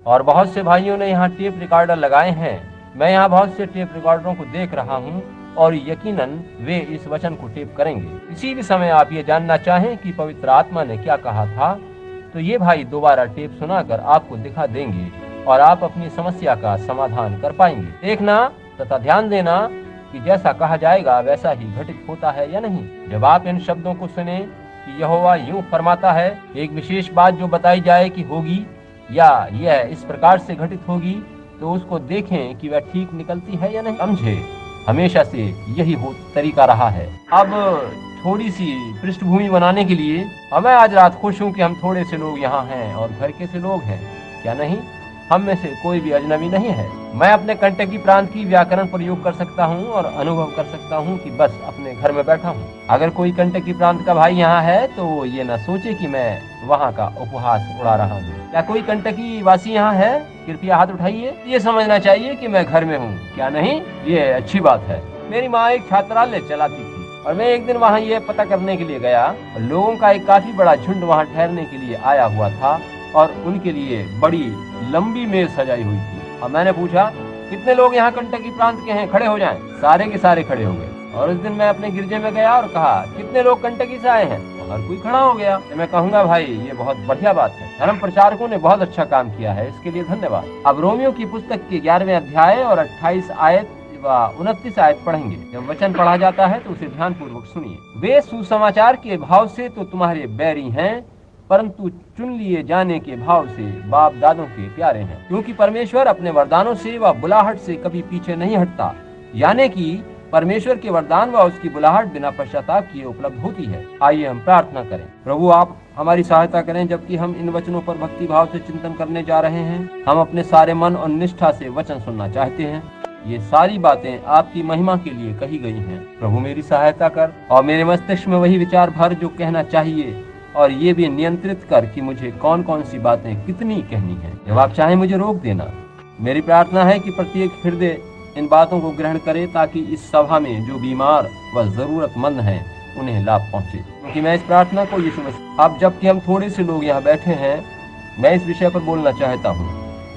और बहुत से भाइयों ने यहाँ टेप रिकॉर्डर लगाए हैं। मैं यहाँ बहुत से टेप रिकॉर्डरों को देख रहा हूँ और यकीनन वे इस वचन को टेप करेंगे। किसी भी समय आप ये जानना चाहें कि पवित्र आत्मा ने क्या कहा था, तो ये भाई दोबारा टेप सुनाकर आपको दिखा देंगे और आप अपनी समस्या का समाधान कर पाएंगे। देखना तथा ध्यान देना कि जैसा कहा जाएगा वैसा ही घटित होता है या नहीं। जब आप इन शब्दों को सुने कि यहोवा यूं फरमाता है, एक विशेष बात जो बताई जाए कि होगी या यह इस प्रकार से घटित होगी, तो उसको देखें कि वह ठीक निकलती है या नहीं। समझे, हमेशा से यही तरीका रहा है। अब थोड़ी सी पृष्ठभूमि बनाने के लिए मैं आज रात खुश हूँ कि हम थोड़े से लोग यहाँ हैं और घर के से लोग हैं, क्या नहीं? हम में से कोई भी अजनबी नहीं है। मैं अपने कंटकी प्रांत की व्याकरण प्रयोग कर सकता हूँ और अनुभव कर सकता हूँ कि बस अपने घर में बैठा हूँ। अगर कोई कंटकी प्रांत का भाई यहाँ है तो वो ये न सोचे कि मैं वहाँ का उपहास उड़ा रहा हूँ। क्या कोई कंटकी वासी यहाँ है? कृपया हाथ उठाइए। ये समझना चाहिए कि मैं घर में हूँ, क्या नहीं? ये अच्छी बात है। मेरी माँ एक छात्रालय चलाती थी और मैं एक दिन वहाँ ये पता करने के लिए गया। लोगों का एक काफी बड़ा झुंड वहाँ ठहरने के लिए आया हुआ था और उनके लिए बड़ी लंबी मेज सजाई हुई थी। और मैंने पूछा, कितने लोग यहाँ कंटकी प्रांत के हैं? खड़े हो जाएं। सारे के सारे खड़े हो गए। और उस दिन मैं अपने गिरजे में गया और कहा, कितने लोग कंटकी से आए हैं? तो हर कोई खड़ा हो गया। मैं कहूँगा भाई ये बहुत बढ़िया बात है, धर्म प्रचारकों ने बहुत अच्छा काम किया है, इसके लिए धन्यवाद। अब रोमियो की पुस्तक के 11वें अध्याय और 28 आयत व 29 आयत पढ़ेंगे। जब वचन पढ़ा जाता है तो उसे ध्यान पूर्वक सुनिए। वे सुसमाचार के भाव से तो तुम्हारे बैरी हैं, परंतु चुन लिए जाने के भाव से बाप दादों के प्यारे हैं, क्योंकि परमेश्वर अपने वरदानों से व बुलाहट से कभी पीछे नहीं हटता। यानी कि परमेश्वर के वरदान व उसकी बुलाहट बिना पश्चाताप किए उपलब्ध होती है। आइए हम प्रार्थना करें। प्रभु, आप हमारी सहायता करें जबकि हम इन वचनों पर भक्ति भाव से चिंतन करने जा रहे हैं। हम अपने सारे मन और निष्ठा से वचन सुनना चाहते हैं। ये सारी बातें आपकी महिमा के लिए कही गई हैं। प्रभु, मेरी सहायता कर और मेरे मस्तिष्क में वही विचार भर जो कहना चाहिए, और ये भी नियंत्रित कर कि मुझे कौन कौन सी बातें कितनी कहनी है। जब आप चाहें मुझे रोक देना। मेरी प्रार्थना है कि प्रत्येक हृदय इन बातों को ग्रहण करे ताकि इस सभा में जो बीमार व जरूरतमंद हैं उन्हें लाभ पहुंचे। क्योंकि मैं इस प्रार्थना को यीशु मसीह, अब जबकि हम थोड़े से लोग यहाँ बैठे हैं, मैं इस विषय पर बोलना चाहता हूँ।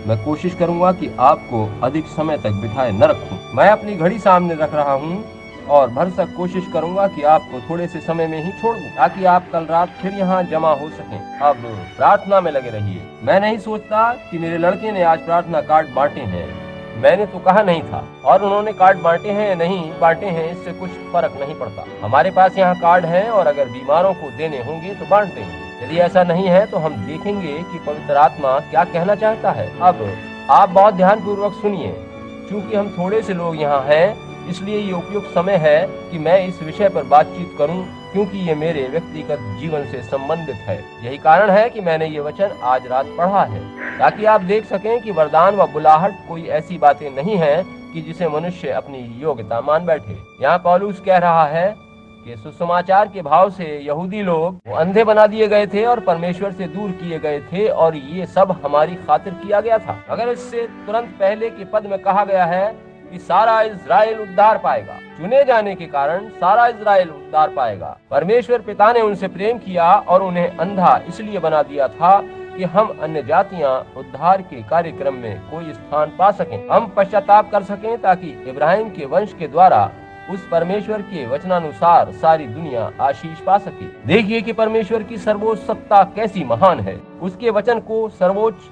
मैं कोशिश करूंगा कि आपको अधिक समय तक बिठाए न रखूं। मैं अपनी घड़ी सामने रख रहा हूँ और भरसक कोशिश करूंगा कि आपको थोड़े से समय में ही छोड़ दूं, ताकि आप कल रात फिर यहाँ जमा हो सकें। अब प्रार्थना में लगे रहिए। मैं नहीं सोचता कि मेरे लड़के ने आज प्रार्थना कार्ड बांटे हैं। मैंने तो कहा नहीं था, और उन्होंने कार्ड बांटे हैं या नहीं बांटे हैं इससे कुछ फर्क नहीं पड़ता। हमारे पास यहाँ कार्ड हैं और अगर बीमारों को देने होंगे तो बांट देंगे। यदि ऐसा नहीं है तो हम देखेंगे कि पवित्र आत्मा क्या कहना चाहता है। अब आप बहुत ध्यान पूर्वक सुनिए। चूँकि हम थोड़े से लोग यहाँ हैं, इसलिए ये उपयुक्त समय है कि मैं इस विषय पर बातचीत करूं, क्योंकि ये मेरे व्यक्तिगत जीवन से संबंधित है। यही कारण है कि मैंने ये वचन आज रात पढ़ा है, ताकि आप देख सकें कि वरदान व बुलाहट कोई ऐसी बातें नहीं है कि जिसे मनुष्य अपनी योग्यता मान बैठे। यहाँ पौलुस कह रहा है कि सुसमाचार के भाव से यहूदी लोग वो अंधे बना दिए गए थे और परमेश्वर से दूर किए गए थे, और ये सब हमारी खातिर किया गया था। अगर इससे तुरंत पहले के पद में कहा गया है कि सारा इज़राइल उद्धार पाएगा, चुने जाने के कारण सारा इज़राइल उद्धार पाएगा। परमेश्वर पिता ने उनसे प्रेम किया और उन्हें अंधा इसलिए बना दिया था कि हम अन्य जातियां उद्धार के कार्यक्रम में कोई स्थान पा सकें, हम पश्चाताप कर सकें, ताकि इब्राहिम के वंश के द्वारा उस परमेश्वर के वचनानुसार सारी दुनिया आशीष पा सके। देखिए कि परमेश्वर की सर्वोच्च सत्ता कैसी महान है। उसके वचन को सर्वोच्च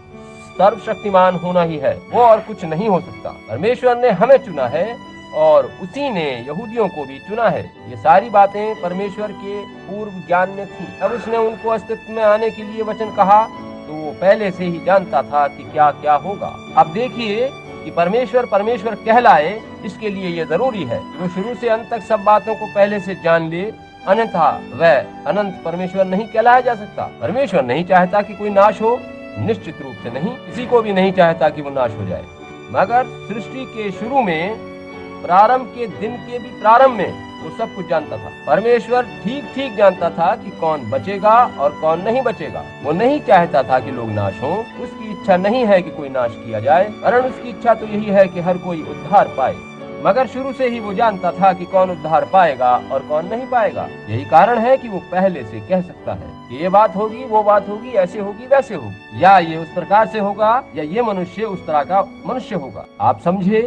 सर्वशक्तिमान होना ही है, वो और कुछ नहीं हो सकता। परमेश्वर ने हमें चुना है और उसी ने यहूदियों को भी चुना है। ये सारी बातें परमेश्वर के पूर्व ज्ञान में थी। अब उसने उनको अस्तित्व में आने के लिए वचन कहा तो वो पहले से ही जानता था कि क्या क्या होगा। अब देखिए कि परमेश्वर कहलाए, इसके लिए ये जरूरी है वो शुरू से अंत तक सब बातों को पहले से जान ले, अन्यथा वह अनंत परमेश्वर नहीं कहलाया जा सकता। परमेश्वर नहीं चाहता कि कोई नाश हो, निश्चित रूप से नहीं, किसी को भी नहीं चाहता कि वो नाश हो जाए। मगर सृष्टि के शुरू में, प्रारंभ के दिन के भी प्रारंभ में वो सब कुछ जानता था। परमेश्वर ठीक ठीक जानता था कि कौन बचेगा और कौन नहीं बचेगा। वो नहीं चाहता था कि लोग नाश हों। उसकी इच्छा नहीं है कि कोई नाश किया जाए, वरन उसकी इच्छा तो यही है कि हर कोई उद्धार पाए। मगर शुरू से ही वो जानता था कि कौन उद्धार पाएगा और कौन नहीं पाएगा। यही कारण है कि वो पहले से कह सकता है कि ये बात होगी, वो बात होगी, ऐसे होगी, वैसे होगी, या ये उस प्रकार से होगा, या ये मनुष्य उस तरह का मनुष्य होगा। आप समझे,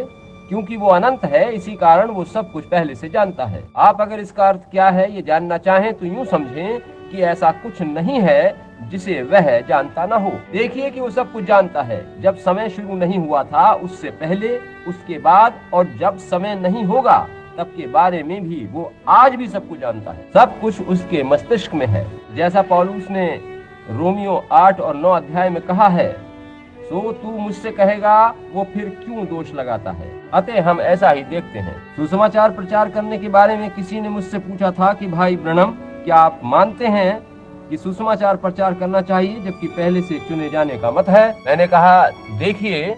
क्योंकि वो अनंत है, इसी कारण वो सब कुछ पहले से जानता है। आप अगर इसका अर्थ क्या है ये जानना चाहें तो यूं समझें कि ऐसा कुछ नहीं है जिसे वह जानता ना हो। देखिए कि वो सब कुछ जानता है, जब समय शुरू नहीं हुआ था उससे पहले, उसके बाद, और जब समय नहीं होगा तब के बारे में भी वो आज भी सब कुछ जानता है। सब कुछ उसके मस्तिष्क में है, जैसा पौलुस ने रोमियो 8 और 9 अध्याय में कहा है, सो तू मुझसे कहेगा वो फिर क्यों दोष लगाता है। अतः हम ऐसा ही देखते हैं। सुसमाचार प्रचार करने के बारे में किसी ने मुझसे पूछा था कि भाई ब्रनम, क्या आप मानते हैं कि सुसमाचार प्रचार करना चाहिए जबकि पहले से चुने जाने का मत है? मैंने कहा, देखिए,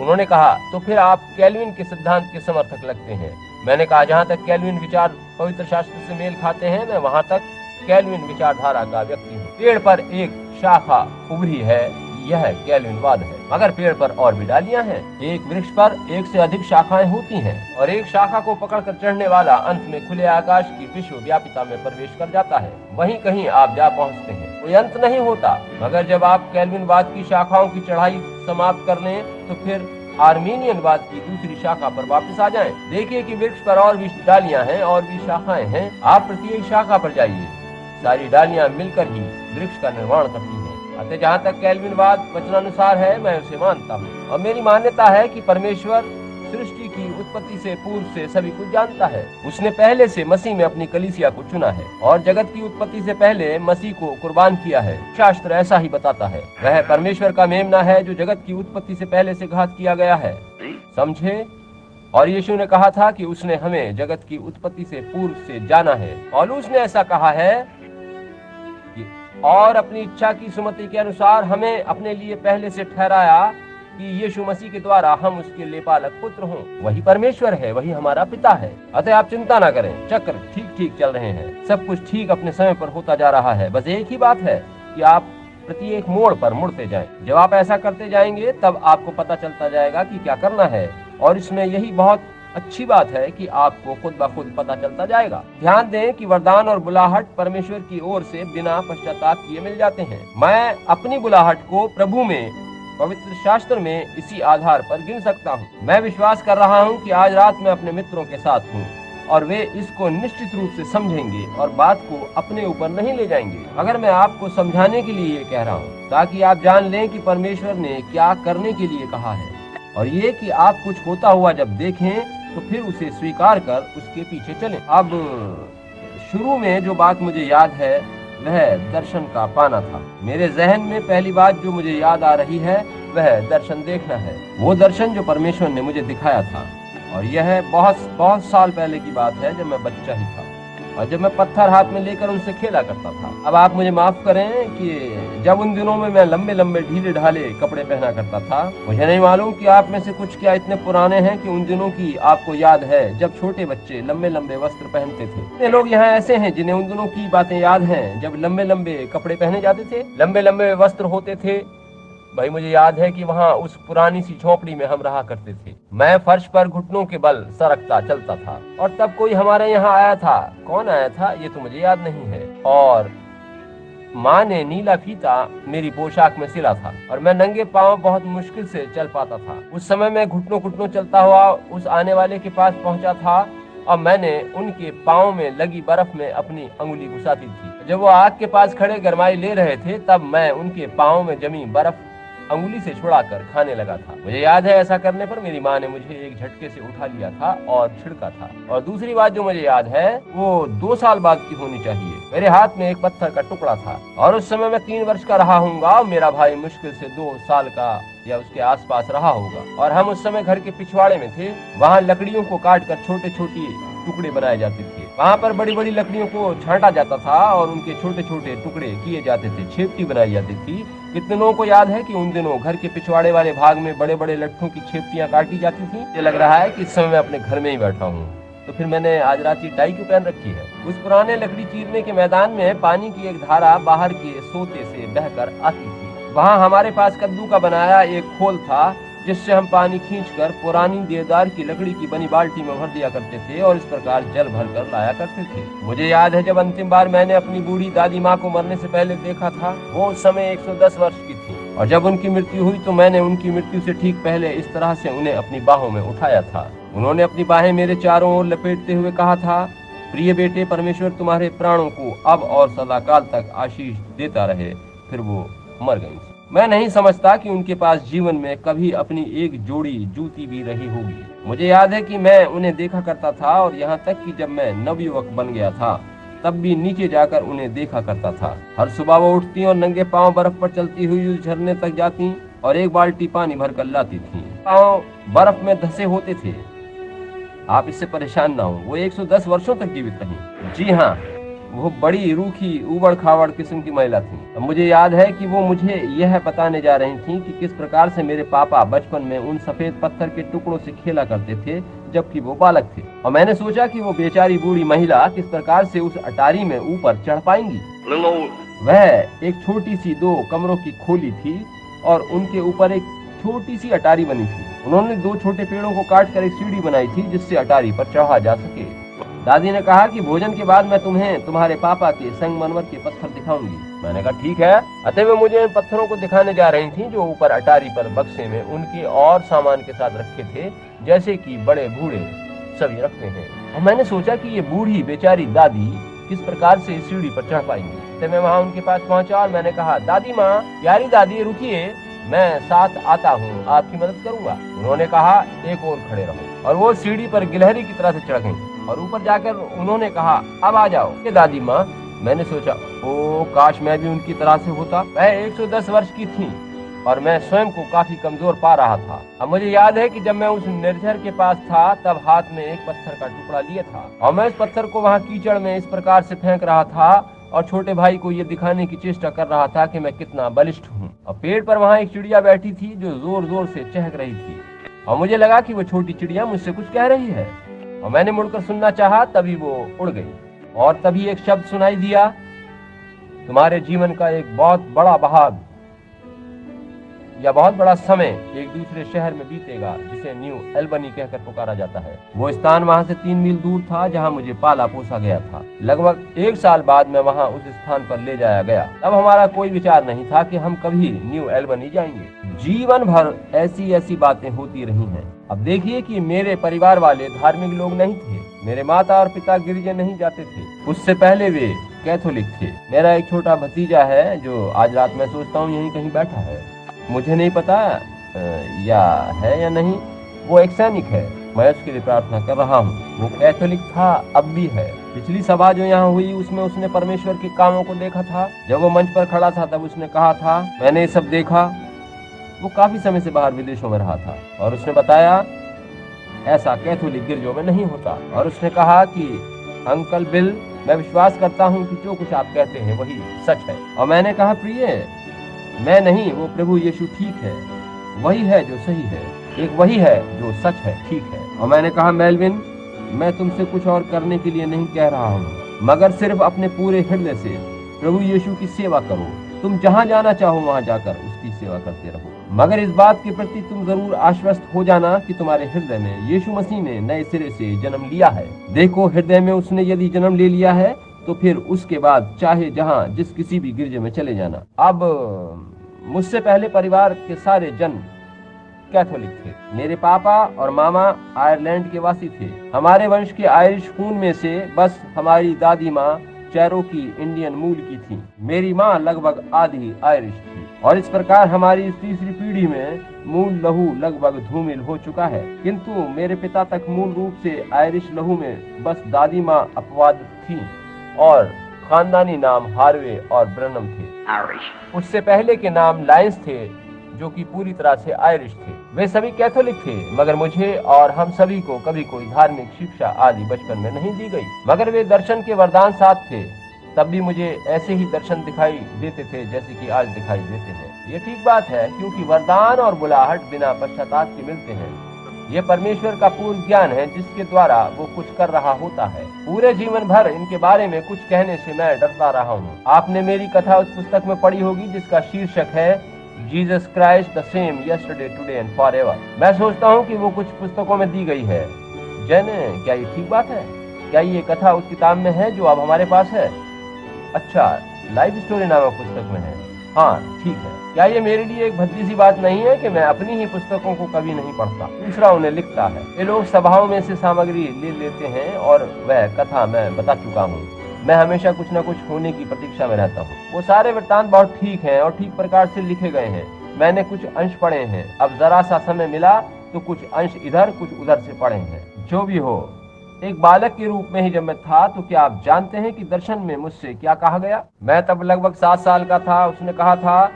उन्होंने कहा, तो फिर आप कैल्विन के सिद्धांत के समर्थक लगते हैं। मैंने कहा, जहाँ तक कैल्विन विचार पवित्र शास्त्र से मेल खाते हैं, मैं वहाँ तक कैल्विन विचारधारा का व्यक्ति हूँ। पेड़ पर एक शाखा उभरी है, यह कैल्विनवाद है, मगर पेड़ पर और भी डालियां हैं। एक वृक्ष पर एक से अधिक शाखाएं होती हैं, और एक शाखा को पकड़कर चढ़ने वाला अंत में खुले आकाश की विश्व व्यापिता में प्रवेश कर जाता है। वहीं कहीं आप जा पहुंचते हैं, कोई अंत नहीं होता। मगर जब आप कैल्विनवाद की शाखाओं की चढ़ाई समाप्त कर लें तो फिर आर्मीनियनवाद की दूसरी शाखा पर वापस आ जाएं। देखिए कि वृक्ष पर और भी डालियां हैं और भी शाखाएं हैं। आप प्रत्येक शाखा पर जाइए, सारी डालियां मिलकर ही वृक्ष का निर्माण करती हैं। अतः जहाँ तक कैल्विनवाद वचनानुसार है, मैं उसे मानता हूँ, और मेरी मान्यता है कि परमेश्वर सृष्टि की उत्पत्ति से पूर्व से सभी कुछ जानता है। उसने पहले से मसीह में अपनी कलीसिया को चुना है और जगत की उत्पत्ति से पहले मसीह को कुर्बान किया है। शास्त्र ऐसा ही बताता है। वह परमेश्वर का मेमना है जो जगत की उत्पत्ति से पहले से घात किया गया है। समझे? और यीशु ने कहा था कि उसने हमें जगत की उत्पत्ति से पूर्व से जाना है। पौलुस ने ऐसा कहा है और अपनी इच्छा की सुमति के अनुसार हमें अपने लिए पहले से ठहराया कि यीशु मसीह के द्वारा हम उसके लेपालक पुत्र हों। वही परमेश्वर है, वही हमारा पिता है। अतः आप चिंता ना करें, चक्र ठीक ठीक चल रहे हैं, सब कुछ ठीक अपने समय पर होता जा रहा है। बस एक ही बात है कि आप प्रत्येक मोड़ पर मुड़ते जाएं। जब आप ऐसा करते जाएंगे तब आपको पता चलता जाएगा कि क्या करना है, और इसमें यही बहुत अच्छी बात है कि आपको खुद ब खुद पता चलता जाएगा। ध्यान दें कि वरदान और बुलाहट परमेश्वर की ओर से बिना पश्चाताप किए मिल जाते हैं। मैं अपनी बुलाहट को प्रभु में, पवित्र शास्त्र में इसी आधार पर गिन सकता हूँ। मैं विश्वास कर रहा हूँ कि आज रात मैं अपने मित्रों के साथ हूँ और वे इसको निश्चित रूप से समझेंगे और बात को अपने ऊपर नहीं ले जाएंगे। अगर मैं आपको समझाने के लिए ये कह रहा हूँ ताकि आप जान लें कि परमेश्वर ने क्या करने के लिए कहा है, और ये कि आप कुछ होता हुआ जब देखें तो फिर उसे स्वीकार कर उसके पीछे चलें। अब शुरू में जो बात मुझे याद है वह दर्शन का पाना था। मेरे जहन में पहली बात जो मुझे याद आ रही है वह दर्शन देखना है। वो दर्शन जो परमेश्वर ने मुझे दिखाया था, और यह बहुत साल पहले की बात है जब मैं बच्चा ही था और जब मैं पत्थर हाथ में लेकर उनसे खेला करता था। अब आप मुझे माफ करें कि जब उन दिनों में मैं लंबे लंबे ढीले ढाले कपड़े पहना करता था। मुझे नहीं मालूम कि आप में से कुछ क्या इतने पुराने हैं कि उन दिनों की आपको याद है जब छोटे बच्चे लंबे लंबे वस्त्र पहनते थे। इतने लोग यहाँ ऐसे हैं जिन्हें उन दिनों की बातें याद हैं जब लंबे लंबे कपड़े पहने जाते थे, लंबे लंबे वस्त्र होते थे। भाई मुझे याद है कि वहाँ उस पुरानी सी झोपड़ी में हम रहा करते थे। मैं फर्श पर घुटनों के बल सरकता चलता था और तब कोई हमारे यहाँ आया था। कौन आया था ये तो मुझे याद नहीं है। और माँ ने नीला फीता मेरी पोशाक में सिला था और मैं नंगे पांव बहुत मुश्किल से चल पाता था। उस समय मैं घुटनों चलता हुआ उस आने वाले के पास पहुंचा था और मैंने उनके पाँव में लगी बर्फ में अपनी अंगुली घुसा दी थी। जब वो आग के पास खड़े गरमाई ले रहे थे तब मैं उनके पाँव में जमी बर्फ अंगुली से छुड़ाकर खाने लगा था। मुझे याद है ऐसा करने पर मेरी माँ ने मुझे एक झटके से उठा लिया था और छिड़का था। और दूसरी बात जो मुझे याद है वो 2 साल बाद की होनी चाहिए। मेरे हाथ में एक पत्थर का टुकड़ा था और उस समय मैं 3 वर्ष का रहा हूँगा। मेरा भाई मुश्किल से 2 साल का या उसके आसपास रहा होगा और हम उस समय घर के पिछवाड़े में थे। वहाँ लकड़ियों को काट कर छोटे छोटे टुकड़े बनाए जाते थे। वहाँ पर बड़ी बड़ी लकड़ियों को छांटा जाता था और उनके छोटे छोटे टुकड़े किए जाते थे। छेपटी बनाई जाती थी। कितने लोगों को याद है कि उन दिनों घर के पिछवाड़े वाले भाग में बड़े बड़े लट्ठों की छेपटियां काटी जाती थी। ये लग रहा है कि इस समय मैं अपने घर में ही बैठा हूँ। तो फिर मैंने आज रात ये टाई क्यों पहन रखी है? उस पुराने लकड़ी चीरने के मैदान में पानी की एक धारा बाहर के सोते से बहकर आती थी। वहाँ हमारे पास कद्दू का बनाया एक खोल था जिससे हम पानी खींचकर पुरानी देवदार की लकड़ी की बनी बाल्टी में भर दिया करते थे और इस प्रकार जल भर कर लाया करते थे। मुझे याद है जब अंतिम बार मैंने अपनी बूढ़ी दादी माँ को मरने से पहले देखा था, वो उस समय 110 वर्ष की थी और जब उनकी मृत्यु हुई तो मैंने उनकी मृत्यु से ठीक पहले इस तरह से उन्हें अपनी बाहों में उठाया था। उन्होंने अपनी बाहें मेरे चारों ओर लपेटते हुए कहा था, प्रिय बेटे, परमेश्वर तुम्हारे प्राणों को अब और सदाकाल तक आशीष देता रहे। फिर वो मर गई। मैं नहीं समझता कि उनके पास जीवन में कभी अपनी एक जोड़ी जूती भी रही होगी। मुझे याद है कि मैं उन्हें देखा करता था और यहाँ तक कि जब मैं नवयुवक बन गया था तब भी नीचे जाकर उन्हें देखा करता था। हर सुबह वो उठती और नंगे पांव बर्फ पर चलती हुई उस झरने तक जाती और एक बाल्टी पानी भर कर लाती थी। पांव बर्फ में धंसे होते थे। आप इससे परेशान ना हो, वो 110 वर्षों तक जीवित रही। जी हाँ, वो बड़ी रूखी उबड़ खाबड़ किस्म की महिला थी। अब मुझे याद है कि वो मुझे यह बताने जा रही थी कि किस प्रकार से मेरे पापा बचपन में उन सफेद पत्थर के टुकड़ों से खेला करते थे जबकि वो बालक थे। और मैंने सोचा कि वो बेचारी बूढ़ी महिला किस प्रकार से उस अटारी में ऊपर चढ़ पाएंगी। वह एक छोटी सी 2 कमरों की खोली थी और उनके ऊपर एक छोटी सी अटारी बनी थी। उन्होंने 2 छोटे पेड़ों को काट कर एक सीढ़ी बनाई थी जिससे अटारी पर चढ़ा जा सके। दादी ने कहा कि भोजन के बाद मैं तुम्हें तुम्हारे पापा के संगमरमर के पत्थर दिखाऊंगी। मैंने कहा ठीक है। अतः वे मुझे इन पत्थरों को दिखाने जा रही थी जो ऊपर अटारी पर बक्से में उनके और सामान के साथ रखे थे, जैसे कि बड़े बूढ़े सभी रखते हैं। और मैंने सोचा कि ये बूढ़ी बेचारी दादी किस प्रकार से इस सीढ़ी पर चढ़ पाएंगी। तो मैं वहाँ उनके पास पहुंचा और मैंने कहा, दादी माँ, प्यारी दादी, रुकिए, मैं साथ आता हूँ, आपकी मदद करूंगा। उन्होंने कहा, एक और खड़े रहो। और वो सीढ़ी पर गिलहरी की तरह से चढ़ गई और ऊपर जाकर उन्होंने कहा, अब आ जाओ। दादी माँ, मैंने सोचा, ओ काश मैं भी उनकी तरह से होता। वह 110 वर्ष की थी और मैं स्वयं को काफी कमजोर पा रहा था। अब मुझे याद है कि जब मैं उस निर्झर के पास था तब हाथ में एक पत्थर का टुकड़ा लिया था और मैं इस पत्थर को वहाँ कीचड़ में इस प्रकार से फेंक रहा था और छोटे भाई को ये दिखाने की चेष्टा कर रहा था कि मैं कितना बलिष्ठ हूँ। और पेड़ पर वहाँ एक चिड़िया बैठी थी जो जोर जोर से चहक रही थी और मुझे लगा कि वो छोटी चिड़िया मुझसे कुछ कह रही है और मैंने मुड़कर सुनना चाहा, तभी वो उड़ गई और तभी एक शब्द सुनाई दिया, तुम्हारे जीवन का एक बहुत बड़ा भाग या बहुत बड़ा समय एक दूसरे शहर में बीतेगा जिसे न्यू एल्बनी कहकर पुकारा जाता है। वो स्थान वहाँ से 3 मील दूर था जहाँ मुझे पाला पोसा गया था। लगभग 1 साल बाद मैं वहाँ उस स्थान पर ले जाया गया। तब हमारा कोई विचार नहीं था कि हम कभी न्यू एल्बनी जाएंगे। जीवन भर ऐसी ऐसी बातें होती रही हैं। अब देखिए कि मेरे परिवार वाले धार्मिक लोग नहीं थे। मेरे माता और पिता गिरजे नहीं जाते थे। उससे पहले वे कैथोलिक थे। मेरा एक छोटा भतीजा है जो आज रात मैं सोचता हूँ यहीं कहीं बैठा है। मुझे नहीं पता या है या नहीं, वो एक सैनिक है। मैं उसके लिए प्रार्थना कर रहा हूँ। वो कैथोलिक था, अब भी है। पिछली सभा जो यहाँ हुई उसमें उसने परमेश्वर के कामों को देखा था। जब वो मंच पर खड़ा था तब उसने कहा था, मैंने ये सब देखा। वो काफी समय से बाहर विदेशों में रहा था और उसने बताया ऐसा कैथोलिक गिरजों में नहीं होता। और उसने कहा कि अंकल बिल, मैं विश्वास करता हूँ कि जो कुछ आप कहते हैं वही सच है। और मैंने कहा, प्रिय, मैं नहीं, वो प्रभु यीशु ठीक है, वही है जो सही है, एक वही है जो सच है, ठीक है। और मैंने कहा, मेलविन, मैं तुमसे कुछ और करने के लिए नहीं कह रहा हूँ, मगर सिर्फ अपने पूरे हृदय से प्रभु यीशु की सेवा करो। तुम जहाँ जाना चाहो वहाँ जाकर उसकी सेवा करते रहो, मगर इस बात के प्रति तुम जरूर आश्वस्त हो जाना कि तुम्हारे हृदय में यीशु मसीह ने नए सिरे से जन्म लिया है। देखो, हृदय में उसने यदि जन्म ले लिया है तो फिर उसके बाद चाहे जहाँ जिस किसी भी गिरजे में चले जाना। अब मुझसे पहले परिवार के सारे जन कैथोलिक थे। मेरे पापा और मामा आयरलैंड के वासी थे। हमारे वंश के आयरिश खून में से बस हमारी दादी माँ चेरोकी इंडियन मूल की थी। मेरी माँ लगभग आधी आयरिश थी और इस प्रकार हमारी इस तीसरी पीढ़ी में मूल लहू लगभग धूमिल हो चुका है। किंतु मेरे पिता तक मूल रूप से आयरिश लहू में बस दादी माँ अपवाद थी और खानदानी नाम हार्वे और ब्रनम थे। उससे पहले के नाम लायंस थे जो कि पूरी तरह से आयरिश थे। वे सभी कैथोलिक थे, मगर मुझे और हम सभी को कभी कोई धार्मिक शिक्षा आदि बचपन में नहीं दी गई। मगर वे दर्शन के वरदान साथ थे। तब भी मुझे ऐसे ही दर्शन दिखाई देते थे जैसे कि आज दिखाई देते हैं। ये ठीक बात है, क्योंकि वरदान और बुलाहट बिना पश्चाताप के मिलते हैं। ये परमेश्वर का पूर्ण ज्ञान है जिसके द्वारा वो कुछ कर रहा होता है। पूरे जीवन भर इनके बारे में कुछ कहने से मैं डरता रहा हूँ। आपने मेरी कथा उस पुस्तक में पढ़ी होगी जिसका शीर्षक है Jesus Christ the same yesterday today and forever. मैं सोचता हूँ कि वो कुछ पुस्तकों में दी गई है। जैन, क्या ये ठीक बात है? क्या ये कथा उस किताब में है जो अब हमारे पास है? अच्छा, लाइफ स्टोरी नामक पुस्तक में है। हाँ ठीक है। क्या ये मेरे लिए एक भद्दी सी बात नहीं है कि मैं अपनी ही पुस्तकों को कभी नहीं पढ़ता, दूसरा उन्हें लिखता है। ये लोग सभाओं में से सामग्री ले लेते हैं और वह कथा मैं बता चुका हूँ। मैं हमेशा कुछ न कुछ होने की प्रतीक्षा में रहता हूँ। वो सारे वृत्तांत बहुत ठीक हैं और ठीक प्रकार से लिखे गए हैं। मैंने कुछ अंश पढ़े हैं। अब जरा सा समय मिला तो कुछ अंश इधर कुछ उधर से पढ़े हैं। जो भी हो, एक बालक के रूप में ही जब मैं था तो क्या आप जानते हैं कि दर्शन में मुझसे क्या कहा गया? मैं तब लगभग 7 साल का था। उसने कहा था,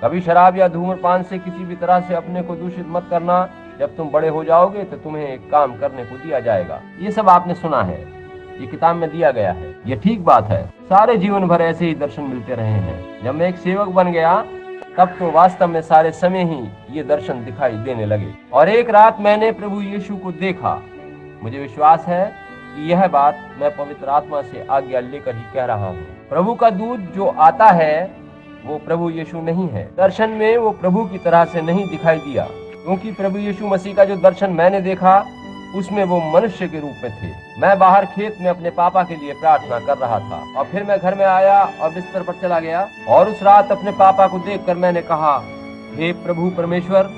कभी शराब या धूम्रपान से किसी भी तरह से अपने को दूषित मत करना। जब तुम बड़े हो जाओगे तो तुम्हें एक काम करने को दिया जाएगा। ये सब आपने सुना है, ये किताब में दिया गया है। ये ठीक बात है। सारे जीवन भर ऐसे ही दर्शन मिलते रहे हैं। जब मैं एक सेवक बन गया तब तो वास्तव में सारे समय ही ये दर्शन दिखाई देने लगे। और एक रात मैंने प्रभु यीशु को देखा। मुझे विश्वास है कि यह बात मैं पवित्र आत्मा से आज्ञा लेकर ही कह रहा हूँ। प्रभु का दूत जो आता है वो प्रभु यीशु नहीं है। दर्शन में वो प्रभु की तरह से नहीं दिखाई दिया, क्योंकि प्रभु यीशु मसीह का जो दर्शन मैंने देखा उसमें वो मनुष्य के रूप में थे। मैं बाहर खेत में अपने पापा के लिए प्रार्थना कर रहा था और फिर मैं घर में आया और बिस्तर पर चला गया और उस रात अपने पापा को देखकर मैंने कहा, हे प्रभु परमेश्वर,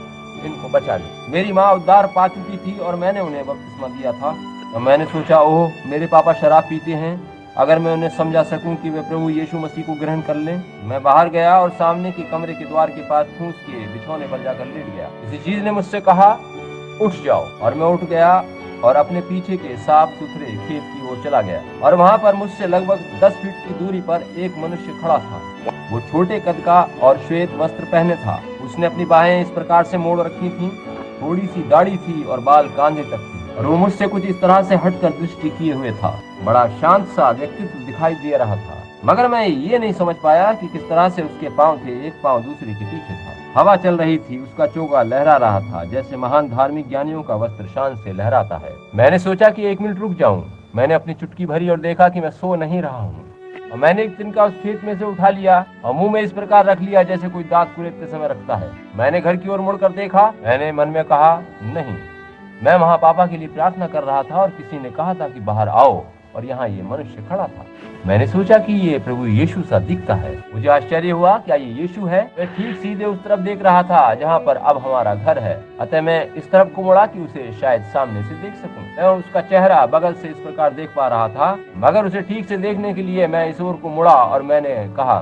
इनको बचा ले। मेरी माँ उद्धार पा चुकी थी और मैंने उन्हें बपतिस्मा दिया था। और मैंने सोचा, ओह मेरे पापा शराब पीते हैं, अगर मैं उन्हें समझा सकूं कि वे प्रभु यीशु मसीह को ग्रहण कर लें। मैं बाहर गया और सामने के कमरे के द्वार के पास ठूंस के बिछौने पर जाकर लेट गया। किसी चीज ने मुझसे कहा, उठ जाओ, और मैं उठ गया और अपने पीछे के साफ सुथरे खेत की ओर चला गया। और वहाँ पर मुझसे लगभग 10 फीट की दूरी पर एक मनुष्य खड़ा था। वो छोटे कद का और श्वेत वस्त्र पहने था। उसने अपनी बाहें इस प्रकार से मोड़ रखी थी, थोड़ी सी दाढ़ी थी और बाल कांधे तक थे, और वो मुझसे कुछ इस तरह से हटकर दृष्टि किए हुए था। बड़ा शांत सा व्यक्तित्व दिखाई दे रहा था, मगर मैं ये नहीं समझ पाया कि किस तरह से उसके पांव थे, एक पांव दूसरे के पीछे था। हवा चल रही थी, उसका चोगा लहरा रहा था जैसे महान धार्मिक ज्ञानियों का वस्त्र शान से लहराता है। मैंने सोचा कि 1 मिनट रुक जाऊं। मैंने अपनी चुटकी भरी और देखा कि मैं सो नहीं रहा हूँ। और मैंने एक तिनका उस खेत में से उठा लिया और मुंह में इस प्रकार रख लिया जैसे कोई दांत कुरेदते समय रखता है। मैंने घर की ओर मुड़कर देखा। मैंने मन में कहा, नहीं, मैं वहाँ पापा के लिए प्रार्थना कर रहा था और किसी ने कहा था कि बाहर आओ, और यहाँ ये मनुष्य खड़ा था। मैंने सोचा कि ये प्रभु यीशु सा दिखता है। मुझे आश्चर्य हुआ, क्या ये यीशु है? मैं ठीक सीधे उस तरफ देख रहा था जहाँ पर अब हमारा घर है। अतः मैं इस तरफ को मुड़ा कि उसे शायद सामने से देख सकूं। मैं उसका चेहरा बगल से इस प्रकार देख पा रहा था, मगर उसे ठीक से देखने के लिए मैं इस ओर को मुड़ा और मैंने कहा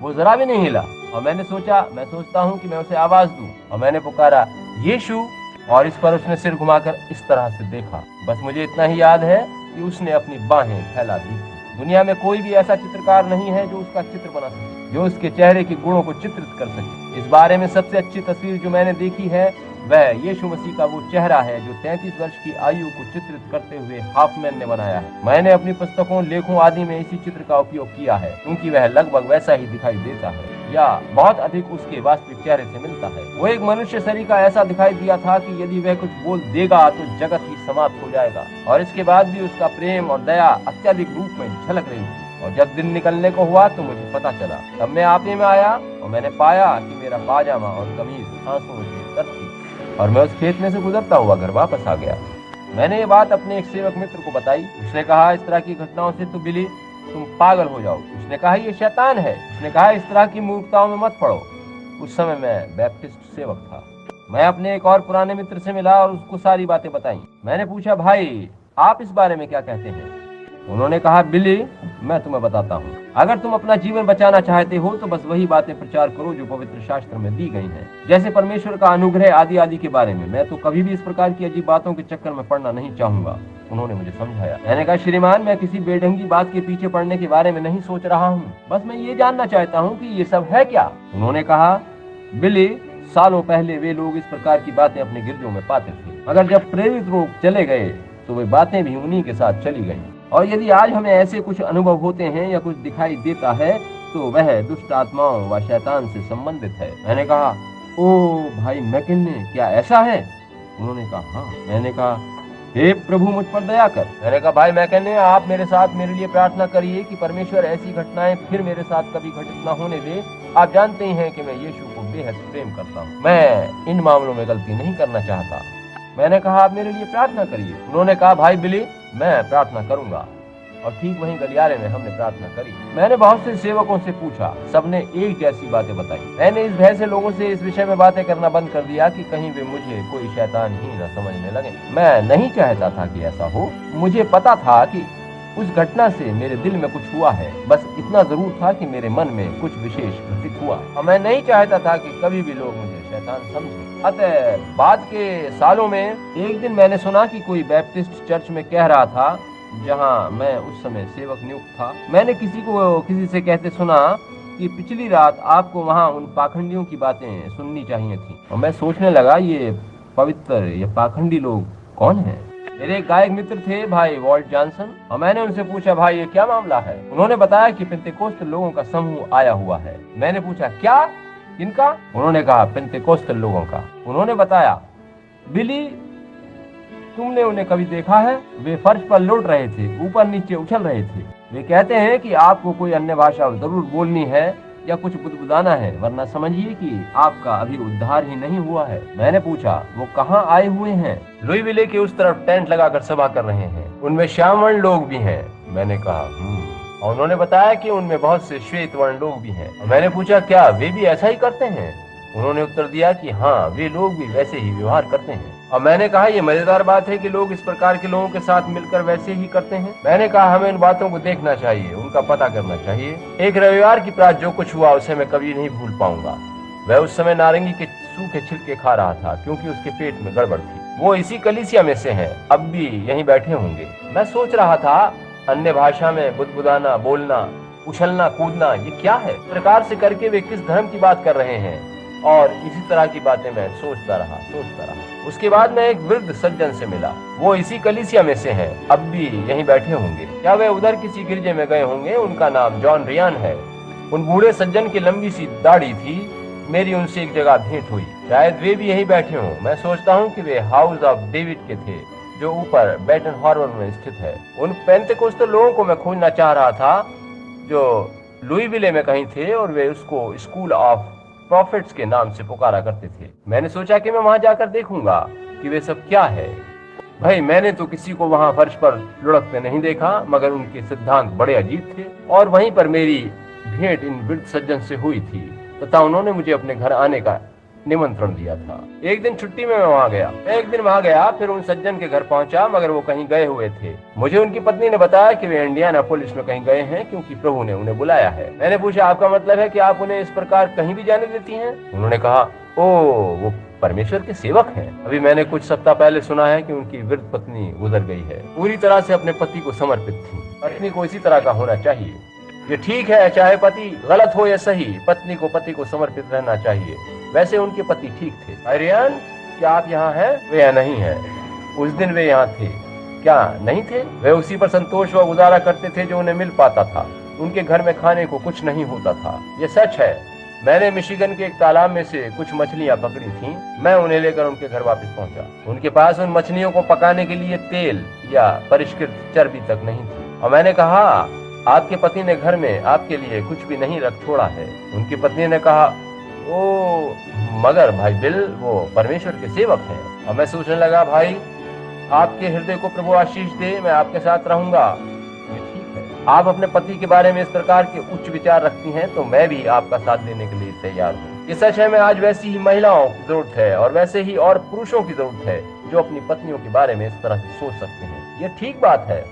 वो जरा भी नहीं हिला। और मैंने सोचा, मैं सोचता हूँ कि मैं उसे आवाज दूं, और मैंने पुकारा, यीशु, और इस पर उसने सिर घुमाकर इस तरह से देखा। बस मुझे इतना ही याद है कि उसने अपनी बाहें फैला दी। दुनिया में कोई भी ऐसा चित्रकार नहीं है जो उसका चित्र बना सके, जो उसके चेहरे के गुणों को चित्रित कर सके। इस बारे में सबसे अच्छी तस्वीर जो मैंने देखी है वह यीशु मसीह का वो चेहरा है जो 33 वर्ष की आयु को चित्रित करते हुए हाफमैन ने बनाया है। मैंने अपनी पुस्तकों, लेखों आदि में इसी चित्र का उपयोग किया है, क्योंकि वह लगभग वैसा ही दिखाई देता है या बहुत अधिक उसके वास्तविक चेहरे से मिलता है। वो एक मनुष्य शरीर का ऐसा दिखाई दिया था कि यदि वह कुछ बोल देगा तो जगत ही समाप्त हो जाएगा, और इसके बाद भी उसका प्रेम और दया अत्यधिक रूप में झलक रही थी। और जब दिन निकलने को हुआ तो मुझे पता चला। तब मैं आपे में आया और मैंने पाया कि मेरा पाजामा और कमीज आंसुओं से तर थी, और मैं उस खेत में से गुजरता हुआ घर वापस आ गया। मैंने ये बात अपने एक सेवक मित्र को बताई। उसने कहा, इस तरह की घटनाओं से तो बिली तुम पागल हो जाओ। उसने कहा, ये शैतान है। उसने कहा, इस तरह की मूर्खताओं में मत पड़ो। उस समय मैं बैप्टिस्ट सेवक था। मैं अपने एक और पुराने मित्र से मिला और उसको सारी बातें बताई। मैंने पूछा, भाई आप इस बारे में क्या कहते हैं? उन्होंने कहा, बिली, मैं तुम्हें बताता हूँ, अगर तुम अपना जीवन बचाना चाहते हो तो बस वही बातें प्रचार करो जो पवित्र शास्त्र में दी गई हैं, जैसे परमेश्वर का अनुग्रह आदि आदि के बारे में। मैं तो कभी भी इस प्रकार की अजीब बातों के चक्कर में पड़ना नहीं चाहूंगा। उन्होंने मुझे समझाया। मैंने कहा, श्रीमान, मैं किसी बेढंगी बात के पीछे पड़ने के बारे में नहीं सोच रहा हूँ, बस मैं ये जानना चाहता हूँ कि ये सब है क्या। उन्होंने कहा, बिली, सालों पहले वे लोग इस प्रकार की बातें अपने गिरजों में पाते थे, मगर जब प्रेरित लोग चले गए तो वे बातें भी उन्हीं के साथ चली गईं। और यदि आज हमें ऐसे कुछ अनुभव होते हैं या कुछ दिखाई देता है तो वह दुष्ट आत्माओं व शैतान से संबंधित है। मैंने कहा, ओ भाई मैकिन्ने, क्या ऐसा है? उन्होंने कहा, हाँ। मैंने कहा, हे प्रभु, मुझ पर दया कर। मैंने कहा, भाई मैकिन्ने, आप मेरे साथ मेरे लिए प्रार्थना करिए कि परमेश्वर ऐसी घटनाएं फिर मेरे साथ कभी घटित न होने दे। आप जानते ही हैं कि मैं यीशु को बेहद प्रेम करता हूँ। मैं इन मामलों में गलती नहीं करना चाहता। मैंने कहा, आप मेरे लिए प्रार्थना करिए। उन्होंने कहा, भाई बिली, मैं प्रार्थना करूंगा। और ठीक वहीं गलियारे में हमने प्रार्थना करी। मैंने बहुत से सेवकों से पूछा, सबने एक जैसी बातें बताई। मैंने इस भय से लोगों से इस विषय में बातें करना बंद कर दिया कि कहीं वे मुझे कोई शैतान ही न समझने लगे। मैं नहीं चाहता था कि ऐसा हो। मुझे पता था कि उस घटना से मेरे दिल में कुछ हुआ है। बस इतना जरूर था कि मेरे मन में कुछ विशेष घटित हुआ और मैं नहीं चाहता था कि कभी भी लोग मुझे शैतान समझें। अतः बाद के सालों में एक दिन मैंने सुना कि कोई बैप्टिस्ट चर्च में कह रहा था, जहां मैं उस समय सेवक नियुक्त था। मैंने किसी से कहते सुना कि पिछली रात आपको वहां उन पाखंडियों की बातें सुननी चाहिए थी। और मैं सोचने लगा, ये पवित्र ये पाखंडी लोग कौन हैं? मेरे एक गायक मित्र थे, भाई वॉल्ट जॉनसन, और मैंने उनसे पूछा, भाई ये क्या मामला है? उन्होंने बताया कि पेंतेकोस्टल लोगों का समूह आया हुआ है। मैंने पूछा, क्या? किनका? उन्होंने कहा, पेंतेकोस्टल लोगों का। उन्होंने बताया, बिली, तुमने उन्हें कभी देखा है? वे फर्श पर लौट रहे थे, ऊपर नीचे उछल रहे थे। वे कहते हैं कि आपको कोई अन्य भाषा जरूर बोलनी है या कुछ बुदबुदाना है, वरना समझिए कि आपका अभी उद्धार ही नहीं हुआ है। मैंने पूछा, वो कहाँ आए हुए हैं? लुईविले के उस तरफ टेंट लगाकर सभा कर रहे हैं। उनमें श्याम वर्ण लोग भी हैं। मैंने कहा, और उन्होंने बताया कि उनमें बहुत से श्वेत वर्ण लोग भी हैं। और मैंने पूछा, क्या वे भी ऐसा ही करते हैं? उन्होंने उत्तर दिया कि हाँ, वे लोग भी वैसे ही व्यवहार करते हैं। और मैंने कहा, ये मजेदार बात है कि लोग इस प्रकार के लोगों के साथ मिलकर वैसे ही करते हैं। मैंने कहा, हमें इन बातों को देखना चाहिए, उनका पता करना चाहिए। एक रविवार की रात जो कुछ हुआ उसे मैं कभी नहीं भूल पाऊंगा। वह उस समय नारंगी के सूखे छिलके खा रहा था क्योंकि उसके पेट में गड़बड़ थी। वो इसी कलीसिया में से हैं, अब भी यहीं बैठे होंगे। मैं सोच रहा था, अन्य भाषा में बुदबुदाना, बोलना, उछलना, कूदना, ये क्या है? इस प्रकार से करके वे किस धर्म की बात कर रहे हैं? और इसी तरह की बातें मैं सोचता रहा। उसके बाद मैं एक वृद्ध सज्जन से मिला। वो इसी कलीसिया में से हैं, अब भी यहीं बैठे होंगे। क्या वे उधर किसी गिरजे में गए होंगे? उनका नाम जॉन रियान है। उन बूढ़े सज्जन की लंबी सी दाढ़ी थी। मेरी उनसे एक जगह भेंट हुई। शायद वे भी यहीं बैठे हों। मैं सोचता हूँ कि वे हाउस ऑफ डेविड के थे, जो ऊपर बैटन हार्बर में स्थित है। उन पेंतेकोस्टल लोगों को मैं खोजना चाह रहा था जो लुईविले में कहीं थे और वे उसको स्कूल ऑफ प्रॉफिट्स के नाम से पुकारा करते थे। मैंने सोचा कि मैं वहां जाकर देखूंगा कि वे सब क्या है। भाई, मैंने तो किसी को वहां फर्श पर लुढ़कते नहीं देखा, मगर उनके सिद्धांत बड़े अजीब थे। और वहीं पर मेरी भेंट इन वृद्ध सज्जन से हुई थी तथा उन्होंने मुझे अपने घर आने का निमंत्रण दिया था। एक दिन छुट्टी में मैं वहां गया, फिर उन सज्जन के घर पहुंचा, मगर वो कहीं गए हुए थे। मुझे उनकी पत्नी ने बताया कि वे इंडियानापोलिस में कहीं गए हैं क्योंकि प्रभु ने उन्हें बुलाया है। मैंने पूछा, आपका मतलब है कि आप उन्हें इस प्रकार कहीं भी जाने देती हैं? उन्होंने कहा, ओ, वो परमेश्वर के सेवक हैं। अभी मैंने कुछ सप्ताह पहले सुना है कि उनकी वृद्ध पत्नी गुजर गई है। पूरी तरह से अपने पति को समर्पित थी। पत्नी को इसी तरह का होना चाहिए। ये ठीक है, चाहे पति गलत हो या सही, पत्नी को पति को समर्पित रहना चाहिए। वैसे उनके पति ठीक थे। आर्यन, क्या आप यहाँ हैं? वे यहाँ नहीं है। उस दिन वे यहाँ थे। क्या नहीं थे? वे उसी पर संतोष व गुजारा करते थे जो उन्हें मिल पाता था। उनके घर में खाने को कुछ नहीं होता था। ये सच है। मैंने मिशिगन के एक तालाब में से कुछ मछलियां पकड़ी थीं। मैं उन्हें लेकर उनके घर वापस पहुंचा। उनके पास उन मछलियों को पकाने के लिए तेल या परिष्कृत चर्बी तक नहीं थी। और मैंने कहा, आपके पति ने घर में आपके लिए कुछ भी नहीं रख छोड़ा है। उनकी पत्नी ने कहा, ओ, मगर भाई बिल, वो परमेश्वर के सेवक हैं। और मैं सोचने लगा, भाई, आपके हृदय को प्रभु आशीष दे, मैं आपके साथ रहूंगा। ये ठीक है। आप अपने पति के बारे में इस प्रकार के उच्च विचार रखती हैं तो मैं भी आपका साथ देने के लिए तैयार हूँ। ये सच है, मैं आज वैसी ही महिलाओं की जरूरत है और वैसे ही और पुरुषों की जरूरत है जो अपनी पत्नियों के बारे में इस तरह से सोच सकते हैं। ये ठीक बात है।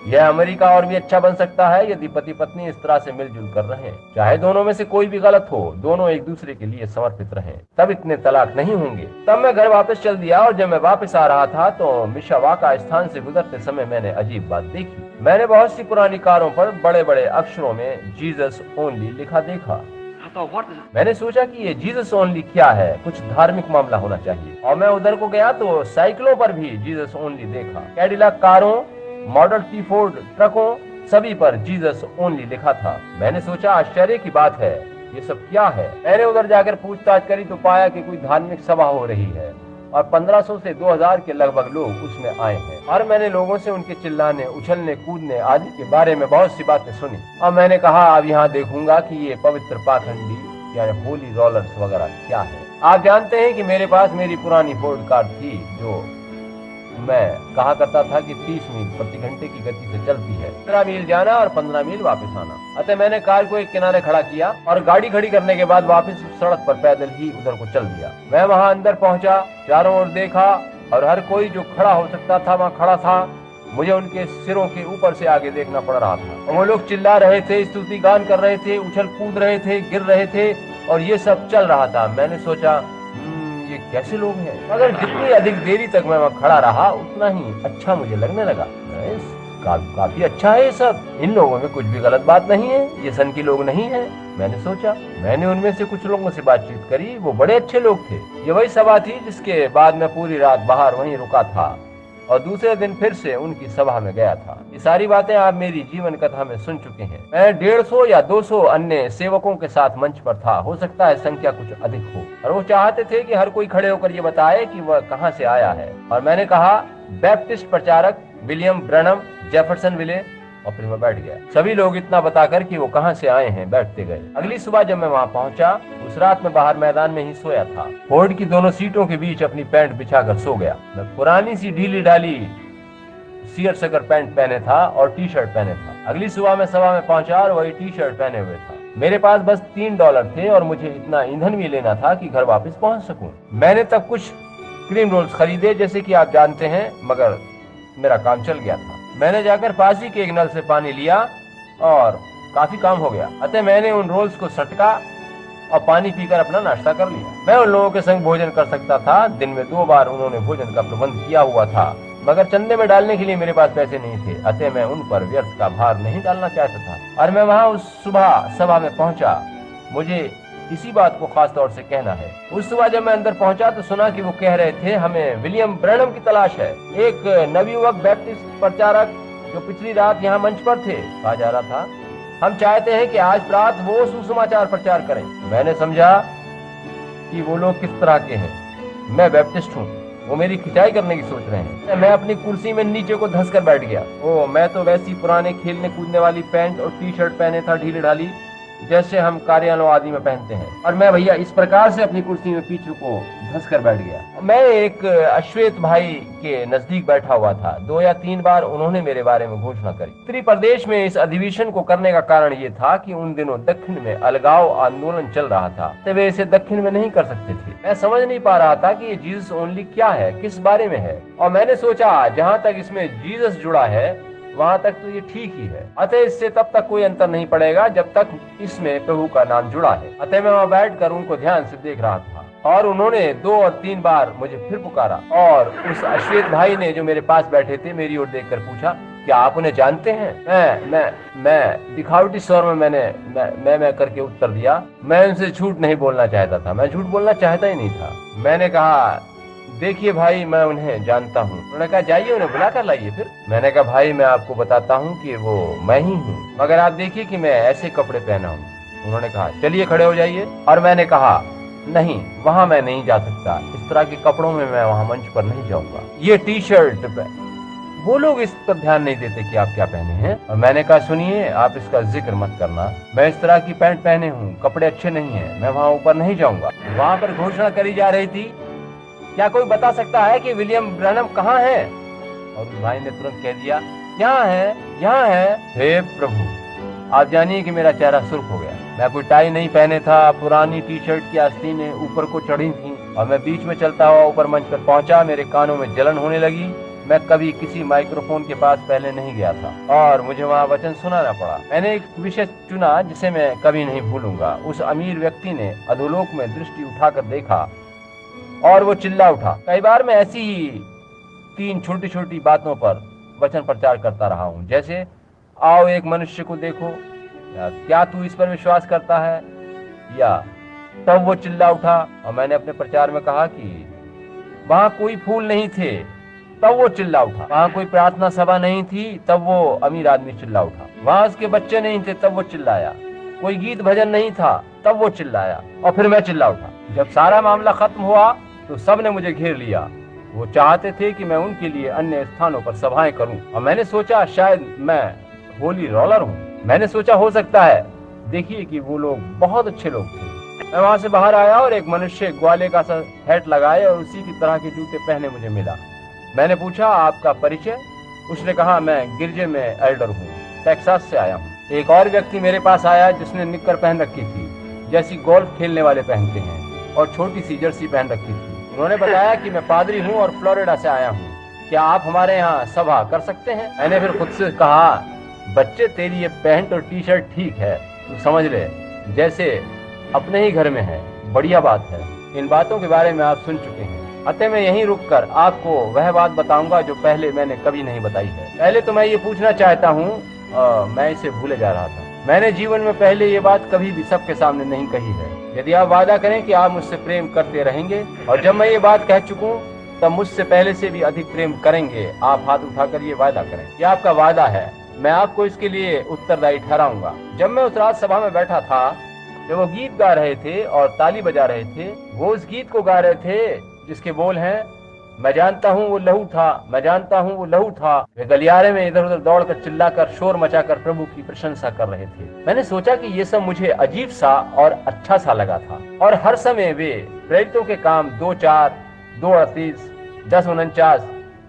यह अमेरिका और भी अच्छा बन सकता है यदि पति पत्नी इस तरह से मिलजुल कर रहें। चाहे दोनों में से कोई भी गलत हो, दोनों एक दूसरे के लिए समर्पित रहें, तब इतने तलाक नहीं होंगे। तब मैं घर वापस चल दिया और जब मैं वापस आ रहा था तो मिशावाका स्थान से गुजरते समय मैंने अजीब बात देखी। मैंने बहुत सी पुरानी कारों पर बड़े बड़े अक्षरों में जीसस ओनली लिखा देखा। मैंने सोचा कि ये जीसस ओनली क्या है, कुछ धार्मिक मामला होना चाहिए। और मैं उधर को गया तो साइकिलों पर भी जीसस ओनली देखा। कैडिलैक कारों, मॉडल टी फोर्ड ट्रकों, सभी पर जीसस ओनली लिखा था। मैंने सोचा, आश्चर्य की बात है, ये सब क्या है। मैंने उधर जाकर पूछताछ करी तो पाया कि कोई धार्मिक सभा हो रही है और 1500 से 2000 के लगभग लोग उसमें आए हैं। और मैंने लोगों से उनके चिल्लाने, उछलने, कूदने आदि के बारे में बहुत सी बातें सुनी। और मैंने कहा, अब यहाँ देखूंगा कि ये पवित्र पाखंडी या होली रोलर्स वगैरह क्या है। आप जानते हैं कि मेरे पास मेरी पुरानी फोर्ड कार थी जो मैं कहा करता था कि 30 मील प्रति घंटे की गति से चलती है, 15 मील जाना और 15 मील वापस आना। अतः मैंने कार को एक किनारे खड़ा किया और गाड़ी खड़ी करने के बाद वापस सड़क पर पैदल ही उधर को चल दिया। मैं वहां अंदर पहुंचा, चारों ओर देखा और हर कोई जो खड़ा हो सकता था वहां खड़ा था। मुझे उनके सिरों के ऊपर से आगे देखना पड़ रहा था और वो लोग चिल्ला रहे थे, स्तुति गान कर रहे थे, उछल कूद रहे थे, गिर रहे थे और ये सब चल रहा था। मैंने सोचा ये कैसे लोग हैं, मगर जितनी अधिक देरी तक मैं वहाँ खड़ा रहा उतना ही अच्छा मुझे लगने लगा। काफी अच्छा है ये सब, इन लोगों में कुछ भी गलत बात नहीं है, ये सन की लोग नहीं है। मैंने सोचा, मैंने उनमें से कुछ लोगों से बातचीत करी, वो बड़े अच्छे लोग थे। ये वही सभा थी जिसके बाद मैं पूरी रात बाहर वहीं रुका था और दूसरे दिन फिर से उनकी सभा में गया था। ये सारी बातें आप मेरी जीवन कथा में सुन चुके हैं। मैं 150 या 200 अन्य सेवकों के साथ मंच पर था, हो सकता है संख्या कुछ अधिक हो, और वो चाहते थे कि हर कोई खड़े होकर ये बताए कि वह कहाँ से आया है। और मैंने कहा, बैप्टिस्ट प्रचारक विलियम ब्रैनम, जेफरसनविले, और फिर मैं बैठ गया। सभी लोग इतना बताकर कि वो कहाँ से आए हैं बैठते गए। अगली सुबह जब मैं वहाँ पहुंचा, उस रात में बाहर मैदान में ही सोया था। फोर्ड की दोनों सीटों के बीच अपनी पैंट बिछाकर सो गया। मैं पुरानी सी ढीली ढाली सीयरसकर पैंट पहने था और टी शर्ट पहने था। अगली सुबह मैं सभा में पहुंचा और वही टी शर्ट पहने हुए था। मेरे पास बस $3 थे और मुझे इतना ईंधन भी लेना था कि घर वापस पहुंच सकूं। मैंने तब कुछ क्रीम रोल्स खरीदे जैसे कि आप जानते हैं, मगर मेरा काम चल गया था। मैंने जाकर पास ही के एक नल से पानी लिया और काफी काम हो गया। अतः मैंने उन रोल्स को सटका और पानी पीकर अपना नाश्ता कर लिया। मैं उन लोगों के संग भोजन कर सकता था। दिन में 2 बार उन्होंने भोजन का प्रबंध किया हुआ था, मगर चंदे में डालने के लिए मेरे पास पैसे नहीं थे। अतः मैं उन पर व्यर्थ का भार नहीं डालना चाहता था। और मैं वहाँ उस सुबह सभा में पहुंचा। मुझे इसी बात को खास तौर से कहना है। उस सुबह जब मैं अंदर पहुंचा तो सुना कि वो कह रहे थे, हमें विलियम ब्रैनम की तलाश है, एक नवयुवक बैप्टिस्ट प्रचारक जो पिछली रात यहाँ मंच पर थे। कहा जा रहा था, हम चाहते हैं कि आज रात वो सुसमाचार प्रचार करें। मैंने समझा कि वो लोग किस तरह के हैं। मैं बैप्टिस्ट हूँ, वो मेरी खिंचाई करने की सोच रहे हैं। मैं अपनी कुर्सी में नीचे को धंस कर बैठ गया। मैं तो वैसी पुराने खेलने कूदने वाली पैंट और टी शर्ट पहने था, ढीली ढाली, जैसे हम कार्यालयों आदि में पहनते हैं। और मैं भैया इस प्रकार से अपनी कुर्सी में पीछे को धंस कर बैठ गया। मैं एक अश्वेत भाई के नजदीक बैठा हुआ था। 2 या 3 बार उन्होंने मेरे बारे में घोषणा करी। उत्तरी प्रदेश में इस अधिवेशन को करने का कारण ये था कि उन दिनों दक्षिण में अलगाव आंदोलन चल रहा था, तो वे इसे दक्षिण में नहीं कर सकते थे। मैं समझ नहीं पा रहा था कि ये जीसस ओनली क्या है, किस बारे में है। और मैंने सोचा, जहाँ तक इसमें जीसस जुड़ा है वहां तक तो ये ठीक ही है। अतः इससे तब तक कोई अंतर नहीं पड़ेगा जब तक इसमें प्रभु का नाम जुड़ा है। अतः मैं वहां बैठकर उनको ध्यान से देख रहा था और उन्होंने 2 और 3 बार मुझे फिर पुकारा। और उस अश्वेत भाई ने जो मेरे पास बैठे थे मेरी ओर देखकर पूछा, क्या आप उन्हें जानते हैं? मैं दिखावटी स्वर में मैं करके उत्तर दिया। मैं उनसे झूठ नहीं बोलना चाहता था, मैं झूठ बोलना चाहता ही नहीं था। मैंने कहा, देखिए भाई, मैं उन्हें जानता हूँ। उन्होंने कहा, जाइए उन्हें बुला कर लाइए। फिर मैंने कहा, भाई मैं आपको बताता हूँ कि वो मैं ही हूँ, मगर आप देखिए कि मैं ऐसे कपड़े पहना हूँ। उन्होंने कहा, चलिए खड़े हो जाइए। और मैंने कहा, नहीं, वहाँ मैं नहीं जा सकता, इस तरह के कपड़ों में मैं वहाँ मंच पर नहीं जाऊंगा। ये टी शर्ट, वो लोग इस पर ध्यान नहीं देते कि आप क्या पहने हैं। और मैंने कहा, सुनिए, आप इसका जिक्र मत करना, मैं इस तरह की पैंट पहने हूँ, कपड़े अच्छे नहीं है, मैं वहाँ ऊपर नहीं जाऊंगा। वहाँ पर घोषणा करी जा रही थी, क्या कोई बता सकता है कि विलियम ब्रैनम कहाँ है? और उस भाई ने तुरंत कह दिया, यहाँ है, यहाँ है। हे प्रभु, आप जानिए कि मेरा चेहरा सुर्ख हो गया। मैं कोई टाई नहीं पहने था, पुरानी टी शर्ट की आस्तीनें ऊपर को चढ़ी थी और मैं बीच में चलता हुआ ऊपर मंच पर पहुंचा। मेरे कानों में जलन होने लगी। मैं कभी किसी माइक्रोफोन के पास पहले नहीं गया था और मुझे वहाँ वचन सुनाना पड़ा। मैंने एक विषय चुना जिसे मैं कभी नहीं भूलूंगा। उस अमीर व्यक्ति ने अधोलोक में दृष्टि उठाकर देखा और वो चिल्ला उठा। कई बार मैं ऐसी ही 3 छोटी छोटी बातों पर वचन प्रचार करता रहा हूँ, जैसे आओ एक मनुष्य को देखो, या क्या तू इस पर विश्वास करता है, या तब वो चिल्ला उठा। और मैंने अपने प्रचार में कहा कि वहाँ कोई फूल नहीं थे, तब वो चिल्ला उठा। वहाँ कोई प्रार्थना सभा नहीं थी, तब वो अमीर आदमी चिल्ला उठा। वहाँ उसके बच्चे नहीं थे, तब वो चिल्लाया। कोई गीत भजन नहीं था, तब वो चिल्लाया। और फिर मैं चिल्ला उठा। जब सारा मामला खत्म हुआ तो सब ने मुझे घेर लिया। वो चाहते थे कि मैं उनके लिए अन्य स्थानों पर सभाएं करूं। और मैंने सोचा, शायद मैं होली रोलर हूं। मैंने सोचा, हो सकता है। देखिए कि वो लोग बहुत अच्छे लोग थे। मैं वहां से बाहर आया और एक मनुष्य ग्वाले का सा हैट लगाए और उसी की तरह के जूते पहने मुझे मिला। मैंने पूछा, आपका परिचय? उसने कहा, मैं गिरजे में एल्डर हूँ, टेक्सास से आया हूँ। एक और व्यक्ति मेरे पास आया जिसने निक्कर पहन रखी थी, जैसी गोल्फ खेलने वाले पहनते हैं, और छोटी सी जर्सी पहन रखी थी। उन्होंने बताया कि मैं पादरी हूँ और फ्लोरिडा से आया हूँ, क्या आप हमारे यहाँ सभा कर सकते हैं? मैंने फिर खुद से कहा, बच्चे तेरी ये पैंट और टी शर्ट ठीक है, तू समझ ले, जैसे अपने ही घर में है, बढ़िया बात है। इन बातों के बारे में आप सुन चुके हैं, अतः मैं यहीं रुककर आपको वह बात बताऊंगा जो पहले मैंने कभी नहीं बताई है। पहले तो मैं ये पूछना चाहता हूँ, मैं इसे भूले जा रहा था, मैंने जीवन में पहले ये बात कभी भी सबके सामने नहीं कही है। यदि आप वादा करें कि आप मुझसे प्रेम करते रहेंगे, और जब मैं ये बात कह चुकूं तब मुझसे पहले से भी अधिक प्रेम करेंगे, आप हाथ उठाकर ये वादा करें। ये आपका वादा है, मैं आपको इसके लिए उत्तरदायी ठहराऊंगा। जब मैं उस रात सभा में बैठा था, जब वो गीत गा रहे थे और ताली बजा रहे थे, वो उस गीत को गा रहे थे जिसके बोल हैं, मैं जानता हूँ वो लहू था, मैं जानता हूँ वो लहू था। वे गलियारे में इधर उधर दौड़कर चिल्लाकर शोर मचाकर प्रभु की प्रशंसा कर रहे थे। मैंने सोचा कि ये सब मुझे अजीब सा और अच्छा सा लगा था, और हर समय वे प्रेरितों के काम 2:4, 2:38, 10:49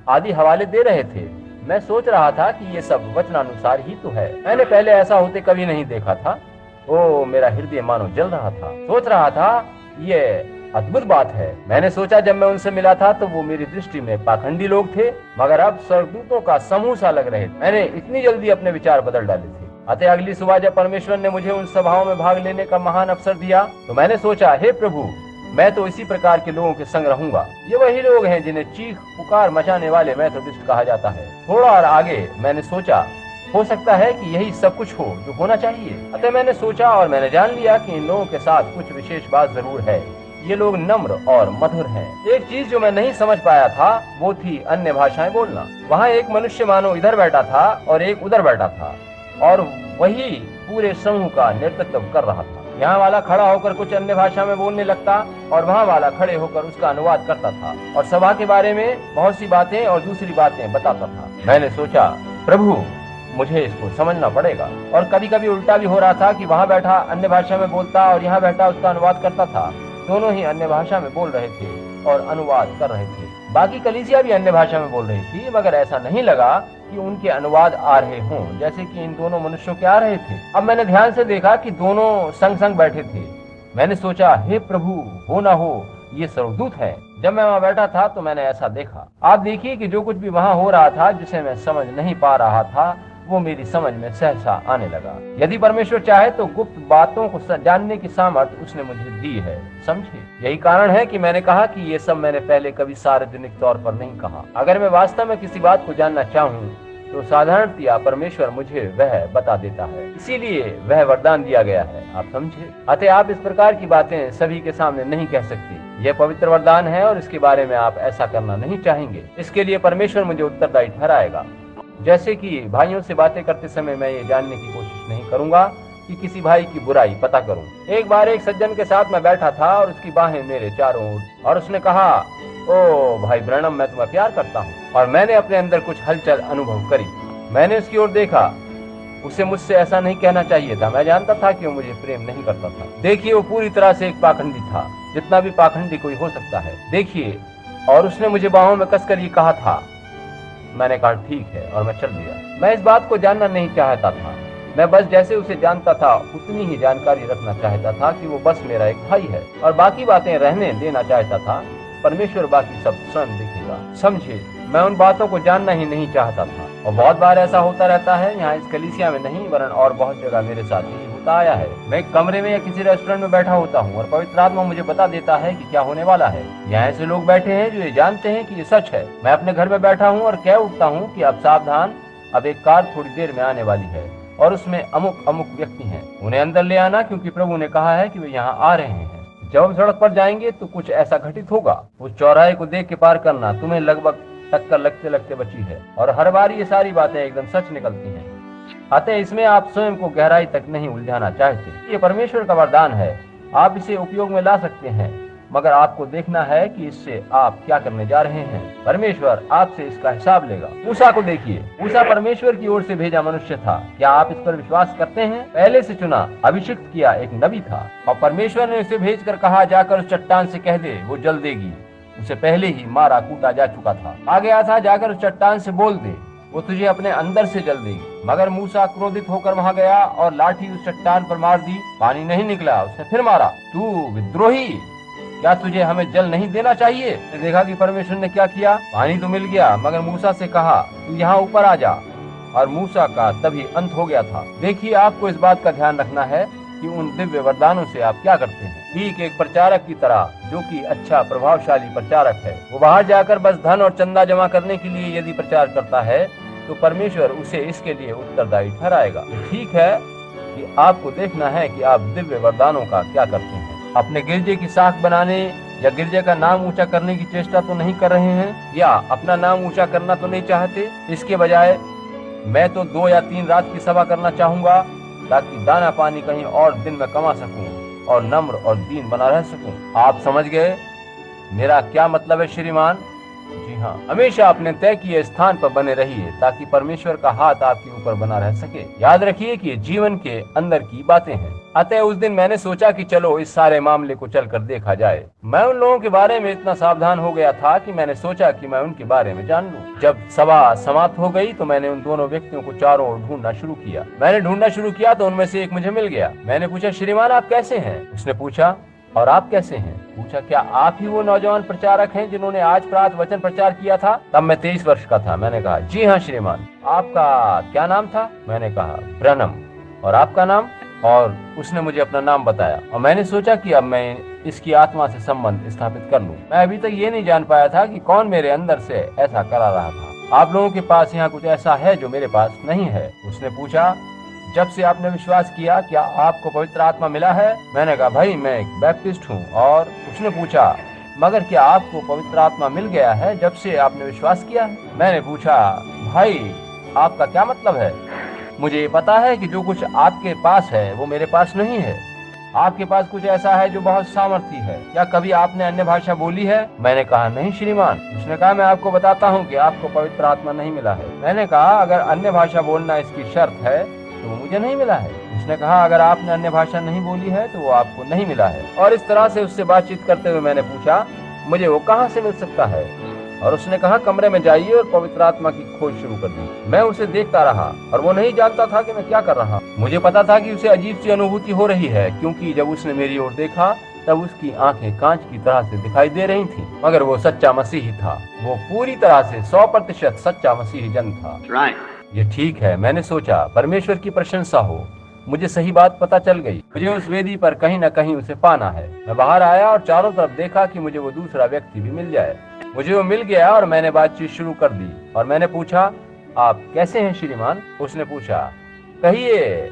आदि हवाले दे रहे थे। मैं सोच रहा था कि ये सब वचनानुसार ही तो है, मैंने पहले ऐसा होते कभी नहीं देखा था। ओ, मेरा हृदय मानो जल रहा था, सोच रहा था ये अद्भुत बात है। मैंने सोचा जब मैं उनसे मिला था तो वो मेरी दृष्टि में पाखंडी लोग थे, मगर अब स्वर्गदूतों का समूह सा लग रहे थे। मैंने इतनी जल्दी अपने विचार बदल डाले थे। अतः अगली सुबह जब परमेश्वर ने मुझे उन सभाओं में भाग लेने का महान अवसर दिया, तो मैंने सोचा, हे प्रभु, मैं तो इसी प्रकार के लोगों के संग रहूंगा। ये वही लोग हैं जिन्हें चीख पुकार मचाने वाले मेथोडिस्ट कहा जाता है। थोड़ा और आगे मैंने सोचा, हो सकता है कि यही सब कुछ हो जो होना चाहिए। अतः मैंने सोचा और मैंने जान लिया कि इन लोगों के साथ कुछ विशेष बात जरूर है। ये लोग नम्र और मधुर हैं। एक चीज जो मैं नहीं समझ पाया था वो थी अन्य भाषाएं बोलना। वहाँ एक मनुष्य मानो इधर बैठा था और एक उधर बैठा था, और वही पूरे समूह का नेतृत्व कर रहा था। यहाँ वाला खड़ा होकर कुछ अन्य भाषा में बोलने लगता और वहाँ वाला खड़े होकर उसका अनुवाद करता था, और सभा के बारे में बहुत सी बातें और दूसरी बातें बताता था। मैंने सोचा, प्रभु, मुझे इसको समझना पड़ेगा। और कभी कभी उल्टा भी हो रहा था कि वहाँ बैठा अन्य भाषा में बोलता और यहाँ बैठा उसका अनुवाद करता था। दोनों ही अन्य भाषा में बोल रहे थे और अनुवाद कर रहे थे। बाकी कलीसिया भी अन्य भाषा में बोल रही थी, मगर ऐसा नहीं लगा कि उनके अनुवाद आ रहे हों जैसे कि इन दोनों मनुष्यों के आ रहे थे। अब मैंने ध्यान से देखा कि दोनों संग संग बैठे थे। मैंने सोचा, हे प्रभु, हो ना हो ये स्वर्गदूत है। जब मैं वहाँ बैठा था तो मैंने ऐसा देखा। आप देखिए कि जो कुछ भी वहाँ हो रहा था जिसे मैं समझ नहीं पा रहा था, वो मेरी समझ में सहसा आने लगा। यदि परमेश्वर चाहे तो गुप्त बातों को जानने की सामर्थ्य उसने मुझे दी है, समझे। यही कारण है कि मैंने कहा कि ये सब मैंने पहले कभी सार्वजनिक तौर पर नहीं कहा। अगर मैं वास्तव में किसी बात को जानना चाहूँ तो साधारणतया परमेश्वर मुझे वह बता देता है, इसीलिए वह वरदान दिया गया है, आप समझे। अतः आप इस प्रकार की बातें सभी के सामने नहीं कह सकते। यह पवित्र वरदान है और इसके बारे में आप ऐसा करना नहीं चाहेंगे। इसके लिए परमेश्वर मुझे उत्तरदायी ठहराएगा। जैसे कि भाइयों से बातें करते समय मैं ये जानने की कोशिश नहीं करूंगा कि किसी भाई की बुराई पता करूं। एक बार एक सज्जन के साथ मैं बैठा था और उसकी बाहें मेरे चारों ओर, और उसने कहा, ओ भाई ब्रैनम, मैं तुम्हें प्यार करता हूं। और मैंने अपने अंदर कुछ हलचल अनुभव करी। मैंने उसकी ओर देखा। उसे मुझसे ऐसा नहीं कहना चाहिए था। मैं जानता था कि वो मुझे प्रेम नहीं करता था। देखिए, वो पूरी तरह से एक पाखंडी था, जितना भी पाखंडी कोई हो सकता है। देखिए, और उसने मुझे बाहों में कसकर ये कहा था। मैंने कहा ठीक है, और मैं चल दिया। मैं इस बात को जानना नहीं चाहता था। मैं बस जैसे उसे जानता था उतनी ही जानकारी रखना चाहता था कि वो बस मेरा एक भाई है, और बाकी बातें रहने देना चाहता था। परमेश्वर बाकी सब स्वयं देखेगा, समझे। मैं उन बातों को जानना ही नहीं चाहता था, और बहुत बार ऐसा होता रहता है। यहाँ इस कलीसिया में नहीं, वरन और बहुत जगह मेरे साथ ही होता आया है। मैं एक कमरे में या किसी रेस्टोरेंट में बैठा होता हूँ और पवित्र आत्मा मुझे बता देता है कि क्या होने वाला है। यहाँ ऐसे लोग बैठे हैं जो ये जानते हैं कि ये सच है। मैं अपने घर में बैठा हूँ और कह उठता हूँ कि अब सावधान, अब एक कार थोड़ी देर में आने वाली है और उसमें अमुक अमुक व्यक्ति हैं, उन्हें अंदर ले आना, क्योंकि प्रभु ने कहा है कि वे यहाँ आ रहे हैं। जब हम सड़क पर जाएंगे तो कुछ ऐसा घटित होगा। उस चौराहे को देख के पार करना। तुम्हें लगभग टक्कर लगते लगते बची है, और हर बार ये सारी बातें एकदम सच निकलती हैं। अतः इसमें आप स्वयं को गहराई तक नहीं उलझाना चाहते। ये परमेश्वर का वरदान है, आप इसे उपयोग में ला सकते हैं। मगर आपको देखना है कि इससे आप क्या करने जा रहे हैं। परमेश्वर आपसे इसका हिसाब लेगा। मूसा को देखिए, मूसा परमेश्वर की ओर से भेजा मनुष्य था। क्या आप इस पर विश्वास करते हैं? पहले से चुना, अभिषिक्त किया एक नबी था और परमेश्वर ने उसे भेजकर कहा, जाकर उस चट्टान से कह दे, वो जल देगी। उसे पहले ही मारा कूटा जा चुका था। आ गया था, जाकर उस चट्टान से बोल दे, वो तुझे अपने अंदर से जल देगी। मगर मूसा क्रोधित होकर वहां गया और लाठी उस चट्टान पर मार दी, पानी नहीं निकला। उसने फिर मारा, तू विद्रोही, क्या तुझे हमें जल नहीं देना चाहिए? देखा कि परमेश्वर ने क्या किया, पानी तो मिल गया, मगर मूसा से कहा, तू यहाँ ऊपर आ जा। और मूसा का तभी अंत हो गया था। देखिए, आपको इस बात का ध्यान रखना है कि उन दिव्य वरदानों से आप क्या करते हैं। ठीक एक प्रचारक की तरह, जो कि अच्छा प्रभावशाली प्रचारक है, वो बाहर जाकर बस धन और चंदा जमा करने के लिए यदि प्रचार करता है तो परमेश्वर उसे इसके लिए उत्तरदायी ठहराएगा। ठीक है कि आपको देखना है कि आप दिव्य वरदानों का क्या करते हैं। अपने गिरजे की साख बनाने या गिरजे का नाम ऊंचा करने की चेष्टा तो नहीं कर रहे हैं, या अपना नाम ऊंचा करना तो नहीं चाहते। इसके बजाय मैं तो 2 या 3 रात की सभा करना चाहूंगा, ताकि दाना पानी कहीं और दिन में कमा सकूं और नम्र और दीन बना रह सकूं। आप समझ गए मेरा क्या मतलब है श्रीमान? जी हाँ, हमेशा अपने तय किए स्थान पर बने रहिए, ताकि परमेश्वर का हाथ आपके ऊपर बना रह सके। याद रखिए कि ये जीवन के अंदर की बातें हैं। अतः उस दिन मैंने सोचा कि चलो इस सारे मामले को चलकर देखा जाए। मैं उन लोगों के बारे में इतना सावधान हो गया था कि मैंने सोचा कि मैं उनके बारे में जान लूं। जब सभा समाप्त हो गई तो मैंने उन दोनों व्यक्तियों को चारों ओर ढूंढना शुरू किया। मैंने ढूंढना शुरू किया तो उनमें से एक मुझे मिल गया। मैंने पूछा, श्रीमान आप कैसे हैं? उसने पूछा, और आप कैसे हैं? पूछा, क्या आप ही वो नौजवान प्रचारक हैं जिन्होंने आज प्रात वचन प्रचार किया था? तब मैं 23 वर्ष का था। मैंने कहा, जी हाँ श्रीमान। आपका क्या नाम था? मैंने कहा, ब्रनम। और आपका नाम? और उसने मुझे अपना नाम बताया और मैंने सोचा कि अब मैं इसकी आत्मा से संबंध स्थापित कर लूं। मैं अभी तक ये नहीं जान पाया था कि कौन मेरे अंदर से ऐसा करा रहा था। आप लोगों के पास यहाँ कुछ ऐसा है जो मेरे पास नहीं है? उसने पूछा, जब से आपने विश्वास किया क्या आपको पवित्र आत्मा मिला है? मैंने कहा, भाई मैं एक बैप्टिस्ट हूँ। और उसने पूछा, मगर क्या आपको पवित्र आत्मा मिल गया है जब से आपने विश्वास किया है? मैंने पूछा, भाई आपका क्या मतलब है? मुझे ये पता है कि जो कुछ आपके पास है वो मेरे पास नहीं है। आपके पास कुछ ऐसा है जो बहुत सामर्थी है। क्या कभी आपने अन्य भाषा बोली है? मैंने कहा, नहीं श्रीमान। उसने कहा, मैं आपको बताता हूँ कि आपको पवित्र आत्मा नहीं मिला है। मैंने कहा, अगर अन्य भाषा बोलना इसकी शर्त है तो वो मुझे नहीं मिला है। उसने कहा, अगर आपने अन्य भाषा नहीं बोली है तो वो आपको नहीं मिला है। और इस तरह से उससे बातचीत करते हुए मैंने पूछा, मुझे वो कहाँ से मिल सकता है? और उसने कहा, कमरे में जाइए और पवित्र आत्मा की खोज शुरू कर दी। मैं उसे देखता रहा और वो नहीं जानता था कि मैं क्या कर रहा। मुझे पता था कि उसे अजीब सी अनुभूति हो रही है, क्योंकि जब उसने मेरी ओर देखा तब उसकी आंखें कांच की तरह से दिखाई दे रही थीं। मगर वो सच्चा मसीही था। वो पूरी तरह से 100% सच्चा मसीही जन था। ये ठीक है, मैंने सोचा, परमेश्वर की प्रशंसा हो, मुझे सही बात पता चल गई। मुझे उस वेदी पर कहीं न कहीं उसे पाना है। मैं बाहर आया और चारों तरफ देखा कि मुझे वो दूसरा व्यक्ति भी मिल जाए। मुझे वो मिल गया और मैंने बातचीत शुरू कर दी। और मैंने पूछा, आप कैसे हैं श्रीमान? उसने पूछा, कहिए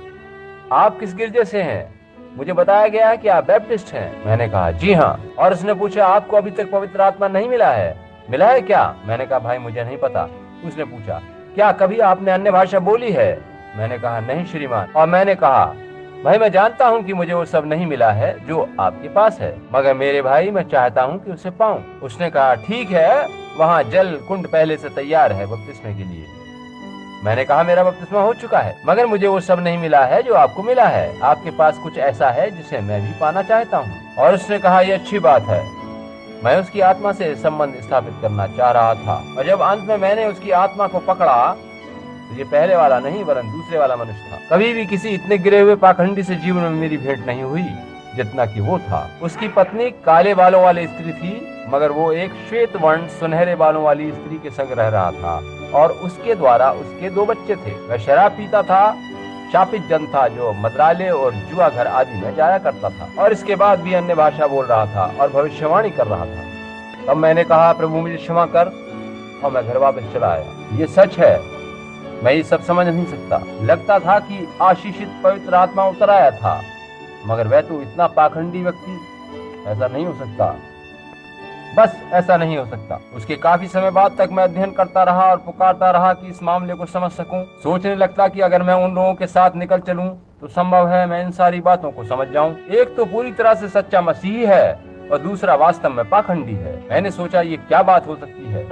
आप किस गिरजे से हैं? मुझे बताया गया है कि आप बैप्टिस्ट हैं। मैंने कहा, जी हाँ। और उसने पूछा, आपको अभी तक पवित्र आत्मा नहीं मिला है? मिला है क्या? मैंने कहा, भाई मुझे नहीं पता। उसने पूछा, क्या कभी आपने अन्य भाषा बोली है? मैंने कहा, नहीं श्रीमान। और मैंने कहा, भाई मैं जानता हूँ कि मुझे वो सब नहीं मिला है जो आपके पास है, मगर मेरे भाई मैं चाहता हूँ कि उसे पाऊं। उसने कहा, ठीक है, वहाँ जल कुंड पहले से तैयार है बपतिस्मे के लिए। मैंने कहा, मेरा बपतिस्मा हो चुका है, मगर मुझे वो सब नहीं मिला है जो आपको मिला है। आपके पास कुछ ऐसा है जिसे मैं भी पाना चाहता हूँ। और उसने कहा, ये अच्छी बात है। मैं उसकी आत्मा से संबंध स्थापित करना चाह रहा था। और जब अंत में मैंने उसकी आत्मा को पकड़ा तो ये पहले वाला नहीं वरन दूसरे वाला मनुष्य था। कभी भी किसी इतने गिरे हुए पाखंडी से जीवन में मेरी भेंट नहीं हुई जितना कि वो था। उसकी पत्नी काले बालों वाली स्त्री थी, मगर वो एक श्वेत वर्ण सुनहरे बालों वाली स्त्री के संग रह रहा था और उसके द्वारा उसके 2 बच्चे थे। वह शराब पीता था, शापित जन था जो मदराले और जुआ घर आदि में जाया करता था, और इसके बाद भी अन्य भाषा बोल रहा था और भविष्यवाणी कर रहा था। तब मैंने कहा, प्रभु मुझे क्षमा कर, और मैं घर वापस चला आया। ये सच है, मैं ये सब समझ नहीं सकता। लगता था कि आशीषित पवित्र आत्मा उतर आया था, मगर वह तो इतना पाखंडी व्यक्ति, ऐसा नहीं हो सकता, बस ऐसा नहीं हो सकता। उसके काफी समय बाद तक मैं अध्ययन करता रहा और पुकारता रहा कि इस मामले को समझ सकूं। सोचने लगता कि अगर मैं उन लोगों के साथ निकल चलूं तो संभव है मैं इन सारी बातों को समझ जाऊं। एक तो पूरी तरह से सच्चा मसीही है और दूसरा वास्तव में पाखंडी है। मैंने सोचा ये क्या बात हो सकती है,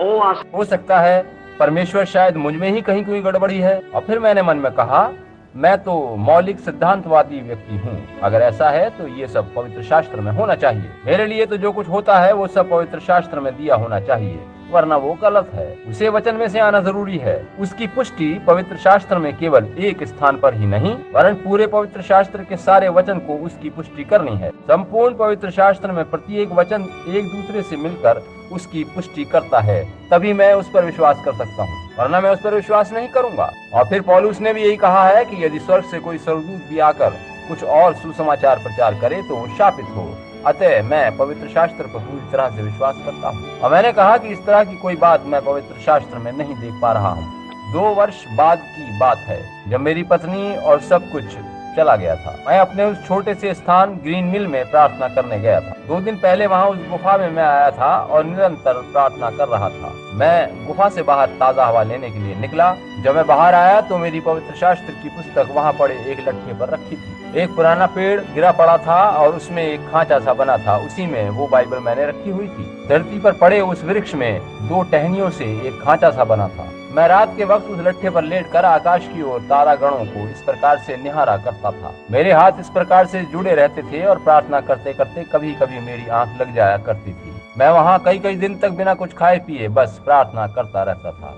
हो सकता है परमेश्वर शायद मुझ में ही कहीं कोई गड़बड़ी है। और फिर मैंने मन में कहा, मैं तो मौलिक सिद्धांतवादी व्यक्ति हूँ, अगर ऐसा है तो ये सब पवित्र शास्त्र में होना चाहिए। मेरे लिए तो जो कुछ होता है वो सब पवित्र शास्त्र में दिया होना चाहिए, वरना वो गलत है। उसे वचन में से आना जरूरी है। उसकी पुष्टि पवित्र शास्त्र में केवल एक स्थान पर ही नहीं, वरन पूरे पवित्र शास्त्र के सारे वचन को उसकी पुष्टि करनी है। संपूर्ण पवित्र शास्त्र में प्रत्येक वचन एक दूसरे से मिलकर उसकी पुष्टि करता है, तभी मैं उस पर विश्वास कर सकता हूँ, वरना मैं उस पर विश्वास नहीं करूंगा। और फिर पौलुस ने भी यही कहा है कि यदि स्वर्ग से कोई स्वर्गदूत भी आकर कुछ और सुसमाचार प्रचार करे तो वो शापित हो। अतः मैं पवित्र शास्त्र पर पूरी तरह से विश्वास करता हूँ। और मैंने कहा कि इस तरह की कोई बात मैं पवित्र शास्त्र में नहीं देख पा रहा हूँ। 2 वर्ष बाद की बात है, जब मेरी पत्नी और सब कुछ चला गया था। मैं अपने उस छोटे से स्थान ग्रीन मिल में प्रार्थना करने गया था। 2 दिन पहले वहाँ उस गुफा में मैं आया था और निरंतर प्रार्थना कर रहा था। मैं गुफा से बाहर ताजा हवा लेने के लिए निकला। जब मैं बाहर आया तो मेरी पवित्र शास्त्र की पुस्तक वहाँ पड़े एक लट्ठे पर रखी थी। एक पुराना पेड़ गिरा पड़ा था और उसमें एक खांचा सा बना था, उसी में वो बाइबल मैंने रखी हुई थी। धरती पर पड़े उस वृक्ष में 2 टहनियों से एक खांचा सा बना था। मैं रात के वक्त उस लट्ठे पर लेटकर आकाश की ओर तारा गणों को इस प्रकार से निहारा करता था। मेरे हाथ इस प्रकार से जुड़े रहते थे और प्रार्थना करते करते कभी कभी मेरी आंख लग जाया करती थी। मैं वहाँ कई कई दिन तक बिना कुछ खाए पिए बस प्रार्थना करता रहता था।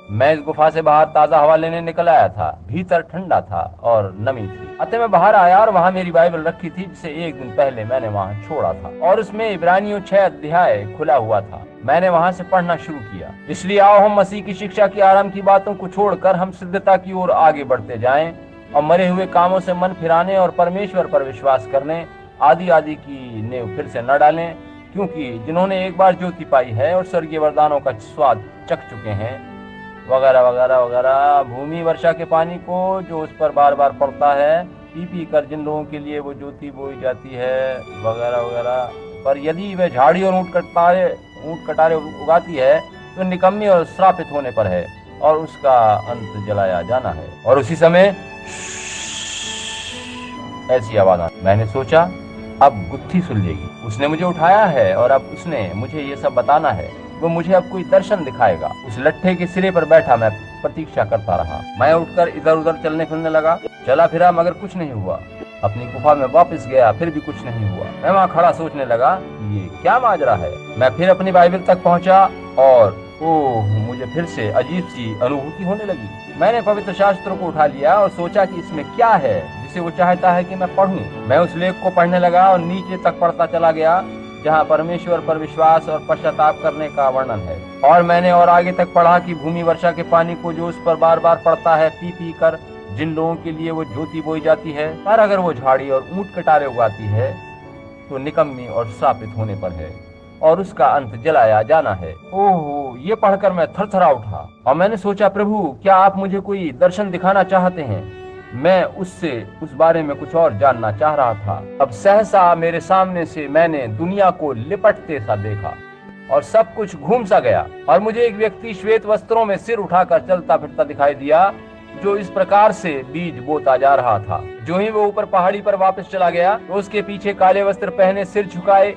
मैं इस गुफा से बाहर ताजा हवा लेने निकल आया था। भीतर ठंडा था और नमी थी। अतः मैं बाहर आया और वहाँ मेरी बाइबल रखी थी, जिसे एक दिन पहले मैंने वहाँ छोड़ा था, और उसमें इब्रानियों 6 अध्याय खुला हुआ था। मैंने वहाँ से पढ़ना शुरू किया। इसलिए आओ हम मसीह की शिक्षा की आरंभ की बातों को छोड़कर हम सिद्धता की ओर आगे बढ़ते जाएं और मरे हुए कामों से मन फिराने और परमेश्वर पर विश्वास करने आदि आदि की नींव फिर से न डालें, क्योंकि जिन्होंने एक बार ज्योति पाई है और स्वर्गीय वरदानों का स्वाद चख चुके हैं, वगैरह वगैरह वगैरह, भूमि वर्षा के पानी को जो उस पर बार बार पड़ता है, पी पी कर जिन लोगों के लिए वो ज्योति बोई जाती है, वगैरह वगैरह। पर यदि वह झाड़ी और ऊंट कटारे उगाती है तो निकम्मी और श्रापित होने पर है और उसका अंत जलाया जाना है। और उसी समय ऐसी आवाज आई। मैंने सोचा अब गुत्थी सुलझेगी। उसने मुझे उठाया है और अब उसने मुझे ये सब बताना है। वो मुझे अब कोई दर्शन दिखाएगा। उस लट्ठे के सिरे पर बैठा मैं प्रतीक्षा करता रहा। मैं उठकर इधर उधर चलने फिरने लगा। चला फिरा मगर कुछ नहीं हुआ। अपनी गुफा में वापस गया, फिर भी कुछ नहीं हुआ। मैं वहाँ खड़ा सोचने लगा, ये क्या माजरा है। मैं फिर अपनी बाइबल तक पहुँचा और मुझे फिर से अजीब सी अनुभूति होने लगी। मैंने पवित्र शास्त्रों को उठा लिया और सोचा कि इसमें क्या है जिसे वो चाहता है कि मैं पढूं। मैं उस लेख को पढ़ने लगा और नीचे तक पढ़ता चला गया, जहाँ परमेश्वर पर विश्वास और पश्चाताप करने का वर्णन है। और मैंने और आगे तक पढ़ा कि भूमि वर्षा के पानी को जो उस पर बार बार पड़ता है, पी पी कर जिन लोगों के लिए वो ज्योति बोई जाती है, पर अगर वो झाड़ी और ऊंट कटारे उगाती है तो निकम्मी और श्रापित होने पर है और उसका अंत जलाया जाना है। ओह, ये पढ़कर मैं थरथरा उठा और मैंने सोचा, प्रभु क्या आप मुझे कोई दर्शन दिखाना चाहते हैं? मैं उससे उस बारे में कुछ और जानना चाह रहा था। अब सहसा मेरे सामने से मैंने दुनिया को लिपटते सा देखा और सब कुछ घूम सा गया और मुझे एक व्यक्ति श्वेत वस्त्रों में सिर उठाकर चलता फिरता दिखाई दिया, जो इस प्रकार से बीज बोता जा रहा था। जो ही वो ऊपर पहाड़ी पर वापस चला गया तो उसके पीछे काले वस्त्र पहने सिर झुकाए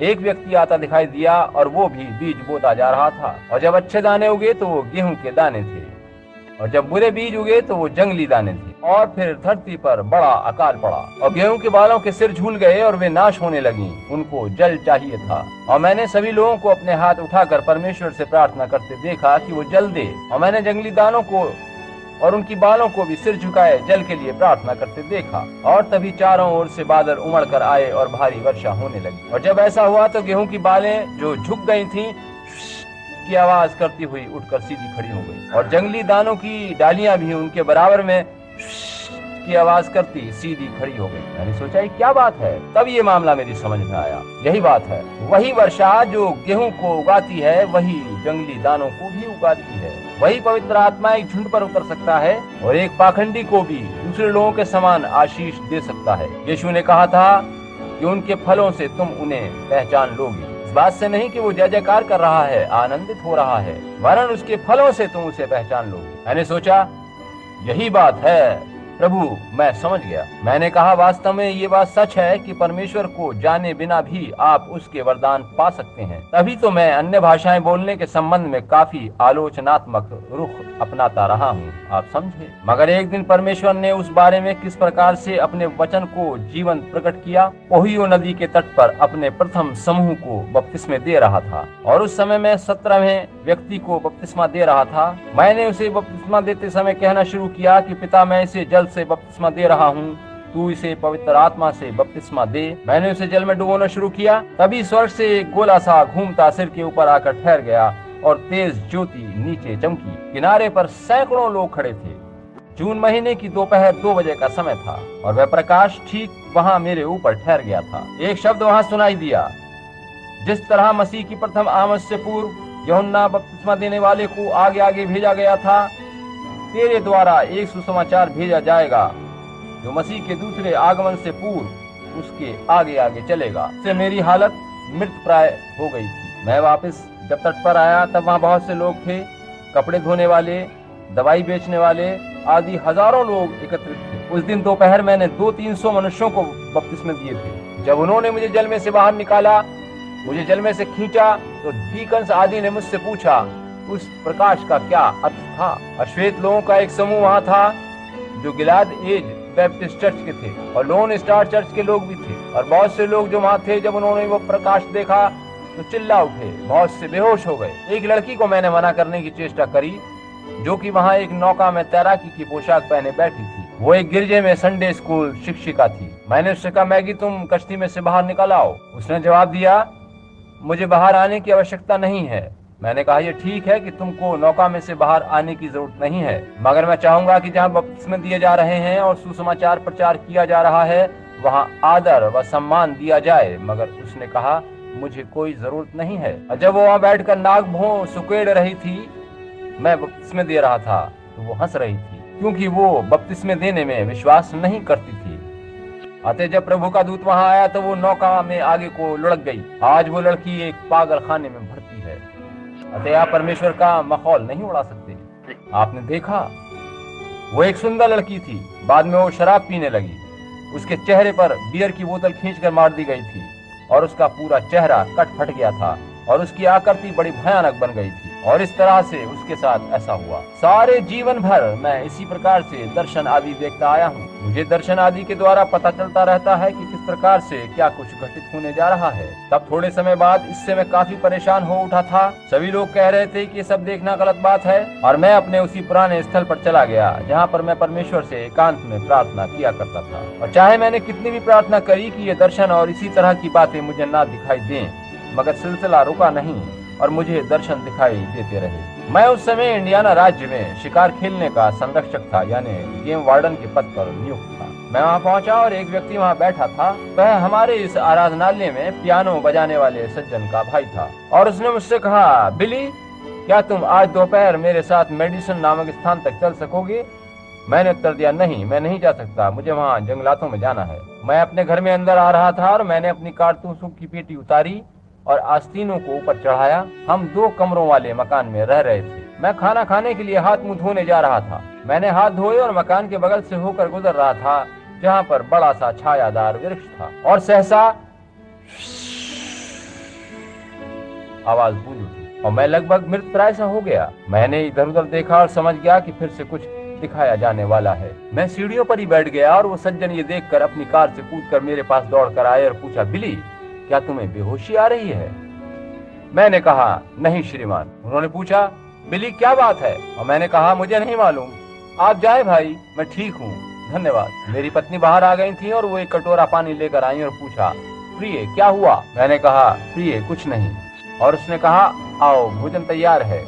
एक व्यक्ति आता दिखाई दिया और वो भी बीज बोता जा रहा था। और जब अच्छे दाने उगे तो वो गेहूं के दाने थे, और जब बुरे बीज उगे तो वो जंगली दाने थे। और फिर धरती पर बड़ा अकाल पड़ा और गेहूं के बालों के सिर झूल गए और वे नाश होने लगी। उनको जल चाहिए था। और मैंने सभी लोगों को अपने हाथ उठाकर परमेश्वर से प्रार्थना करते देखा कि वो जल दे। और मैंने जंगली दानों को और उनकी बालों को भी सिर झुकाए जल के लिए प्रार्थना करते देखा। और तभी चारों ओर से बादल उमड़ कर आए और भारी वर्षा होने लगी। और जब ऐसा हुआ तो गेहूं की बालें जो झुक गई थीं की आवाज करती हुई उठकर सीधी खड़ी हो गई, और जंगली दानों की डालियां भी उनके बराबर में की आवाज करती सीधी खड़ी हो गई। मैंने सोचा, ये क्या बात है? तब ये मामला मेरी समझ में आया। यही बात है, वही वर्षा जो गेहूं को उगाती है वही जंगली दानों को भी उगाती है। वही पवित्र आत्मा एक झुंड पर उतर सकता है और एक पाखंडी को भी दूसरे लोगों के समान आशीष दे सकता है। यीशु ने कहा था कि उनके फलों से तुम उन्हें पहचान लोगे। इस बात से नहीं कि वो जय जयकार कर रहा है, आनंदित हो रहा है, वरन उसके फलों से तुम उसे पहचान लोगे। मैंने सोचा, यही बात है प्रभु मैं समझ गया। मैंने कहा वास्तव में ये बात सच है कि परमेश्वर को जाने बिना भी आप उसके वरदान पा सकते हैं। तभी तो मैं अन्य भाषाएं बोलने के संबंध में काफी आलोचनात्मक रुख अपनाता रहा हूँ, आप समझे। मगर एक दिन परमेश्वर ने उस बारे में किस प्रकार से अपने वचन को जीवन प्रकट किया। ओहियो नदी के तट पर अपने प्रथम समूह को बपतिस्मा दे रहा था और उस समय मैं 17वें व्यक्ति को बपतिस्मा दे रहा था। मैंने उसे बपतिस्मा देते समय कहना शुरू किया कि पिता मैं इसे जल से बपतिस्मा दे रहा हूँ, तू इसे पवित्र आत्मा से बपतिस्मा दे। मैंने उसे जल में डुबोना शुरू किया। तभी स्वर्ग से एक गोला सा घूमता सिर के ऊपर आकर ठहर गया और तेज ज्योति नीचे चमकी। किनारे पर सैकड़ों लोग खड़े थे। जून महीने की दोपहर 2 बजे का समय था और वह प्रकाश ठीक वहां मेरे ऊपर ठहर गया था। एक शब्द वहां सुनाई दिया, जिस तरह मसीह की प्रथम आमद से पूर्व यूहन्ना बपतिस्मा देने वाले को आगे आगे भेजा गया था, तेरे द्वारा एक सुसमाचार भेजा जाएगा जो मसीह के दूसरे आगमन से पूर्व उसके आगे आगे चलेगा। इससे मेरी हालत मृत प्राय हो गई थी। मैं वापस जब तट पर आया तब वहाँ बहुत से लोग थे, कपड़े धोने वाले, दवाई बेचने वाले आदि हजारों लोग एकत्रित थे। उस दिन दोपहर मैंने 200-300 मनुष्यों को बपतिस्मा दिए थे। जब उन्होंने मुझे जल में से बाहर निकाला, मुझे जल में से खींचा, तो डीकन्स आदि ने मुझसे पूछा उस प्रकाश का क्या अर्थ था। अश्वेत लोगों का एक समूह वहाँ था जो गिलाद एज बैप्टिस्ट चर्च के थे और लोन स्टार चर्च के लोग भी थे। और बहुत से लोग जो वहाँ थे, जब उन्होंने वो प्रकाश देखा तो चिल्ला उठे, बहुत से बेहोश हो गए। एक लड़की को मैंने मना करने की चेष्टा करी जो कि वहाँ एक नौका में तैराकी की पोशाक पहने बैठी थी। वो एक गिरजे में संडे स्कूल शिक्षिका थी। मैंने उससे कहा, मैगी तुम कश्ती में से बाहर निकल आओ। उसने जवाब दिया, मुझे बाहर आने की आवश्यकता नहीं है। मैंने कहा, यह ठीक है कि तुमको नौका में से बाहर आने की जरूरत नहीं है, मगर मैं चाहूंगा कि जहाँ बपतिस्मा दिए जा रहे हैं और सुसमाचार प्रचार किया जा रहा है वहाँ आदर व सम्मान दिया जाए। मगर उसने कहा, मुझे कोई जरूरत नहीं है। और जब वो वहाँ बैठकर नाक भों सुकेड़ रही थी, मैं बपतिस्मा दे रहा था, तो वो हंस रही थी क्योंकि वो बपतिस्मा देने में विश्वास नहीं करती थी। अतः जब प्रभु का दूत वहाँ आया तो वो नौका में आगे को लुढ़क गई। आज वो लड़की एक पागल खाने में भर्ती है। अतः आप परमेश्वर का मखौल नहीं उड़ा सकते। आपने देखा, वो एक सुंदर लड़की थी। बाद में वो शराब पीने लगी। उसके चेहरे पर बियर की बोतल खींचकर मार दी गई थी और उसका पूरा चेहरा कट फट गया था और उसकी आकृति बड़ी भयानक बन गई थी। और इस तरह से उसके साथ ऐसा हुआ। सारे जीवन भर मैं इसी प्रकार से दर्शन आदि देखता आया हूँ। मुझे दर्शन आदि के द्वारा पता चलता रहता है कि किस प्रकार से क्या कुछ घटित होने जा रहा है। तब थोड़े समय बाद इससे मैं काफी परेशान हो उठा था। सभी लोग कह रहे थे कि ये सब देखना गलत बात है और मैं अपने उसी पुराने स्थल पर चला गया जहाँ पर मैं परमेश्वर से एकांत में प्रार्थना किया करता था। और चाहे मैंने कितनी भी प्रार्थना करी कि ये दर्शन और इसी तरह की बातें मुझे ना दिखाई दें, मगर सिलसिला रुका नहीं और मुझे दर्शन दिखाई देते रहे। मैं उस समय इंडियाना राज्य में शिकार खेलने का संरक्षक था, यानी गेम वार्डन के पद पर नियुक्त था। मैं वहाँ पहुँचा और एक व्यक्ति वहाँ बैठा था। वह हमारे इस आराधनालय में पियानो बजाने वाले सज्जन का भाई था और उसने मुझसे कहा, बिली क्या तुम आज दोपहर मेरे साथ मेडिसन नामक स्थान तक चल सकोगे? मैंने उत्तर दिया, नहीं, मैं नहीं जा सकता, मुझे वहाँ जंगलातों में जाना है। मैं अपने घर में अंदर आ रहा था और मैंने अपनी कारतूसों की पेटी उतारी और आस्तीनों को ऊपर चढ़ाया। हम 2 कमरों वाले मकान में रह रहे थे। मैं खाना खाने के लिए हाथ मुंह धोने जा रहा था। मैंने हाथ धोए और मकान के बगल से होकर गुजर रहा था जहाँ पर बड़ा सा छायादार वृक्ष था और सहसा आवाज गूंज उठी और मैं लगभग मृत प्राय सा हो गया। मैंने इधर उधर देखा और समझ गया कि फिर से कुछ दिखाया जाने वाला है। मैं सीढ़ियों पर ही बैठ गया और वो सज्जन ये देखकर अपनी कार से कूदकर मेरे पास दौड़ कर आए और पूछा, बिली क्या तुम्हें बेहोशी आ रही है? मैंने कहा, नहीं श्रीमान। उन्होंने पूछा, बिली क्या बात है? और मैंने कहा, मुझे नहीं मालूम, आप जाए भाई, मैं ठीक हूँ, धन्यवाद। मेरी पत्नी बाहर आ गई थी और वो एक कटोरा पानी लेकर आई और पूछा, प्रिय क्या हुआ? मैंने कहा, प्रिय कुछ नहीं। और उसने कहा, आओ भोजन तैयार है।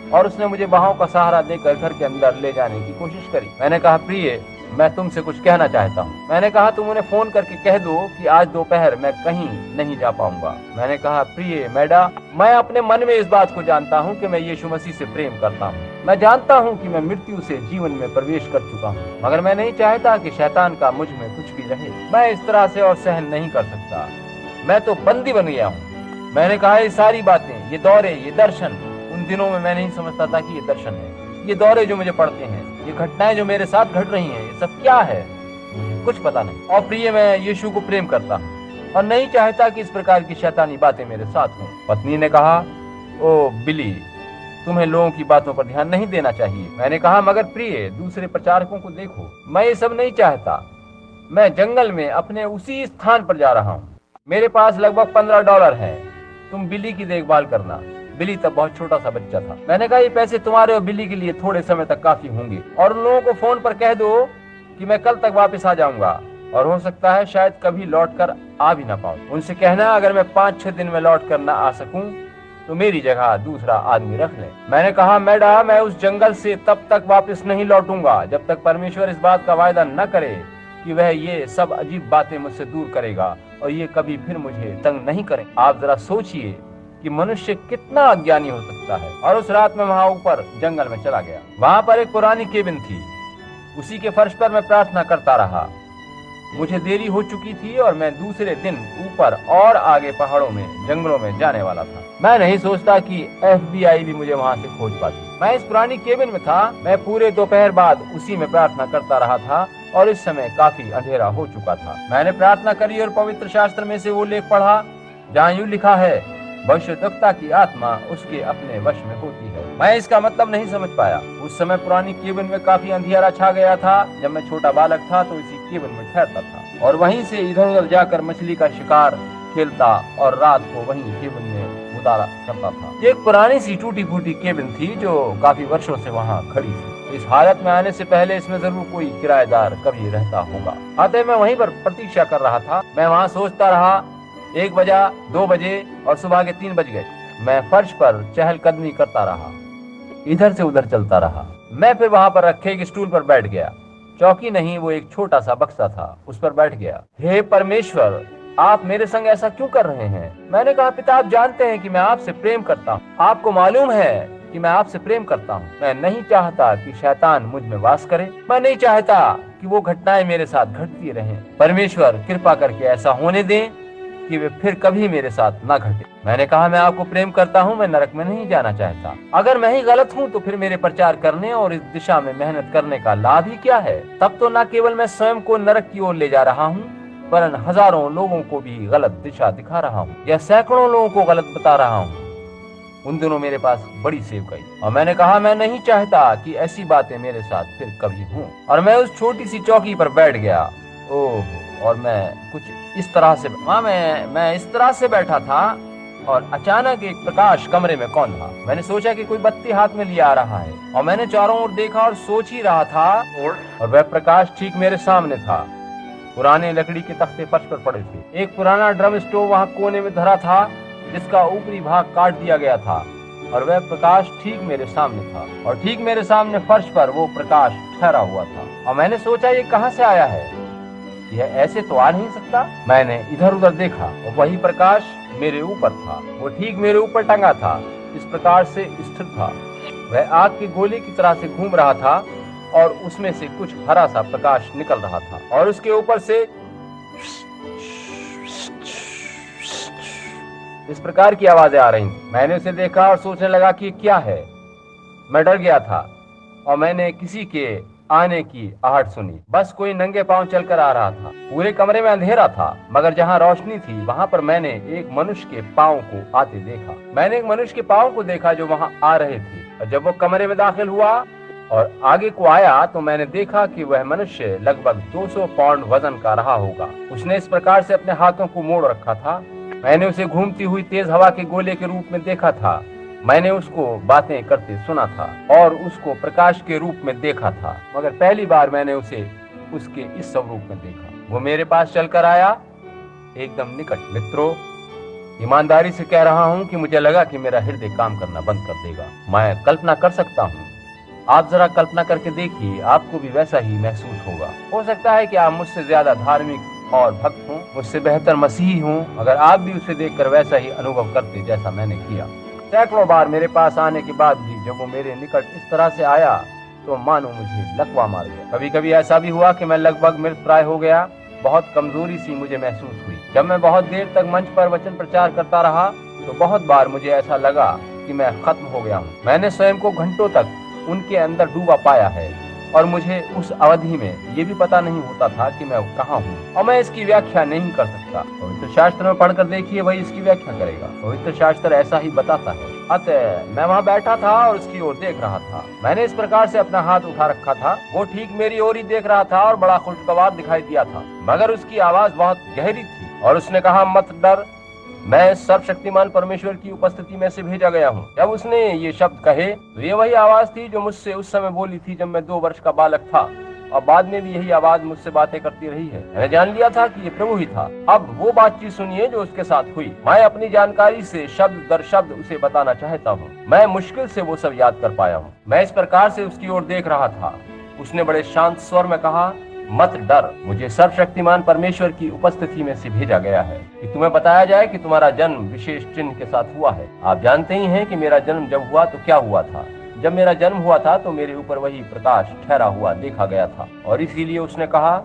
और उसने मुझे बाहों का सहारा देकर घर के अंदर ले जाने की कोशिश करी। मैंने कहा, प्रिय मैं तुमसे कुछ कहना चाहता हूँ। मैंने कहा, तुम उन्हें फोन करके कह दो कि आज दोपहर मैं कहीं नहीं जा पाऊंगा। मैंने कहा, प्रिय मैडा, मैं अपने मन में इस बात को जानता हूँ कि मैं यीशु मसीह से प्रेम करता हूँ। मैं जानता हूँ कि मैं मृत्यु से जीवन में प्रवेश कर चुका हूँ, मगर मैं नहीं चाहता कि शैतान का मुझ में कुछ भी रहे। मैं इस तरह से और सहन नहीं कर सकता। मैं तो बंदी बन गया हूँ। मैंने कहा, ये सारी बातें, ये दौरे, ये दर्शन, उन दिनों में मैं नहीं समझता था कि ये दर्शन है। ये दौरे जो मुझे पड़ते हैं, ये घटनाएं जो मेरे साथ घट रही हैं, ये सब क्या है? कुछ पता नहीं। और प्रिय, मैं यीशु को प्रेम करता हूँ और नहीं चाहता कि इस प्रकार की शैतानी बातें मेरे साथ हों। पत्नी ने कहा, ओ बिली, तुम्हें लोगों की बातों पर ध्यान नहीं देना चाहिए। मैंने कहा, मगर प्रिय, दूसरे प्रचारकों को देखो, मैं ये सब नहीं चाहता। मैं जंगल में अपने उसी स्थान पर जा रहा हूँ। मेरे पास लगभग $15 है। तुम बिली की देखभाल करना। बिली तब बहुत छोटा सा बच्चा था। मैंने कहा, ये पैसे तुम्हारे और बिली के लिए थोड़े समय तक काफी होंगे, और उन लोगों को फोन पर कह दो कि मैं कल तक वापस आ जाऊंगा, और हो सकता है शायद कभी लौट कर आ भी ना पाऊं। उनसे कहना, अगर मैं 5-6 दिन में लौट कर न आ सकूं तो मेरी जगह दूसरा आदमी रख ले। मैंने कहा, मैडम, मैं उस जंगल से तब तक वापस नहीं लौटूंगा जब तक परमेश्वर इस बात का वायदा न करे कि वह ये सब अजीब बातें मुझसे दूर करेगा और ये कभी फिर मुझे तंग नहीं करे। आप जरा सोचिए कि मनुष्य कितना अज्ञानी हो सकता है। और उस रात में वहां ऊपर जंगल में चला गया। वहां पर एक पुरानी केबिन थी। उसी के फर्श पर मैं प्रार्थना करता रहा। मुझे देरी हो चुकी थी और मैं दूसरे दिन ऊपर और आगे पहाड़ों में, जंगलों में जाने वाला था। मैं नहीं सोचता कि FBI भी मुझे वहां से खोज पाती। मैं इस पुरानी केबिन में था। मैं पूरे दोपहर बाद उसी में प्रार्थना करता रहा था और इस समय काफी अंधेरा हो चुका था। मैंने प्रार्थना करी और पवित्र शास्त्र में से वो लेख पढ़ा जहाँ यूं लिखा है, भविष्यद्वक्ता की आत्मा उसके अपने वश में होती है। मैं इसका मतलब नहीं समझ पाया। उस समय पुरानी केबिन में काफी अंधियारा छा गया था। जब मैं छोटा बालक था तो इसी केबिन में ठहरता था और वहीं से इधर उधर जाकर मछली का शिकार खेलता और रात को वहीं केबिन में गुजारा करता था। एक पुरानी सी टूटी फूटी केबिन थी जो काफी वर्षों से वहाँ खड़ी थी। इस हालत में आने से पहले इसमें जरूर कोई किराएदार कभी रहता होगा। अतः मैं वहीं पर प्रतीक्षा कर रहा था। मैं वहाँ सोचता रहा। 1 बजा, 2 बजे और सुबह के 3 बज गए। मैं फर्श पर चहलकदमी करता रहा, इधर से उधर चलता रहा। मैं फिर वहां पर रखे एक स्टूल पर बैठ गया। चौकी नहीं, वो एक छोटा सा बक्सा था, उस पर बैठ गया। हे परमेश्वर, आप मेरे संग ऐसा क्यों कर रहे हैं? मैंने कहा, पिता, आप जानते हैं कि मैं आपसे प्रेम करता हूँ। आपको मालूम है कि मैं आपसे प्रेम करता हूँ। मैं नहीं चाहता कि शैतान मुझ में वास करे। मैं नहीं चाहता कि वो घटनाएं मेरे साथ घटती रहें। परमेश्वर, कृपा करके ऐसा होने दें कि वे फिर कभी मेरे साथ न घटे। मैंने कहा, मैं आपको प्रेम करता हूँ। मैं नरक में नहीं जाना चाहता। अगर मैं ही गलत हूँ तो फिर मेरे प्रचार करने और इस दिशा में मेहनत करने का लाभ ही क्या है? तब तो न केवल मैं स्वयं को नरक की ओर ले जा रहा हूँ, वरन हजारों लोगों को भी गलत दिशा दिखा रहा हूँ या सैकड़ों लोगों को गलत बता रहा हूँ। उन दिनों मेरे पास बड़ी सेवकाई और मैंने कहा, मैं नहीं चाहता कि ऐसी बातें मेरे साथ फिर कभी हों। और मैं उस छोटी सी चौकी पर बैठ गया। ओह, और मैं कुछ इस तरह से मैं इस तरह से बैठा था और अचानक एक प्रकाश कमरे में कौन था। मैंने सोचा कि कोई बत्ती हाथ में लिया आ रहा है और मैंने चारों ओर देखा और सोच ही रहा था और वह प्रकाश ठीक मेरे सामने था। पुराने लकड़ी के तख्ते फर्श पर पड़े थे। एक पुराना ड्रम स्टोव वहाँ कोने में धरा था जिसका ऊपरी भाग काट दिया गया था और वह प्रकाश ठीक मेरे सामने था और ठीक मेरे सामने फर्श पर वो प्रकाश ठहरा हुआ था। और मैंने सोचा, ये कहाँ से आया है? यह ऐसे तो आ नहीं सकता। मैंने इधर उधर देखा और वही प्रकाश मेरे ऊपर था। वो ठीक मेरे ऊपर टंगा था, इस प्रकार से स्थिर था। वह आग के गोले की तरह से घूम रहा था और उसमें से कुछ हरा सा प्रकाश निकल रहा था और उसके ऊपर से इस प्रकार की आवाजें आ रही थी। मैंने उसे देखा और सोचने लगा कि क्या है। मैं डर गया था और मैंने किसी के आने की आहट सुनी। बस कोई नंगे पांव चलकर आ रहा था। पूरे कमरे में अंधेरा था, मगर जहाँ रोशनी थी वहाँ पर मैंने एक मनुष्य के पांव को आते देखा। मैंने एक मनुष्य के पांव को देखा जो वहाँ आ रहे थे और जब वो कमरे में दाखिल हुआ और आगे को आया तो मैंने देखा कि वह मनुष्य लगभग 200 पाउंड वजन का रहा होगा। उसने इस प्रकार से अपने हाथों को मोड़ रखा था। मैंने उसे घूमती हुई तेज हवा के गोले के रूप में देखा था। मैंने उसको बातें करते सुना था और उसको प्रकाश के रूप में देखा था, मगर पहली बार मैंने उसे उसके इस स्वरूप में देखा। वो मेरे पास चलकर आया, एकदम निकट। मित्रों, ईमानदारी से कह रहा हूँ कि मुझे लगा कि मेरा हृदय काम करना बंद कर देगा। मैं कल्पना कर सकता हूँ। आप जरा कल्पना करके देखिए, आपको भी वैसा ही महसूस होगा। हो सकता है कि आप मुझसे ज्यादा धार्मिक और भक्त हों, मुझसे बेहतर मसीही हों, मगर आप भी उसे देखकर वैसा ही अनुभव करते जैसा मैंने किया। सैकड़ों बार मेरे पास आने के बाद भी जब वो मेरे निकट इस तरह से आया तो मानो मुझे लकवा मार गया। कभी कभी ऐसा भी हुआ कि मैं लगभग मृतप्राय हो गया। बहुत कमजोरी सी मुझे महसूस हुई। जब मैं बहुत देर तक मंच पर वचन प्रचार करता रहा तो बहुत बार मुझे ऐसा लगा कि मैं खत्म हो गया हूँ। मैंने स्वयं को घंटों तक उनके अंदर डूबा पाया है और मुझे उस अवधि में ये भी पता नहीं होता था कि मैं कहाँ हूँ और मैं इसकी व्याख्या नहीं कर सकता। पवित्र शास्त्र में पढ़कर देखिए, वही इसकी व्याख्या करेगा। पवित्र शास्त्र ऐसा ही बताता है। अतः मैं वहाँ बैठा था और उसकी ओर देख रहा था। मैंने इस प्रकार से अपना हाथ उठा रखा था, वो ठीक मेरी ओर ही देख रहा था और बड़ा खुशगवार दिखाई दिया था, मगर उसकी आवाज बहुत गहरी थी और उसने कहा, मत डर, मैं सर्वशक्तिमान परमेश्वर की उपस्थिति में से भेजा गया हूँ। जब उसने ये शब्द कहे तो ये वही आवाज थी जो मुझसे उस समय बोली थी जब मैं 2 वर्ष का बालक था, और बाद में भी यही आवाज मुझसे बातें करती रही है। मैंने जान लिया था कि ये प्रभु ही था। अब वो बातचीत सुनिए जो उसके साथ हुई। मैं अपनी जानकारी से शब्द दर शब्द उसे बताना चाहता हूँ। मैं मुश्किल से वो सब याद कर पाया हूँ। मैं इस प्रकार से उसकी ओर देख रहा था। उसने बड़े शांत स्वर में कहा, मत डर, मुझे सर्वशक्तिमान परमेश्वर की उपस्थिति में से भेजा गया है कि तुम्हें बताया जाए कि तुम्हारा जन्म विशेष चिन्ह के साथ हुआ है। आप जानते ही हैं कि मेरा जन्म जब हुआ तो क्या हुआ था। जब मेरा जन्म हुआ था तो मेरे ऊपर वही प्रकाश ठहरा हुआ देखा गया था, और इसीलिए उसने कहा,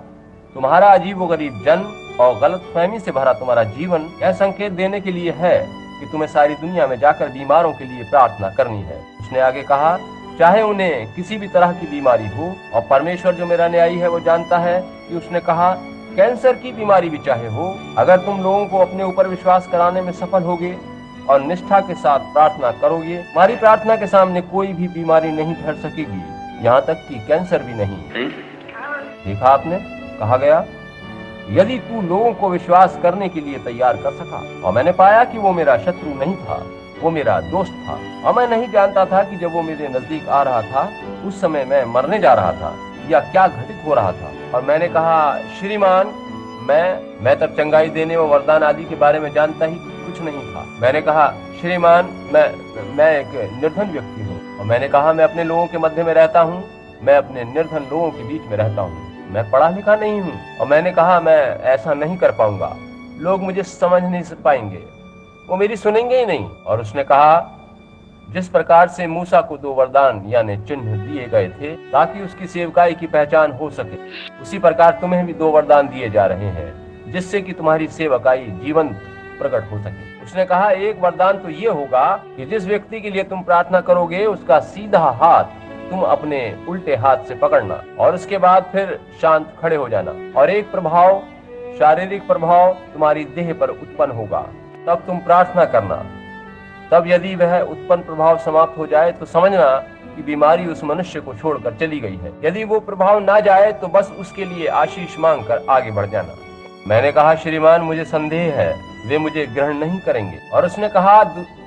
तुम्हारा अजीबोगरीब जन्म और गलतफहमी से भरा तुम्हारा जीवन यह संकेत देने के लिए है कि तुम्हें सारी दुनिया में जाकर बीमारों के लिए प्रार्थना करनी है। उसने आगे कहा, चाहे उन्हें किसी भी तरह की बीमारी हो, और परमेश्वर जो मेरा न्यायी है वो जानता है कि उसने कहा, कैंसर की बीमारी भी चाहे हो, अगर तुम लोगों को अपने ऊपर विश्वास कराने में सफल होगे और निष्ठा के साथ प्रार्थना करोगे, हमारी प्रार्थना के सामने कोई भी बीमारी नहीं ठहर सकेगी, यहाँ तक कि कैंसर भी नहीं। देखा आपने, कहा गया, यदि तू लोगों को विश्वास करने के लिए तैयार कर सका। और मैंने पाया कि वो मेरा शत्रु नहीं था, वो मेरा दोस्त था, और मैं नहीं जानता था कि जब वो मेरे नजदीक आ रहा था उस समय मैं मरने जा रहा था या क्या घटित हो रहा था। और मैंने कहा, श्रीमान, मैं तब चंगाई देने व वरदान आदि के बारे में जानता ही कुछ नहीं था। मैंने कहा, श्रीमान, मैं एक निर्धन व्यक्ति हूँ। और मैंने कहा, मैं अपने लोगों के मध्य में रहता हूँ, मैं अपने निर्धन लोगों के बीच में रहता हूँ, मैं पढ़ा लिखा नहीं हूँ। और मैंने कहा, मैं ऐसा नहीं कर पाऊंगा, लोग मुझे समझ नहीं पाएंगे, वो मेरी सुनेंगे ही नहीं। और उसने कहा, जिस प्रकार से मूसा को 2 वरदान यानी चिन्ह दिए गए थे ताकि उसकी सेवकाई की पहचान हो सके, उसी प्रकार तुम्हें भी 2 वरदान दिए जा रहे हैं जिससे कि तुम्हारी सेवकाई जीवंत प्रकट हो सके। उसने कहा, एक वरदान तो ये होगा कि जिस व्यक्ति के लिए तुम प्रार्थना करोगे उसका सीधा हाथ तुम अपने उल्टे हाथ से पकड़ना और उसके बाद फिर शांत खड़े हो जाना, और एक प्रभाव, शारीरिक प्रभाव तुम्हारी देह पर उत्पन्न होगा, तब तुम प्रार्थना करना। तब यदि वह उत्पन्न प्रभाव समाप्त हो जाए तो समझना कि बीमारी उस मनुष्य को छोड़कर चली गई है। यदि वो प्रभाव ना जाए तो बस उसके लिए आशीष मांगकर आगे बढ़ जाना। मैंने कहा, श्रीमान, मुझे संदेह है, वे मुझे ग्रहण नहीं करेंगे। और उसने कहा,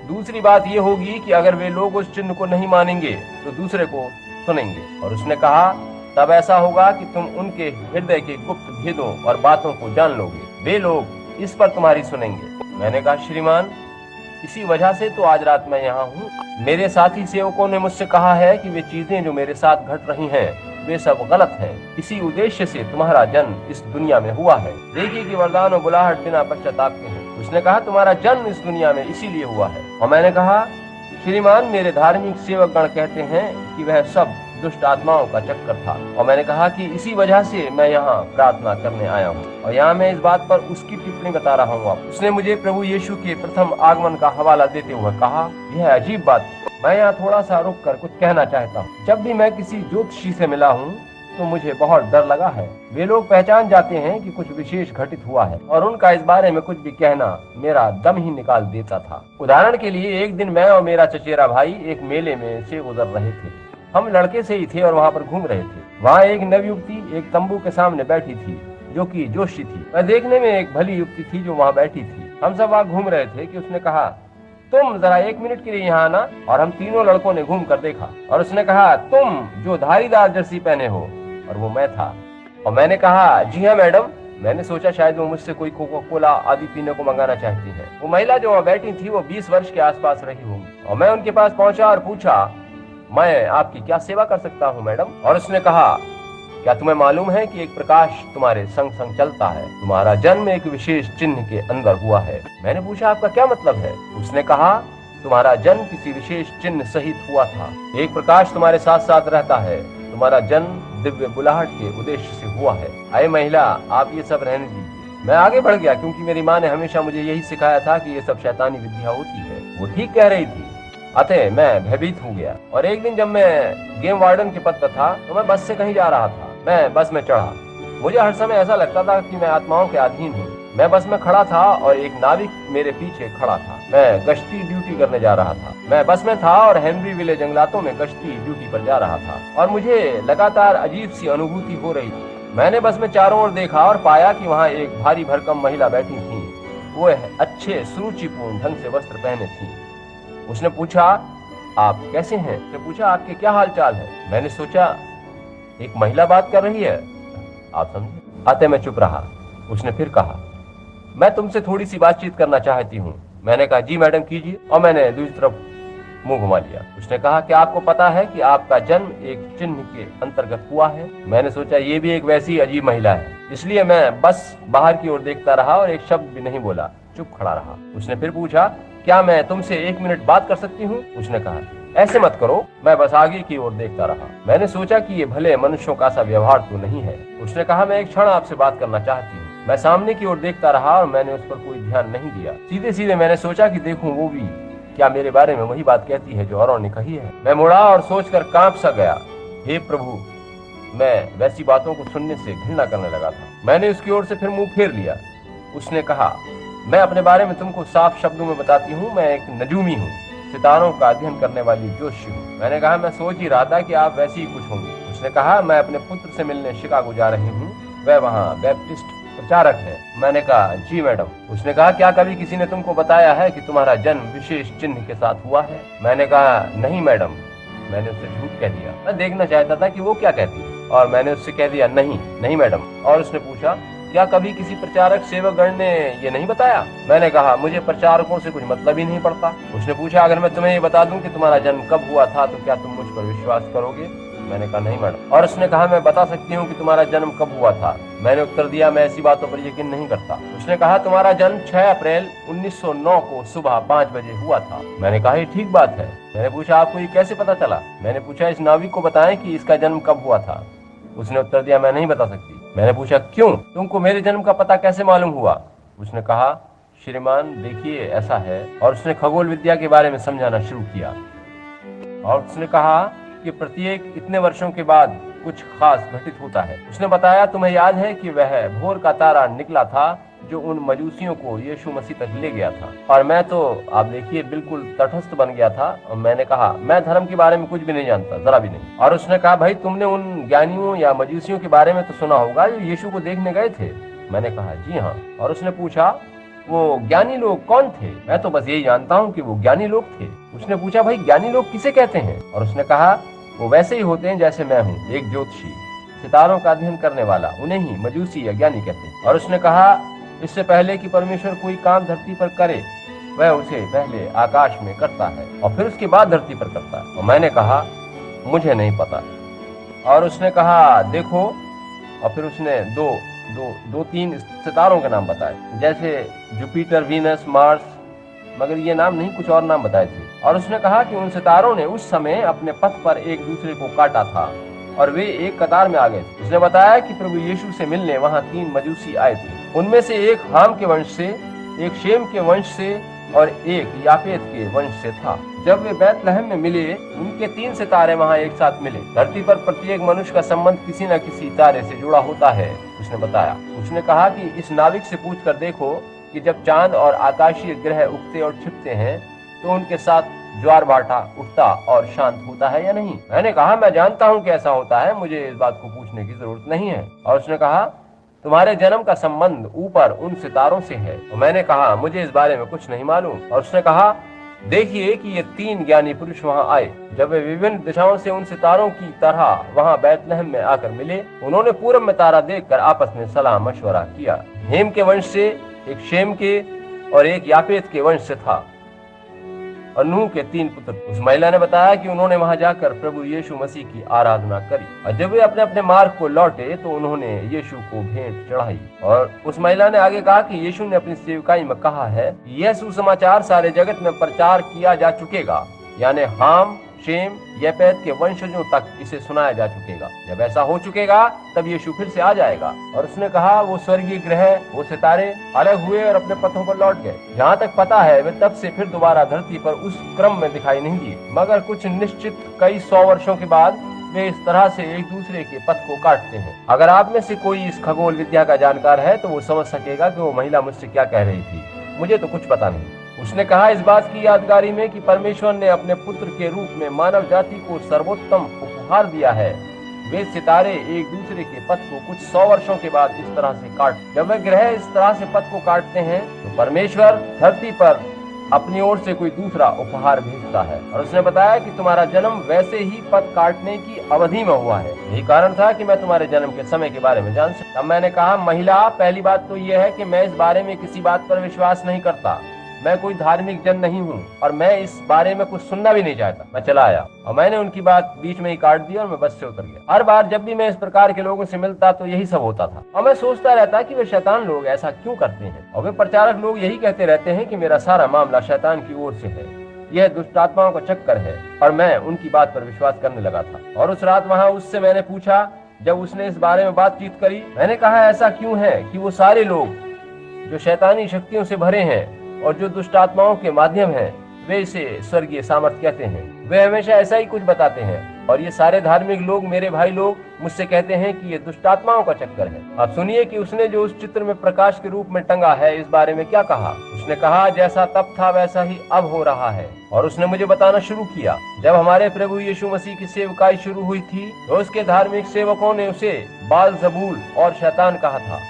दूसरी बात ये होगी कि अगर वे लोग उस चिन्ह को नहीं मानेंगे तो दूसरे को सुनेंगे। और उसने कहा, तब ऐसा होगा कि तुम उनके हृदय के गुप्त भेदों और बातों को जान लोगे, वे लोग इस पर तुम्हारी सुनेंगे। मैंने कहा, श्रीमान, इसी वजह से तो आज रात मैं यहाँ हूँ। मेरे साथी सेवकों ने मुझसे कहा है कि वे चीजें जो मेरे साथ घट रही हैं वे सब गलत हैं। इसी उद्देश्य से तुम्हारा जन्म इस दुनिया में हुआ है। देखिए कि वरदान और बुलाहट बिना पश्चाताप के हैं। उसने कहा, तुम्हारा जन्म इस दुनिया में इसीलिए हुआ है। और मैंने कहा, श्रीमान, मेरे धार्मिक सेवकगण कहते हैं कि वह सब दुष्ट आत्माओं का चक्कर था। और मैंने कहा कि इसी वजह से मैं यहाँ प्रार्थना करने आया हूँ, और यहाँ मैं इस बात पर उसकी टिप्पणी बता रहा हूँ। उसने मुझे प्रभु यीशु के प्रथम आगमन का हवाला देते हुए कहा, यह अजीब बात, मैं यहाँ थोड़ा सा रुक कर कुछ कहना चाहता हूँ। जब भी मैं किसी ज्योतिषी से मिला हूँ तो मुझे बहुत डर लगा है। वे लोग पहचान जाते हैं कि कुछ विशेष घटित हुआ है, और उनका इस बारे में कुछ भी कहना मेरा दम ही निकाल देता था। उदाहरण के लिए, एक दिन मैं और मेरा चचेरा भाई एक मेले में से गुजर रहे थे। हम लड़के से ही थे और वहाँ पर घूम रहे थे। वहाँ एक नवयुवती एक तंबू के सामने बैठी थी जो कि जोशी थी। वह देखने में एक भली युवती थी जो वहाँ बैठी थी। हम सब वहाँ घूम रहे थे कि उसने कहा, तुम जरा 1 मिनट के लिए यहाँ आना। और हम तीनों लड़कों ने घूम कर देखा, और उसने कहा, तुम जो धारीदार जर्सी पहने हो, और वो मैं था। और मैंने कहा, जी हाँ मैडम। मैंने सोचा शायद वो मुझसे कोई कोका कोला आदि पीने को मंगाना चाहती है। वो महिला जो वहाँ बैठी थी वो 20 वर्ष के आसपास रही होगी। और मैं उनके पास पहुंचा और पूछा, मैं आपकी क्या सेवा कर सकता हूँ मैडम? और उसने कहा, क्या तुम्हें मालूम है कि एक प्रकाश तुम्हारे संग संग चलता है? तुम्हारा जन्म एक विशेष चिन्ह के अंदर हुआ है। मैंने पूछा, आपका क्या मतलब है? उसने कहा, तुम्हारा जन्म किसी विशेष चिन्ह सहित हुआ था। एक प्रकाश तुम्हारे साथ साथ रहता है। तुम्हारा जन्म दिव्य बुलाहट के उद्देश्य से हुआ है। आए महिला, आप ये सब रहने दीजिए। मैं आगे बढ़ गया क्योंकि मेरी माँ ने हमेशा मुझे यही सिखाया था कि ये सब शैतानी विद्या होती है। वो ठीक कह रही थी। अतः मैं भयभीत हो गया। और एक दिन जब मैं गेम वार्डन के पद पर था तो मैं बस से कहीं जा रहा था। मैं बस में चढ़ा। मुझे हर समय ऐसा लगता था कि मैं आत्माओं के अधीन हूँ। मैं बस में खड़ा था और एक नाविक मेरे पीछे खड़ा था। मैं गश्ती ड्यूटी करने जा रहा था। मैं बस में था और हेनरी विले जंगलातों में गश्ती ड्यूटी पर जा रहा था और मुझे लगातार अजीब सी अनुभूति हो रही थी। मैंने बस में चारों ओर देखा और पाया कि वहाँ एक भारी भरकम महिला बैठी थी। वो अच्छे सुरुचिपूर्ण ढंग से वस्त्र पहने थी। उसने पूछा, आप कैसे हैं? उसने पूछा, आपके क्या हाल चाल है? मैंने सोचा एक महिला बात कर रही है, आप समझे। अतः मैं चुप रहा। उसने फिर कहा, मैं तुमसे थोड़ी सी बातचीत करना चाहती हूँ। मैंने कहा, जी मैडम कीजिए। और मैंने दूसरी तरफ मुंह घुमा लिया। उसने कहा, क्या आपको पता है कि आपका जन्म एक चिन्ह के अंतर्गत हुआ है? मैंने सोचा ये भी एक वैसी अजीब महिला है, इसलिए मैं बस बाहर की ओर देखता रहा और एक शब्द भी नहीं बोला, चुप खड़ा रहा। उसने फिर पूछा, क्या मैं तुमसे 1 मिनट बात कर सकती हूँ? उसने कहा, ऐसे मत करो। मैं बस आगे की ओर देखता रहा। मैंने सोचा कि ये भले मनुष्यों का सा व्यवहार तो नहीं है। उसने कहा, मैं एक क्षण आपसे बात करना चाहती हूँ। मैं सामने की ओर देखता रहा और मैंने उस पर कोई ध्यान नहीं दिया। सीधे सीधे मैंने सोचा कि देखूं वो भी क्या मेरे बारे में वही बात कहती है जो औरों ने कही है। मैं मुड़ा और सोचकर कांप सा गया। हे प्रभु, मैं वैसी बातों को सुनने से घृणा करने लगा था। मैंने उसकी ओर से फिर मुंह फेर लिया। उसने कहा, मैं अपने बारे में तुमको साफ शब्दों में बताती हूँ। मैं एक नजूमी हूँ, सितारों का अध्ययन करने वाली जोशी हूँ। मैंने कहा, मैं सोच ही रहा था कि आप वैसे ही कुछ होंगे। उसने कहा, मैं अपने पुत्र से मिलने शिकागो जा रही हूँ। वह वहाँ बैप्टिस्ट प्रचारक है। मैंने कहा, जी मैडम। उसने कहा, क्या कभी किसी ने तुमको बताया है कि तुम्हारा जन्म विशेष चिन्ह के साथ हुआ है? मैंने कहा, नहीं मैडम। मैंने उससे झूठ कह दिया। मैं देखना चाहता था कि वो क्या कहती और मैंने उससे कह दिया, नहीं मैडम। और उसने पूछा, क्या कभी किसी प्रचारक सेवकगण ने ये नहीं बताया? मैंने कहा, मुझे प्रचारकों से कुछ मतलब ही नहीं पड़ता। उसने पूछा, अगर मैं तुम्हें ये बता दूं कि तुम्हारा जन्म कब हुआ था तो क्या तुम मुझ पर विश्वास करोगे? मैंने कहा, नहीं मैडम। और उसने कहा, मैं बता सकती हूँ कि तुम्हारा जन्म कब हुआ था। मैंने उत्तर दिया, मैं ऐसी बातों पर यकीन नहीं करता। उसने कहा, तुम्हारा जन्म 6 अप्रैल 1909 को सुबह 5 बजे हुआ था। मैंने कहा, ये ठीक बात है। मैंने पूछा, आपको ये कैसे पता चला? मैंने पूछा, इस नाविक को बताएं कि इसका जन्म कब हुआ था। उसने उत्तर दिया, मैं नहीं बता सकती। मैंने पूछा, क्यों? तुमको मेरे जन्म का पता कैसे मालूम हुआ? उसने कहा, श्रीमान देखिए ऐसा है। और उसने खगोल विद्या के बारे में समझाना शुरू किया। और उसने कहा कि प्रत्येक इतने वर्षों के बाद कुछ खास घटित होता है। उसने बताया, तुम्हें याद है कि वह भोर का तारा निकला था जो उन मजूसियों को यीशु मसीह तक ले गया था। और मैं तो आप देखिए बिल्कुल तटस्थ बन गया था। और मैंने कहा, मैं धर्म के बारे में कुछ भी नहीं जानता, जरा भी नहीं। और उसने कहा, भाई तुमने उन ज्ञानियों या मजूसियों के बारे में तो सुना होगा जो यीशु को देखने गए थे? मैंने कहा, जी हाँ। और उसने पूछा, वो ज्ञानी लोग कौन थे? मैं तो बस यही जानता हूँ कि वो ज्ञानी लोग थे। उसने पूछा, भाई ज्ञानी लोग किसे कहते हैं? और उसने कहा, वो वैसे ही होते हैं जैसे मैं हूँ, एक ज्योतिषी, सितारों का अध्ययन करने वाला। उन्हें ही मजूसी या ज्ञानी कहते हैं। और उसने कहा, इससे पहले कि परमेश्वर कोई काम धरती पर करे, वह उसे पहले आकाश में करता है और फिर उसके बाद धरती पर करता है। और मैंने कहा, मुझे नहीं पता। और उसने कहा, देखो। और फिर उसने दो तीन सितारों के नाम बताए, जैसे जुपिटर, वीनस, मार्स, मगर ये नाम नहीं, कुछ और नाम बताए थे। और उसने कहा कि उन सितारों ने उस समय अपने पथ पर एक दूसरे को काटा था और वे एक कतार में आ गए थे। उसने बताया कि प्रभु यीशु से मिलने वहां 3 मजूसी आए थे। उनमें से एक हाम के वंश से, एक शेम के वंश से और एक यापेत के वंश से था। जब वे बैतलहम में मिले, उनके 3 सितारे वहां एक साथ मिले। धरती पर प्रत्येक मनुष्य का संबंध किसी न किसी तारे से जुड़ा होता है, उसने बताया। उसने कहा कि इस नाविक से पूछ कर देखो कि जब चांद और आकाशीय ग्रह उगते और छिपते हैं तो उनके साथ ज्वार भाटा उठता और शांत होता है या नहीं। मैंने कहा, मैं जानता हूँ कि ऐसा होता है, मुझे इस बात को पूछने की जरूरत नहीं है। और उसने कहा, तुम्हारे जन्म का संबंध ऊपर उन सितारों से है। और मैंने कहा, मुझे इस बारे में कुछ नहीं मालूम। और उसने कहा, देखिए कि ये 3 ज्ञानी पुरुष वहां आए। जब वे विभिन्न दिशाओं से उन सितारों की तरह वहां बैतलहम में आकर मिले, उन्होंने पूरब में तारा देखकर आपस में सलाह मशवरा किया। हेम के वंश से एक शेम के और एक यापेत के वंश से था और नूह के 3 पुत्र। उस महिला ने बताया कि उन्होंने वहां जाकर प्रभु यीशु मसीह की आराधना करी और जब वे अपने अपने मार्ग को लौटे तो उन्होंने यीशु को भेंट चढ़ाई। और उस महिला ने आगे कहा कि यीशु ने अपनी सेवकाई में कहा है, यह सुसमाचार सारे जगत में प्रचार किया जा चुकेगा, यानी हाम, शेम, येपेत के वंशजों तक इसे सुनाया जा चुकेगा। जब ऐसा हो चुकेगा तब यीशु फिर से आ जाएगा। और उसने कहा वो स्वर्गीय ग्रह, वो सितारे अलग हुए और अपने पथों पर लौट गए। जहाँ तक पता है वे तब से फिर दोबारा धरती पर उस क्रम में दिखाई नहीं दिए, मगर कुछ निश्चित कई 100 वर्षों के बाद वे इस तरह से एक दूसरे के पथ को काटते हैं। अगर आप में से कोई इस खगोल विद्या का जानकार है तो वो समझ सकेगा कि वो महिला मुझसे क्या कह रही थी। मुझे तो कुछ पता नहीं। उसने कहा इस बात की यादगारी में कि परमेश्वर ने अपने पुत्र के रूप में मानव जाति को सर्वोत्तम उपहार दिया है। वे सितारे एक दूसरे के पथ को कुछ 100 वर्षों के बाद इस तरह से जब वे ग्रह इस तरह से पथ को काटते हैं तो परमेश्वर धरती पर अपनी ओर से कोई दूसरा उपहार भेजता है। और उसने बताया कि तुम्हारा जन्म वैसे ही पथ काटने की अवधि में हुआ है। यही कारण था कि मैं तुम्हारे जन्म के समय के बारे में जान सकता। तब मैंने कहा, महिला, पहली बात तो यह है कि मैं इस बारे में किसी बात पर विश्वास नहीं करता। मैं कोई धार्मिक जन नहीं हूँ और मैं इस बारे में कुछ सुनना भी नहीं चाहता। मैं चला आया और मैंने उनकी बात बीच में ही काट दी और मैं बस से उतर गया। हर बार जब भी मैं इस प्रकार के लोगों से मिलता तो यही सब होता था और मैं सोचता रहता कि वे शैतान लोग ऐसा क्यों करते हैं। और वे प्रचारक लोग यही कहते रहते हैं कि मेरा सारा मामला शैतान की ओर से है, यह दुष्ट आत्माओं का चक्कर है। और मैं उनकी बात पर विश्वास करने लगा था। और उस रात वहाँ उससे मैंने पूछा, जब उसने इस बारे में बातचीत करी, मैंने कहा ऐसा क्यों है कि वो सारे लोग जो शैतानी शक्तियों से भरे हैं और जो दुष्ट आत्माओं के माध्यम हैं, वे इसे स्वर्गीय सामर्थ कहते हैं। वे हमेशा ऐसा ही कुछ बताते हैं और ये सारे धार्मिक लोग, मेरे भाई लोग, मुझसे कहते हैं कि ये दुष्ट आत्माओं का चक्कर है। आप सुनिए कि उसने जो उस चित्र में प्रकाश के रूप में टंगा है इस बारे में क्या कहा। उसने कहा, जैसा तब था वैसा ही अब हो रहा है। और उसने मुझे बताना शुरू किया, जब हमारे प्रभु यीशु मसीह की सेवकाई शुरू हुई थी तो उसके धार्मिक सेवकों ने उसे बाल-ज़बूल और शैतान कहा था,